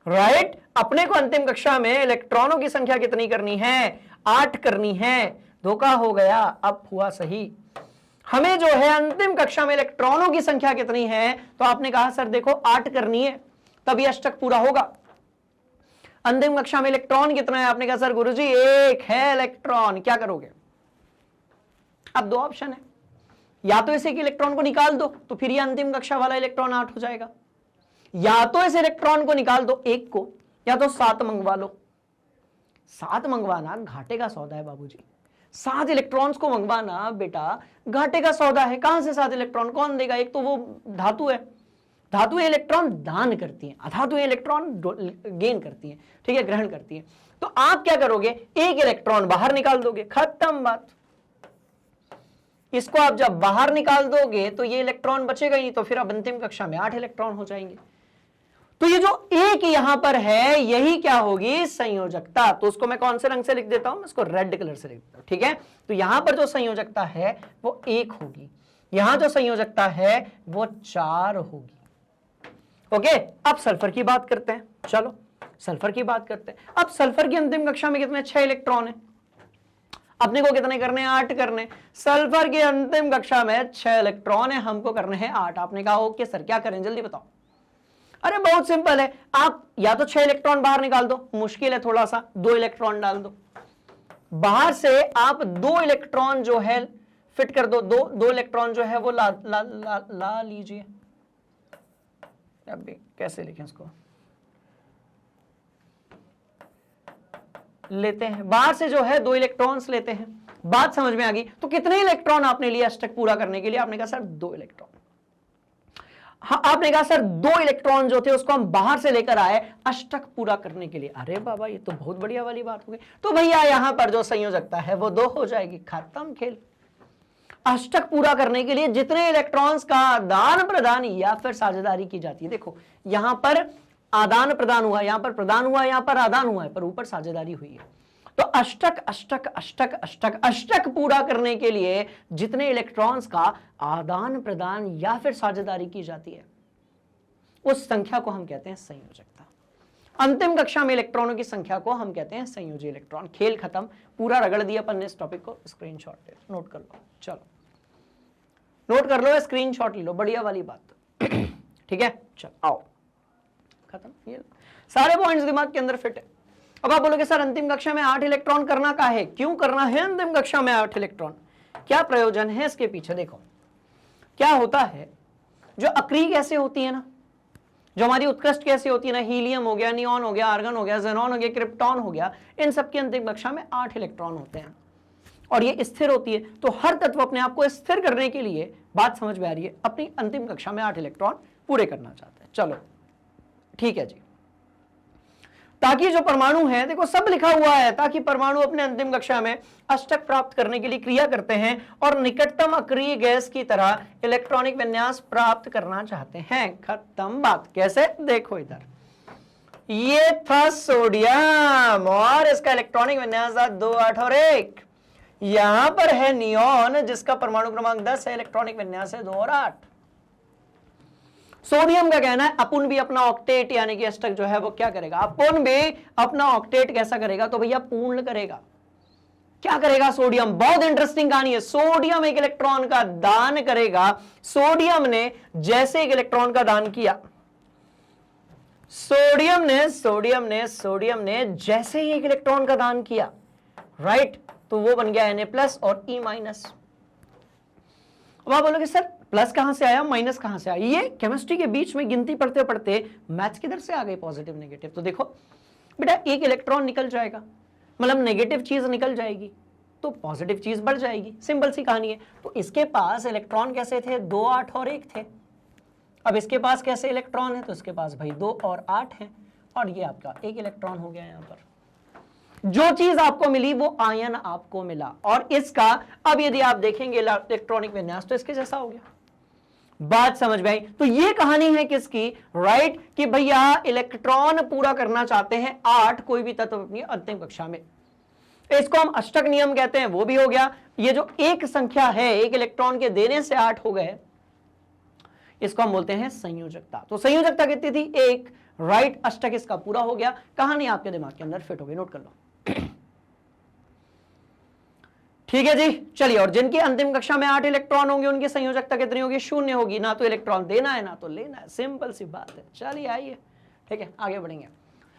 राइट? अपने को अंतिम कक्षा में इलेक्ट्रॉनों की संख्या कितनी करनी है, 8 करनी है। धोखा हो गया, अब हुआ सही। हमें जो है अंतिम कक्षा में इलेक्ट्रॉनों की संख्या कितनी है, तो आपने कहा सर देखो 8 करनी है, तभी अष्टक पूरा होगा। अंतिम कक्षा में इलेक्ट्रॉन कितना है, आपने कहा सर गुरुजी 1 है इलेक्ट्रॉन। क्या करोगे, अब 2 ऑप्शन है, या तो इस एक इलेक्ट्रॉन को निकाल दो तो फिर ये अंतिम कक्षा वाला इलेक्ट्रॉन 8 हो जाएगा, या तो इस इलेक्ट्रॉन को निकाल दो 1 को, या तो 7 मंगवा लो। 7 मंगवाना घाटे का सौदा है बाबूजी, 7 इलेक्ट्रॉन्स को मंगवाना बेटा घाटे का सौदा है। कहां से 7 इलेक्ट्रॉन कौन देगा, एक तो वो धातु है, धातु इलेक्ट्रॉन दान करती है, अधातु इलेक्ट्रॉन गेन करती है, ठीक है, ग्रहण करती है। तो आप क्या करोगे, 1 इलेक्ट्रॉन बाहर निकाल दोगे, खत्म बात। इसको आप जब बाहर निकाल दोगे तो ये इलेक्ट्रॉन बचेगा ही नहीं, तो फिर अब अंतिम कक्षा में 8 इलेक्ट्रॉन हो जाएंगे। तो ये जो 1 यहां पर है यही क्या होगी, संयोजकता। तो उसको मैं कौन से रंग से लिख देता हूं, इसको रेड कलर से लिख देता हूं। ठीक है, तो यहां पर जो संयोजकता है वो 1 होगी, यहां जो संयोजकता है वो 4 होगी। ओके, अब सल्फर की बात करते हैं। चलो सल्फर की बात करते हैं। अब सल्फर की अंतिम कक्षा में कितने, 6 इलेक्ट्रॉन है। अपने को कितने करने हैं, 8 करने। सल्फर की अंतिम कक्षा में 6 इलेक्ट्रॉन है, हमको करने हैं 8। आपने कहा ओके सर क्या करें, जल्दी बताओ। अरे बहुत सिंपल है, आप या तो 6 इलेक्ट्रॉन बाहर निकाल दो, मुश्किल है थोड़ा सा, 2 इलेक्ट्रॉन डाल दो बाहर से। आप 2 इलेक्ट्रॉन जो है फिट कर दो, 2 इलेक्ट्रॉन जो है वो ला लीजिए। अब कैसे लिखें इसको, लेते हैं बाहर से जो है 2 इलेक्ट्रॉन्स लेते हैं। बात समझ में आ गई? तो कितने इलेक्ट्रॉन आपने लिए अष्टक पूरा करने के लिए, आपने कहा सर 2 इलेक्ट्रॉन। हाँ, आपने कहा सर 2 इलेक्ट्रॉन जो थे उसको हम बाहर से लेकर आए अष्टक पूरा करने के लिए। अरे बाबा ये तो बहुत बढ़िया वाली बात हो गई। तो भैया यहां पर जो संयोजकता है वो 2 हो जाएगी, खत्म खेल। अष्टक पूरा करने के लिए जितने इलेक्ट्रॉन्स का आदान प्रदान या फिर साझेदारी की जाती है, देखो यहां पर आदान प्रदान हुआ, यहां पर प्रदान हुआ, यहां पर आदान हुआ है, पर ऊपर साझेदारी हुई है। तो अष्टक अष्टक अष्टक अष्टक अष्टक पूरा करने के लिए जितने इलेक्ट्रॉन्स का आदान प्रदान या फिर साझेदारी की जाती है उस संख्या को हम कहते हैं संयोजकता। अंतिम कक्षा में इलेक्ट्रॉनों की संख्या को हम कहते हैं संयोजी इलेक्ट्रॉन। खेल खत्म, पूरा रगड़ दिया अपन ने इस टॉपिक को। स्क्रीनशॉट ले नोट कर लो, चलो नोट कर लो, स्क्रीनशॉट ले लो, बढ़िया वाली बात। ठीक है, चलो आओ, खत्म। ये सारे पॉइंट्स दिमाग के अंदर फिट है। अब आप बोलोगे सर अंतिम कक्षा में 8 इलेक्ट्रॉन करना का है, क्यों करना है अंतिम कक्षा में 8 इलेक्ट्रॉन, क्या प्रयोजन है इसके पीछे? देखो क्या होता है, जो अक्रिय गैसें होती है ना, जो हमारी उत्कृष्ट गैसें होती है ना, हीलियम हो गया, नियॉन हो गया, आर्गन हो गया, ज़ेनॉन हो गया, क्रिप्टॉन हो गया, इन सब की अंतिम कक्षा में 8 इलेक्ट्रॉन होते हैं और ये स्थिर होती है। तो हर तत्व अपने आप को स्थिर करने के लिए, बात समझ में आ रही है, अपनी अंतिम कक्षा में 8 इलेक्ट्रॉन पूरे करना चाहते हैं। चलो ठीक है जी, ताकि जो परमाणु है, देखो सब लिखा हुआ है, ताकि परमाणु अपने अंतिम कक्षा में अष्टक प्राप्त करने के लिए क्रिया करते हैं और निकटतम अक्रिय गैस की तरह इलेक्ट्रॉनिक विन्यास प्राप्त करना चाहते हैं। खत्म बात। कैसे? देखो इधर, ये था सोडियम और इसका इलेक्ट्रॉनिक विन्यास था 2, 8 और 1। यहां पर है नियॉन जिसका परमाणु क्रमांक 10 है, इलेक्ट्रॉनिक विन्यास है 2 और 8। सोडियम का कहना है अपन भी अपना ऑक्टेट यानी कि अष्टक जो है वो क्या करेगा, अपन भी अपना ऑक्टेट कैसा करेगा, तो भैया पूर्ण करेगा। क्या करेगा सोडियम? बहुत इंटरेस्टिंग कहानी है। सोडियम एक इलेक्ट्रॉन का दान करेगा। सोडियम ने जैसे एक इलेक्ट्रॉन का दान किया, सोडियम ने जैसे ही एक इलेक्ट्रॉन का दान किया, राइट, तो वो बन गया Na+ और E-। अब आप बोलोगे सर प्लस कहां से आया, माइनस कहां से आया? ये केमिस्ट्री के बीच में गिनती पढ़ते पढ़ते मैथ्स किधर से आ गई, पॉजिटिव नेगेटिव। तो देखो बेटा, एक इलेक्ट्रॉन निकल जाएगा, मतलब नेगेटिव चीज निकल जाएगी तो पॉजिटिव चीज बढ़ जाएगी, सिंपल सी कहानी है। तो इसके पास इलेक्ट्रॉन कैसे थे? 2, 8 और 1 थे। अब इसके पास कैसे इलेक्ट्रॉन है? तो इसके पास भाई 2 और 8 है, और ये आपका एक इलेक्ट्रॉन हो गया। यहां पर जो चीज आपको मिली वो आयन आपको मिला, और इसका अब यदि आप देखेंगे इलेक्ट्रॉनिक विन्यास तो इसके जैसा हो गया। बात समझ में आई? तो ये कहानी है किसकी, राइट, कि भैया इलेक्ट्रॉन पूरा करना चाहते हैं 8 कोई भी तत्व अपनी अंतिम कक्षा में। इसको हम अष्टक नियम कहते हैं, वो भी हो गया। ये जो एक संख्या है, एक इलेक्ट्रॉन के देने से 8 हो गए, इसको हम बोलते हैं संयोजकता। तो संयोजकता कितनी थी? 1, राइट। अष्टक इसका पूरा हो गया। कहानी आपके दिमाग के अंदर फिट हो गई, नोट कर लो। ठीक है जी, चलिए। और जिनकी अंतिम कक्षा में 8 इलेक्ट्रॉन होंगे उनकी संयोजकता कितनी होगी? 0 होगी। ना तो इलेक्ट्रॉन देना है ना तो लेना है, सिंपल सी बात है। चलिए आइए, ठीक है, आगे बढ़ेंगे।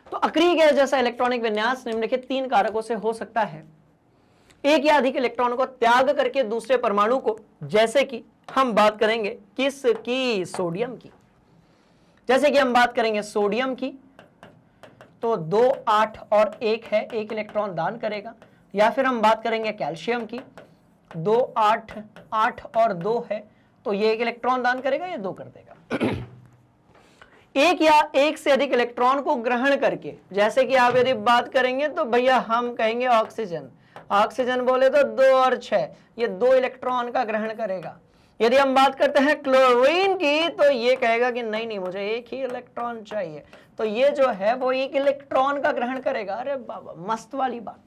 तो अक्रिय गैस जैसा इलेक्ट्रॉनिक विन्यास निम्नलिखित 3 कारकों से हो सकता है। एक या अधिक इलेक्ट्रॉन को त्याग करके दूसरे परमाणु को, जैसे कि हम बात करेंगे किसकी? सोडियम की। जैसे कि हम बात करेंगे सोडियम की, तो 2, 8 और 1 है, एक इलेक्ट्रॉन दान करेगा। या फिर हम बात करेंगे कैल्शियम की, 2, 8, 8 और 2 है, तो ये एक इलेक्ट्रॉन दान करेगा, ये 2 कर देगा। एक या एक से अधिक इलेक्ट्रॉन को ग्रहण करके, जैसे कि आप यदि बात करेंगे तो भैया हम कहेंगे ऑक्सीजन, ऑक्सीजन बोले तो 2 और 6, ये 2 इलेक्ट्रॉन का ग्रहण करेगा। यदि हम बात करते हैं क्लोरीन की, तो ये कहेगा कि नहीं नहीं, मुझे एक ही इलेक्ट्रॉन चाहिए, तो ये जो है वो एक इलेक्ट्रॉन का ग्रहण करेगा। अरे बाबा, मस्त वाली बात,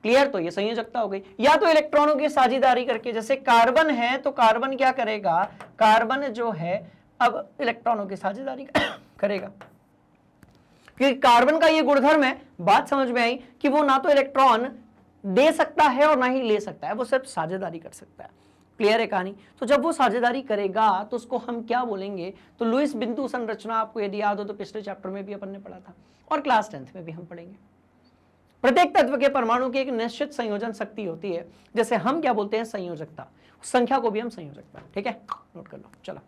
क्लियर? तो ये संयोजकता हो गई। या तो इलेक्ट्रॉनों की साझेदारी करके, जैसे कार्बन है तो कार्बन क्या करेगा? कार्बन जो है अब इलेक्ट्रॉनों की साझेदारी करेगा, क्योंकि कार्बन का ये गुणधर्म है। बात समझ में आई कि वो ना तो इलेक्ट्रॉन दे सकता है और ना ही ले सकता है, वो सिर्फ साझेदारी कर सकता है। क्लियर है कहानी? तो जब वो साझेदारी करेगा तो उसको हम क्या बोलेंगे? तो लुईस बिंदु संरचना आपको यदि याद हो तो पिछले चैप्टर में भी अपन ने पढ़ा था, और क्लास 10th में भी हम पढ़ेंगे। प्रत्येक तत्व के परमाणु की एक निश्चित संयोजन शक्ति होती है, जैसे हम क्या बोलते हैं? संयोजकता। संख्या को भी हम संयोजकता, ठीक है, नोट कर लो। चलो,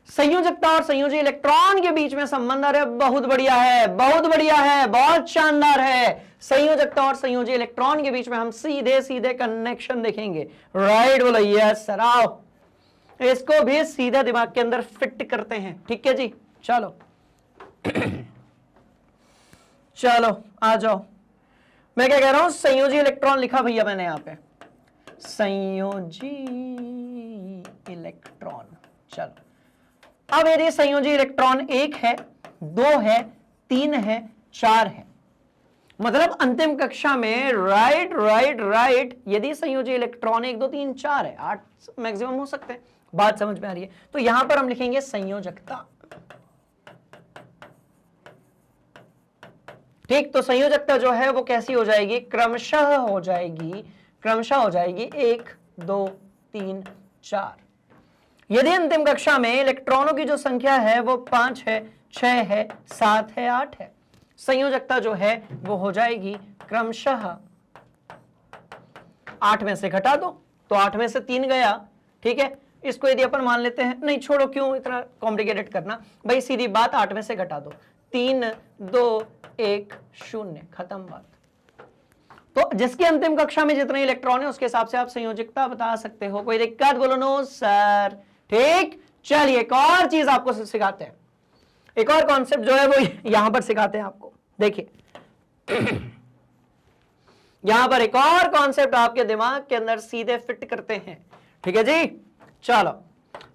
संयोजकता और संयोजी इलेक्ट्रॉन के बीच में संबंध, अरे बहुत बढ़िया है, बहुत बढ़िया है, बहुत शानदार है। संयोजकता और संयोजी इलेक्ट्रॉन के बीच में हम सीधे सीधे कनेक्शन देखेंगे, राइट? बोलो यस सर, आओ इसको भी सीधे दिमाग के अंदर फिट करते हैं, ठीक है जी। चलो चलो आ जाओ। मैं क्या कह रहा हूं? संयोजी इलेक्ट्रॉन लिखा भैया मैंने यहां पे, संयोजी इलेक्ट्रॉन। चलो, अब यदि संयोजी इलेक्ट्रॉन 1 है, 2 है, 3 है, 4 है, मतलब अंतिम कक्षा में, राइट राइट राइट, यदि संयोजी इलेक्ट्रॉन 1, 2, 3, 4 है, 8 मैक्सिमम हो सकते हैं। बात समझ में आ रही है? तो यहां पर हम लिखेंगे संयोजकता, ठीक। तो संयोजकता जो है वो कैसी हो जाएगी? क्रमशः हो जाएगी, क्रमशः हो जाएगी 1, 2, 3, 4। यदि अंतिम कक्षा में इलेक्ट्रॉनों की जो संख्या है वो 5 है, 6 है, 7 है, 8 है, संयोजकता जो है वो हो जाएगी क्रमशः 8 में से घटा दो, तो 8 में से 3 गया, ठीक है। इसको यदि अपन मान लेते हैं, नहीं छोड़ो, क्यों इतना कॉम्प्लिकेटेड करना भाई, सीधी बात, 8 में से घटा दो, 3, 2, 1, 0, खत्म बात। तो जिसकी अंतिम कक्षा में जितने इलेक्ट्रॉन है उसके हिसाब से आप संयोजकता बता सकते हो। कोई दिक्कत? बोलो नो सर, ठीक। चलिए एक और चीज आपको सिखाते हैं, एक और कॉन्सेप्ट जो है वो यहां पर सिखाते हैं आपको। देखिए यहां पर एक और कॉन्सेप्ट आपके दिमाग के अंदर सीधे फिट करते हैं, ठीक है जी। चलो,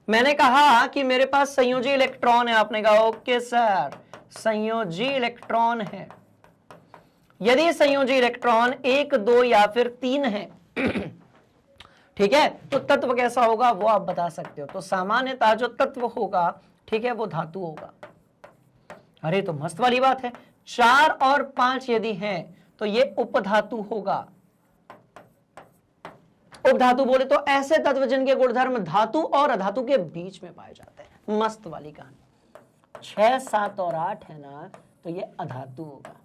मैंने कहा कि मेरे पास संयोजी इलेक्ट्रॉन है, आपने कहा ओके सर, संयोजी इलेक्ट्रॉन है। यदि संयोजी इलेक्ट्रॉन 1, 2 या फिर 3 है, ठीक है, तो तत्व कैसा होगा वो आप बता सकते हो। तो सामान्यतः जो तत्व होगा, ठीक है, वो धातु होगा। अरे तो मस्त वाली बात है। 4 और 5 यदि हैं तो ये उपधातु होगा। उपधातु बोले तो ऐसे तत्व जिनके गुणधर्म धातु और अधातु के बीच में पाए जाते हैं। मस्त वाली कहानी। 6, 7 और 8 है ना, तो ये अधातु होगा।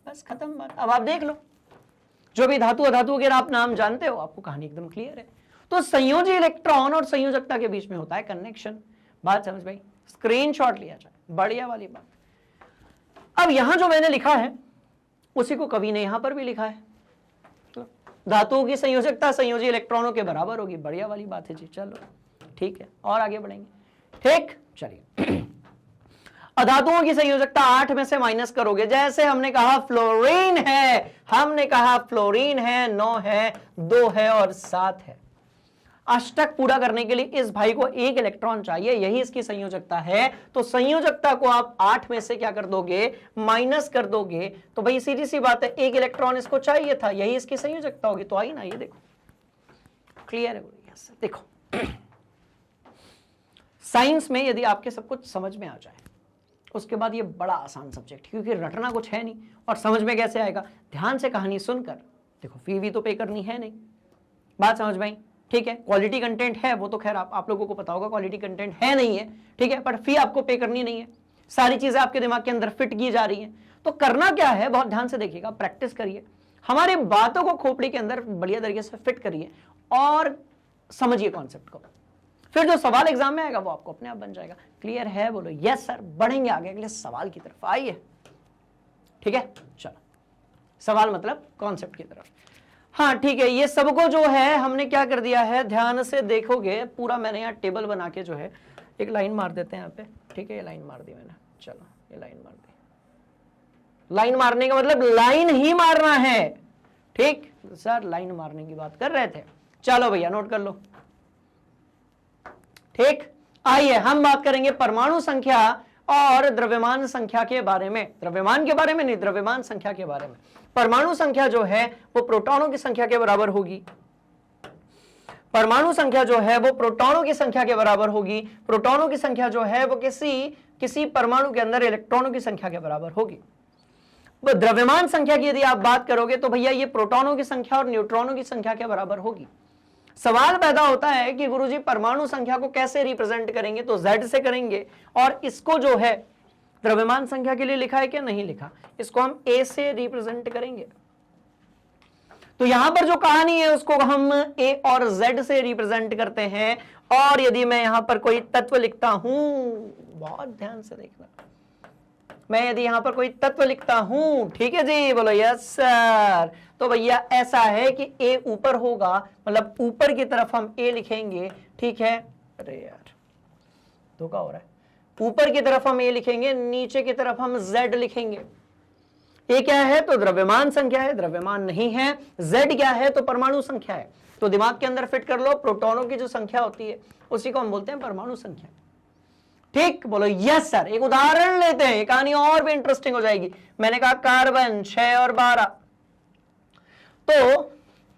बस खत्म बात। अब आप देख लो, जो भी धातु अधातु वगैरह आप नाम जानते हो, आपको कहानी एकदम क्लियर है। तो संयोजी इलेक्ट्रॉन और संयोजकता के बीच में होता है कनेक्शन। बात समझ भाई, स्क्रीनशॉट लिया जाए, बढ़िया वाली बात। अब यहां जो मैंने लिखा है उसी को कवि ने यहां पर भी लिखा है। धातुओं की संयोजकता संयोजी इलेक्ट्रॉनों के बराबर होगी, बढ़िया वाली बात है जी। चलो ठीक है, और आगे बढ़ेंगे। ठीक, चलिए। अधातुओं की संयोजकता 8 में से माइनस करोगे, जैसे हमने कहा फ्लोरीन है, हमने कहा फ्लोरीन है, 9 है, 2 है और 7 है। अष्टक पूरा करने के लिए इस भाई को 1 इलेक्ट्रॉन चाहिए, यही इसकी संयोजकता है। तो संयोजकता को आप 8 में से क्या कर दोगे, माइनस कर दोगे। तो भाई सीधी सी बात है, 1 इलेक्ट्रॉन इसको चाहिए था, यही इसकी संयोजकता होगी। तो आई ना, ये देखो क्लियर है। यस, देखो साइंस में यदि आपके सब कुछ समझ में आ जाए, उसके बाद ये बड़ा आसान सब्जेक्ट, क्योंकि रटना कुछ है नहीं। और समझ में कैसे आएगा, ध्यान से कहानी सुनकर। देखो फी भी तो पे करनी है नहीं, बात समझ में आई, ठीक है। क्वालिटी कंटेंट है, वो तो खैर आप लोगों को पता होगा क्वालिटी कंटेंट है नहीं है, ठीक है, पर फी आपको पे करनी नहीं है। सारी चीजें आपके दिमाग के अंदर फिट की जा रही हैं। तो करना क्या है, बहुत ध्यान से देखिएगा, प्रैक्टिस करिए, हमारी बातों को खोपड़ी के अंदर बढ़िया तरीके से फिट करिए और समझिए कॉन्सेप्ट को। फिर जो सवाल एग्जाम में आएगा वो आपको अपने आप बन जाएगा। क्लियर है, बोलो यस सर। बढ़ेंगे आगे अगले सवाल की तरफ, आइए, ठीक है। चलो, सवाल मतलब कॉन्सेप्ट की तरफ। हाँ ठीक है, ये सबको जो है हमने क्या कर दिया है, ध्यान से देखोगे पूरा, मैंने यहाँ टेबल बना के जो है एक लाइन मार देते हैं यहाँ पे, ठीक है। ये लाइन मार दी मैंने, चलो ये लाइन मार दी। लाइन मारने का मतलब लाइन ही मारना है, ठीक सर, लाइन मारने की बात कर रहे थे। चलो भैया नोट कर लो, ठीक। आइए हम बात करेंगे परमाणु संख्या और द्रव्यमान संख्या के बारे में। द्रव्यमान के बारे में नहीं, द्रव्यमान संख्या के बारे में। परमाणु संख्या जो है वो प्रोटॉनों की संख्या के बराबर होगी। परमाणु संख्या जो है वो प्रोटॉनों की संख्या के बराबर होगी। प्रोटॉनों की संख्या जो है वो किसी परमाणु के अंदर इलेक्ट्रॉनों की संख्या के बराबर होगी। द्रव्यमान संख्या की यदि आप बात करोगे तो भैया ये प्रोटॉनों की संख्या और न्यूट्रॉनों की संख्या के बराबर होगी। सवाल पैदा होता है कि गुरुजी परमाणु संख्या को कैसे रिप्रेजेंट करेंगे, तो Z से करेंगे। और इसको जो है द्रव्यमान संख्या के लिए लिखा है क्या, नहीं लिखा, इसको हम A से रिप्रेजेंट करेंगे। तो यहां पर जो कहानी है उसको हम A और Z से रिप्रेजेंट करते हैं। और यदि मैं यहां पर कोई तत्व लिखता हूं, बहुत ध्यान से देखना, मैं यदि यहां पर कोई तत्व लिखता हूं, ठीक है जी, बोलो यस सर, तो भैया ऐसा है कि ए ऊपर होगा, मतलब ऊपर की तरफ हम ए लिखेंगे, ठीक है। अरे यार धोखा हो रहा है, ऊपर की तरफ हम ए लिखेंगे, नीचे की तरफ हम जेड लिखेंगे। ए क्या है, तो द्रव्यमान संख्या है, द्रव्यमान नहीं है। जेड क्या है, तो परमाणु संख्या है। तो दिमाग के अंदर फिट कर लो, प्रोटॉनों की जो संख्या होती है उसी को हम बोलते हैं परमाणु संख्या, ठीक। बोलो यस सर। एक उदाहरण लेते हैं, ये कहानी और भी इंटरेस्टिंग हो जाएगी। मैंने कहा कार्बन 6 और 12, तो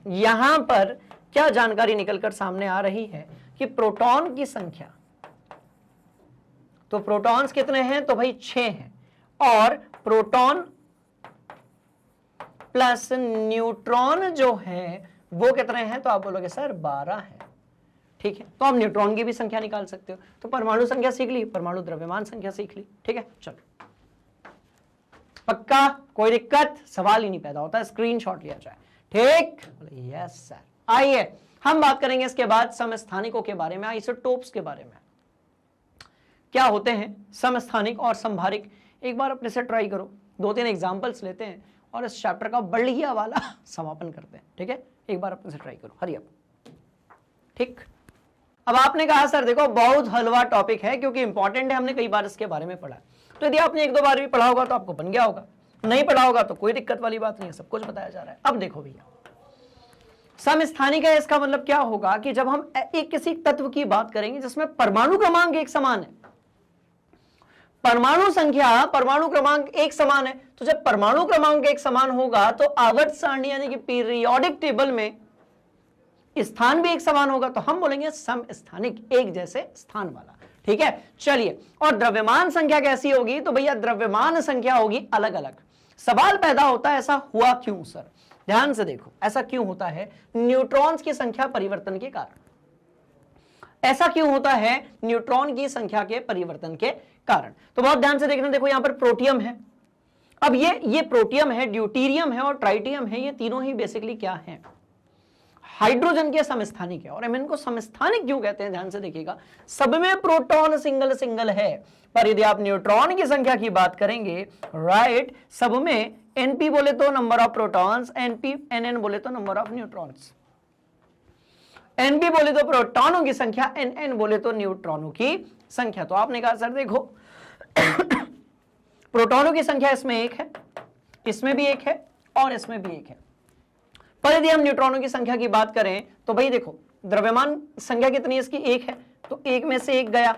यहां पर क्या जानकारी निकलकर सामने आ रही है कि प्रोटॉन की संख्या, तो प्रोटॉन्स कितने हैं, तो भाई 6 हैं। और प्रोटॉन प्लस न्यूट्रॉन जो है वो कितने हैं, तो आप बोलोगे सर 12 है, ठीक है। तो आप न्यूट्रॉन की भी संख्या निकाल सकते हो। तो परमाणु संख्या सीख ली, परमाणु द्रव्यमान संख्या सीख ली, ठीक है। चलो पक्का, कोई दिक्कत, सवाल ही नहीं पैदा होता, स्क्रीनशॉट लिया जाए, ठीक। Yes sir. आइए हम बात करेंगे इसके बाद समस्थानिकों के बारे में, आइसोटोप्स के बारे में। क्या होते हैं समस्थानिक और संभारिक, एक बार अपने से ट्राई करो। 2-3 एग्जांपल्स लेते हैं और इस चैप्टर का बढ़िया वाला समापन करते हैं, ठीक है। एक बार अपने से ट्राई करो, हरी अप, ठीक। अब आपने कहा सर देखो बहुत हलवा टॉपिक है, क्योंकि इंपॉर्टेंट है, हमने कई बार इसके बारे में पढ़ा। तो यदि आपने 1-2 बार भी पढ़ा होगा तो आपको बन गया होगा, नहीं पढ़ा होगा तो कोई दिक्कत वाली बात नहीं है, सब कुछ बताया जा रहा है। अब देखो भैया, समस्थानिक है, इसका मतलब क्या होगा कि जब हम एक किसी तत्व की बात करेंगे जिसमें परमाणु क्रमांक एक समान है, परमाणु संख्या परमाणु क्रमांक एक समान है, तो जब परमाणु क्रमांक एक समान होगा तो आवर्त सारणी यानी कि पीरियोडिक टेबल में स्थान भी एक समान होगा, तो हम बोलेंगे समस्थानिक, एक जैसे स्थान वाला, ठीक है। चलिए, और द्रव्यमान संख्या कैसी होगी, तो भैया द्रव्यमान संख्या होगी अलग अलग। सवाल पैदा होता है ऐसा हुआ क्यों सर? ध्यान से देखो, ऐसा क्यों होता है? न्यूट्रॉन्स की संख्या परिवर्तन के कारण। ऐसा क्यों होता है? न्यूट्रॉन की संख्या के परिवर्तन के कारण। तो बहुत ध्यान से देखना, देखो यहां पर प्रोटियम है। अब ये प्रोटियम है, ड्यूटीरियम है और ट्राइटियम है, ये तीनों ही बेसिकली क्या है? हाइड्रोजन के समस्थानिक है। और हम इनको समस्थानिक क्यों कहते हैं? ध्यान से देखिएगा, सब में प्रोटॉन सिंगल सिंगल है, पर यदि आप न्यूट्रॉन की संख्या की बात करेंगे, राइट, सब में एनपी बोले तो number of protons, NP NN बोले तो नंबर ऑफ न्यूट्रॉन्स, एनपी बोले तो प्रोटॉनों की संख्या, एनएन बोले तो न्यूट्रॉनों की संख्या। तो आपने कहा सर देखो प्रोटॉनों की संख्या इसमें एक है, इसमें भी एक है और इसमें भी एक है, पर यदि हम न्यूट्रॉनों की संख्या की बात करें तो भाई देखो द्रव्यमान संख्या कितनी है इसकी? एक है, तो एक में से एक गया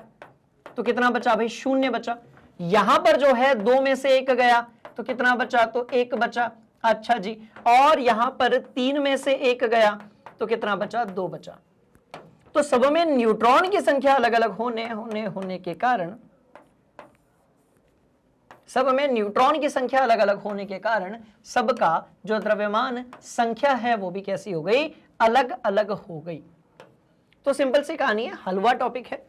तो कितना बचा भाई? शून्य बचा। यहां पर जो है दो में से एक गया तो कितना बचा? तो एक बचा। अच्छा जी, और यहां पर तीन में से एक गया तो कितना बचा? दो बचा। तो सब में न्यूट्रॉन की संख्या अलग अलग होने के कारण, सब में न्यूट्रॉन की संख्या अलग अलग होने के कारण सबका जो द्रव्यमान संख्या है वो भी कैसी हो गई? अलग अलग हो गई। तो सिंपल सी कहानी है, हलवा टॉपिक है,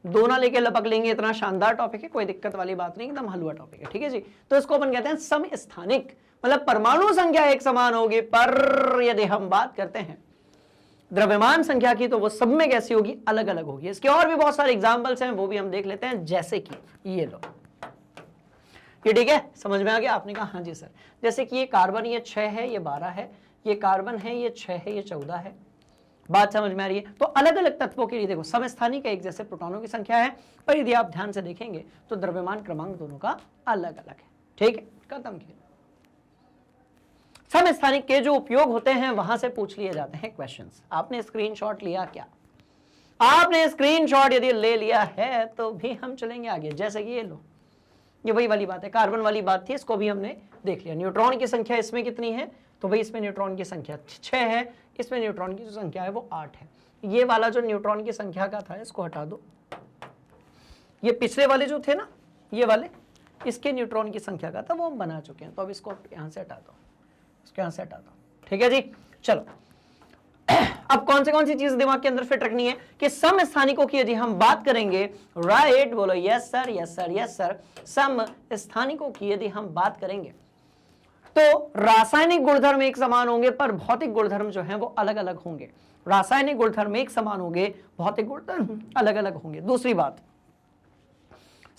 दो ना लेके लपक लेंगे, इतना शानदार टॉपिक है, कोई दिक्कत वाली बात नहीं, एकदम हलवा टॉपिक है, ठीक है जी। तो इसको अपन कहते हैं समस्थानिक, मतलब परमाणु संख्या एक समान होगी, पर यदि हम बात करते हैं द्रव्यमान संख्या की तो वो सब में कैसी होगी? अलग अलग होगी। इसके और भी बहुत सारे एग्जाम्पल्स हैं, वो भी हम देख लेते हैं, जैसे कि ये लो, ये ठीक है, समझ में आ गया? आपने कहा हाँ जी सर। जैसे कि ये कार्बन, ये 6 है, ये 12 है, ये कार्बन है, ये 6 है, ये 14 है, बात समझ में आ रही है? तो अलग अलग तत्वों के लिए देखो समस्थानिक एक जैसे प्रोटॉनों की संख्या है, पर यदि आप ध्यान से देखेंगे तो द्रव्यमान क्रमांक दोनों का अलग अलग है, ठीक है, खत्म खेल। समस्थानिक के जो उपयोग होते हैं वहां से पूछ लिए जाते हैं क्वेश्चंस। आपने स्क्रीनशॉट लिया क्या? आपने स्क्रीनशॉट यदि ले लिया है तो भी हम चलेंगे आगे। जैसे कि ये लो, ये वही वाली बात है, कार्बन वाली बात थी, इसको भी हमने देख लिया। न्यूट्रॉन की संख्या इसमें कितनी है? तो भाई इसमें न्यूट्रॉन की संख्या 6 है, इसमें न्यूट्रॉन की जो संख्या है वो 8 है। ये वाला जो न्यूट्रॉन की संख्या का था इसको हटा दो, ये पिछले वाले जो थे ना, ये वाले, इसके न्यूट्रॉन की संख्या का था वो हम बना चुके हैं, तो अब इसको यहां से हटा दो, इसको यहां से हटा दो, ठीक है जी। चलो अब कौन सी चीज दिमाग के अंदर फिट रखनी है कि समस्थानिकों की यदि हम बात करेंगे, राइट, बोलो yes sir, yes sir, yes sir. समस्थानिकों की यदि हम बात करेंगे तो रासायनिक गुणधर्म एक समान होंगे, पर भौतिक गुणधर्म जो हैं वो अलग अलग होंगे। रासायनिक गुणधर्म एक समान होंगे, भौतिक गुणधर्म अलग अलग होंगे। दूसरी बात,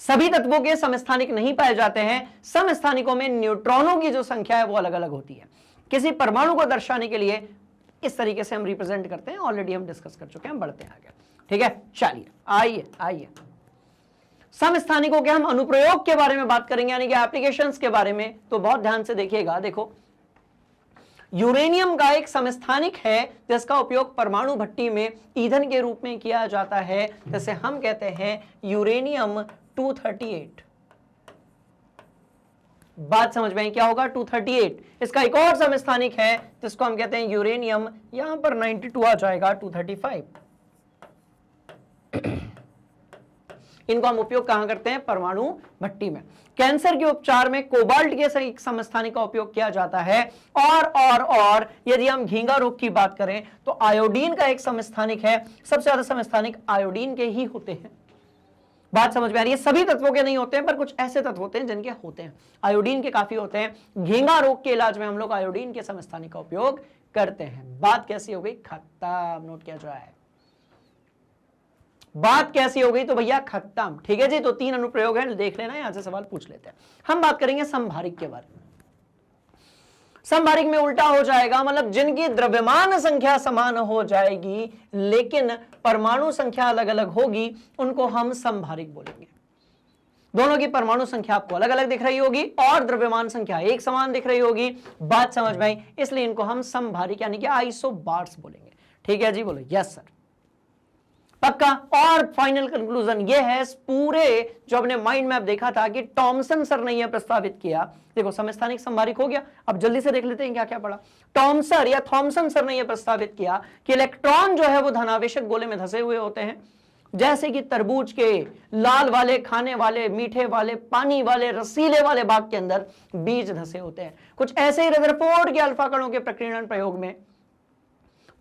सभी तत्वों के समस्थानिक नहीं पाए जाते हैं। समस्थानिकों में न्यूट्रॉनों की जो संख्या है वो अलग अलग होती है। किसी परमाणु को दर्शाने के लिए इस तरीके से हम रिप्रेजेंट करते हैं, ऑलरेडी हम डिस्कस कर चुके हैं, बढ़ते हैं आगे, ठीक है। चलिए आइए समस्थानिकों के हम अनुप्रयोग के बारे में बात करेंगे, यानी कि एप्लीकेशंस के बारे में। तो बहुत ध्यान से देखिएगा, देखो यूरेनियम का एक समस्थानिक है जिसका उपयोग परमाणु भट्टी में ईंधन के रूप में किया जाता है, जैसे हम कहते हैं यूरेनियम 238। बात समझ में आई? क्या होगा? 238। इसका एक और समस्थानिक है जिसको हम कहते हैं यूरेनियम, यहां पर 92 आ जाएगा, 235। इनको हम उपयोग कहां करते हैं? परमाणु भट्टी में। कैंसर के उपचार में कोबाल्ट के एक समस्थानिक का उपयोग किया जाता है। और यदि हम घींगा रोग की बात करें तो आयोडीन का एक समस्थानिक है। सबसे ज्यादा समस्थानिक आयोडीन के ही होते हैं। बात समझ में आ रही है? सभी तत्वों के नहीं होते हैं, पर कुछ ऐसे तत्व होते हैं जिनके होते हैं। आयोडीन के काफी होते हैं। घींगा रोग के इलाज में हम लोग आयोडीन के समस्थानिक का उपयोग करते हैं। बात कैसी हो गई? खत्म। नोट किया जाए, बात कैसी हो गई? तो भैया खत्म, ठीक है जी। तो 3 अनुप्रयोग है, देख लेना, यहां से सवाल पूछ लेते हैं। हम बात करेंगे संभारिक के बारे में। संभारिक में उल्टा हो जाएगा, मतलब जिनकी द्रव्यमान संख्या समान हो जाएगी लेकिन परमाणु संख्या अलग अलग होगी, उनको हम संभारिक बोलेंगे। दोनों की परमाणु संख्या आपको अलग अलग दिख रही होगी और द्रव्यमान संख्या एक समान दिख रही होगी। बात समझ में आई? इसलिए इनको हम संभारिक यानी कि आइसोबार्स बोलेंगे, ठीक है जी। बोलो यस सर, पक्का। और फाइनल कंक्लूजन ये है, पूरे जो हमने माइंड मैप देखा था कि टॉमसन सर ने यह प्रस्तावित किया। देखो समस्थानिक संभारिक हो गया, अब जल्दी से देख लेते हैं क्या क्या पड़ा। टॉमसन या थॉमसन सर ने यह प्रस्तावित किया कि इलेक्ट्रॉन जो है वो धनावेशक गोले में धंसे हुए होते हैं जैसे कि तरबूज के लाल वाले, खाने वाले, मीठे वाले, पानी वाले, रसीले वाले भाग के अंदर बीज धसे होते हैं, कुछ ऐसे ही रदरफोर्ड के अल्फा कणों के प्रकीर्णन प्रयोग में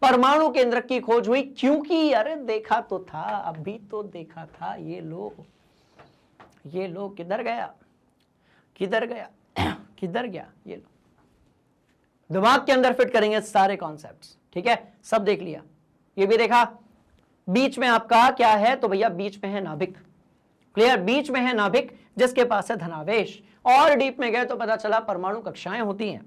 परमाणु केंद्रक की खोज हुई, क्योंकि अरे देखा तो था, अभी तो देखा था, ये लो किधर गया किधर गया, ये लो दिमाग के अंदर फिट करेंगे सारे कॉन्सेप्ट्स, ठीक है, सब देख लिया, ये भी देखा। बीच में आपका क्या है, तो भैया बीच में है नाभिक, क्लियर, बीच में है नाभिक जिसके पास है धनावेश। और डीप में गए तो पता चला परमाणु कक्षाएं होती हैं,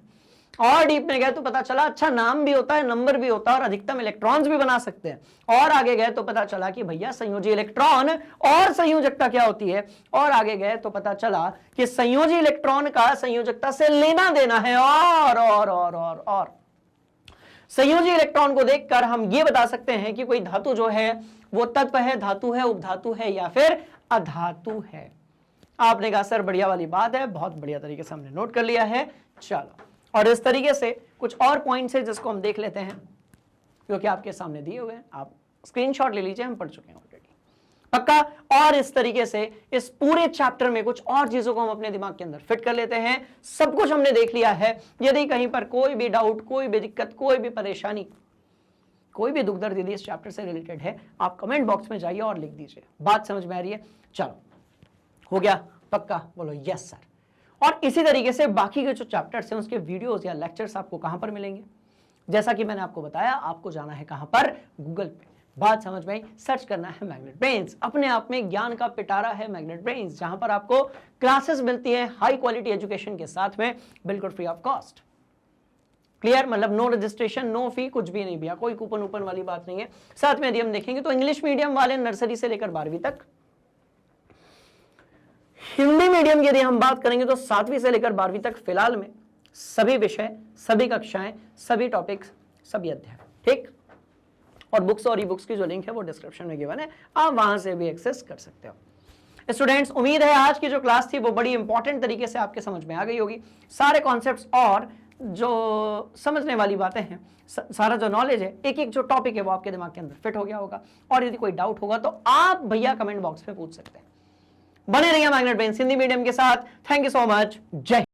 और डीप में गए तो पता चला अच्छा नाम भी होता है, नंबर भी होता है, और अधिकतम इलेक्ट्रॉन्स भी बना सकते हैं। और आगे गए तो पता चला कि भैया संयोजी इलेक्ट्रॉन और संयोजकता क्या होती है, और आगे गए तो पता चला कि संयोजी इलेक्ट्रॉन का संयोजकता से लेना देना है। और संयोजी इलेक्ट्रॉन को देखकर हम ये बता सकते हैं कि कोई धातु जो है वो तत्व है, धातु है, उपधातु है, या फिर अधातु है। आपने कहा सर बढ़िया वाली बात है, बहुत बढ़िया तरीके से हमने नोट कर लिया है। चलो, और इस तरीके से कुछ और पॉइंट्स है जिसको हम देख लेते हैं, क्योंकि आपके सामने दिए हुए हैं, आप स्क्रीनशॉट ले लीजिए, हम पढ़ चुके हैं ऑलरेडी, पक्का। और इस तरीके से इस पूरे चैप्टर में कुछ और चीजों को हम अपने दिमाग के अंदर फिट कर लेते हैं। सब कुछ हमने देख लिया है। यदि कहीं पर कोई भी डाउट, कोई भी दिक्कत, कोई भी परेशानी, कोई भी दुख दर्द यदि इस चैप्टर से रिलेटेड है, आप कमेंट बॉक्स में जाइए और लिख दीजिए। बात समझ में आ रही है? चलो, हो गया पक्का? बोलो यस सर। और इसी तरीके से बाकी के जो चैप्टर्स हैं उसके वीडियोस या लेक्चर्स आपको कहां पर मिलेंगे? जैसा कि मैंने आपको बताया, आपको जाना है कहां पर? गूगल पे। बात समझ में आई? सर्च करना है मैग्नेट ब्रेन्स। अपने आप में ज्ञान का पिटारा है मैग्नेट ब्रेन्स, जहां पर आपको क्लासेस मिलती है हाई क्वालिटी एजुकेशन के साथ में, बिल्कुल फ्री ऑफ कॉस्ट। क्लियर? मतलब नो रजिस्ट्रेशन, नो फी, कुछ भी नहीं भैया, कोई कूपन ऊपन वाली बात नहीं है। साथ में यदि हम देखेंगे तो इंग्लिश मीडियम वाले नर्सरी से लेकर 12वीं तक, हिंदी मीडियम की यदि हम बात करेंगे तो 7वीं से लेकर 12वीं तक फिलहाल में सभी विषय, सभी कक्षाएं, सभी टॉपिक्स, सभी अध्याय, ठीक। और बुक्स और ई बुक्स की जो लिंक है वो डिस्क्रिप्शन में गिवन है, आप वहां से भी एक्सेस कर सकते हो। स्टूडेंट्स, उम्मीद है आज की जो क्लास थी वो बड़ी इंपॉर्टेंट तरीके से आपके समझ में आ गई होगी। सारे कॉन्सेप्ट्स और जो समझने वाली बातें हैं, सारा जो नॉलेज है, एक एक जो टॉपिक है वो आपके दिमाग के अंदर फिट हो गया होगा। और यदि कोई डाउट होगा तो आप भैया कमेंट बॉक्स में पूछ सकते हैं। बने रहिए मैग्नेट ब्रेन्स हिंदी मीडियम के साथ। Thank you so much. जय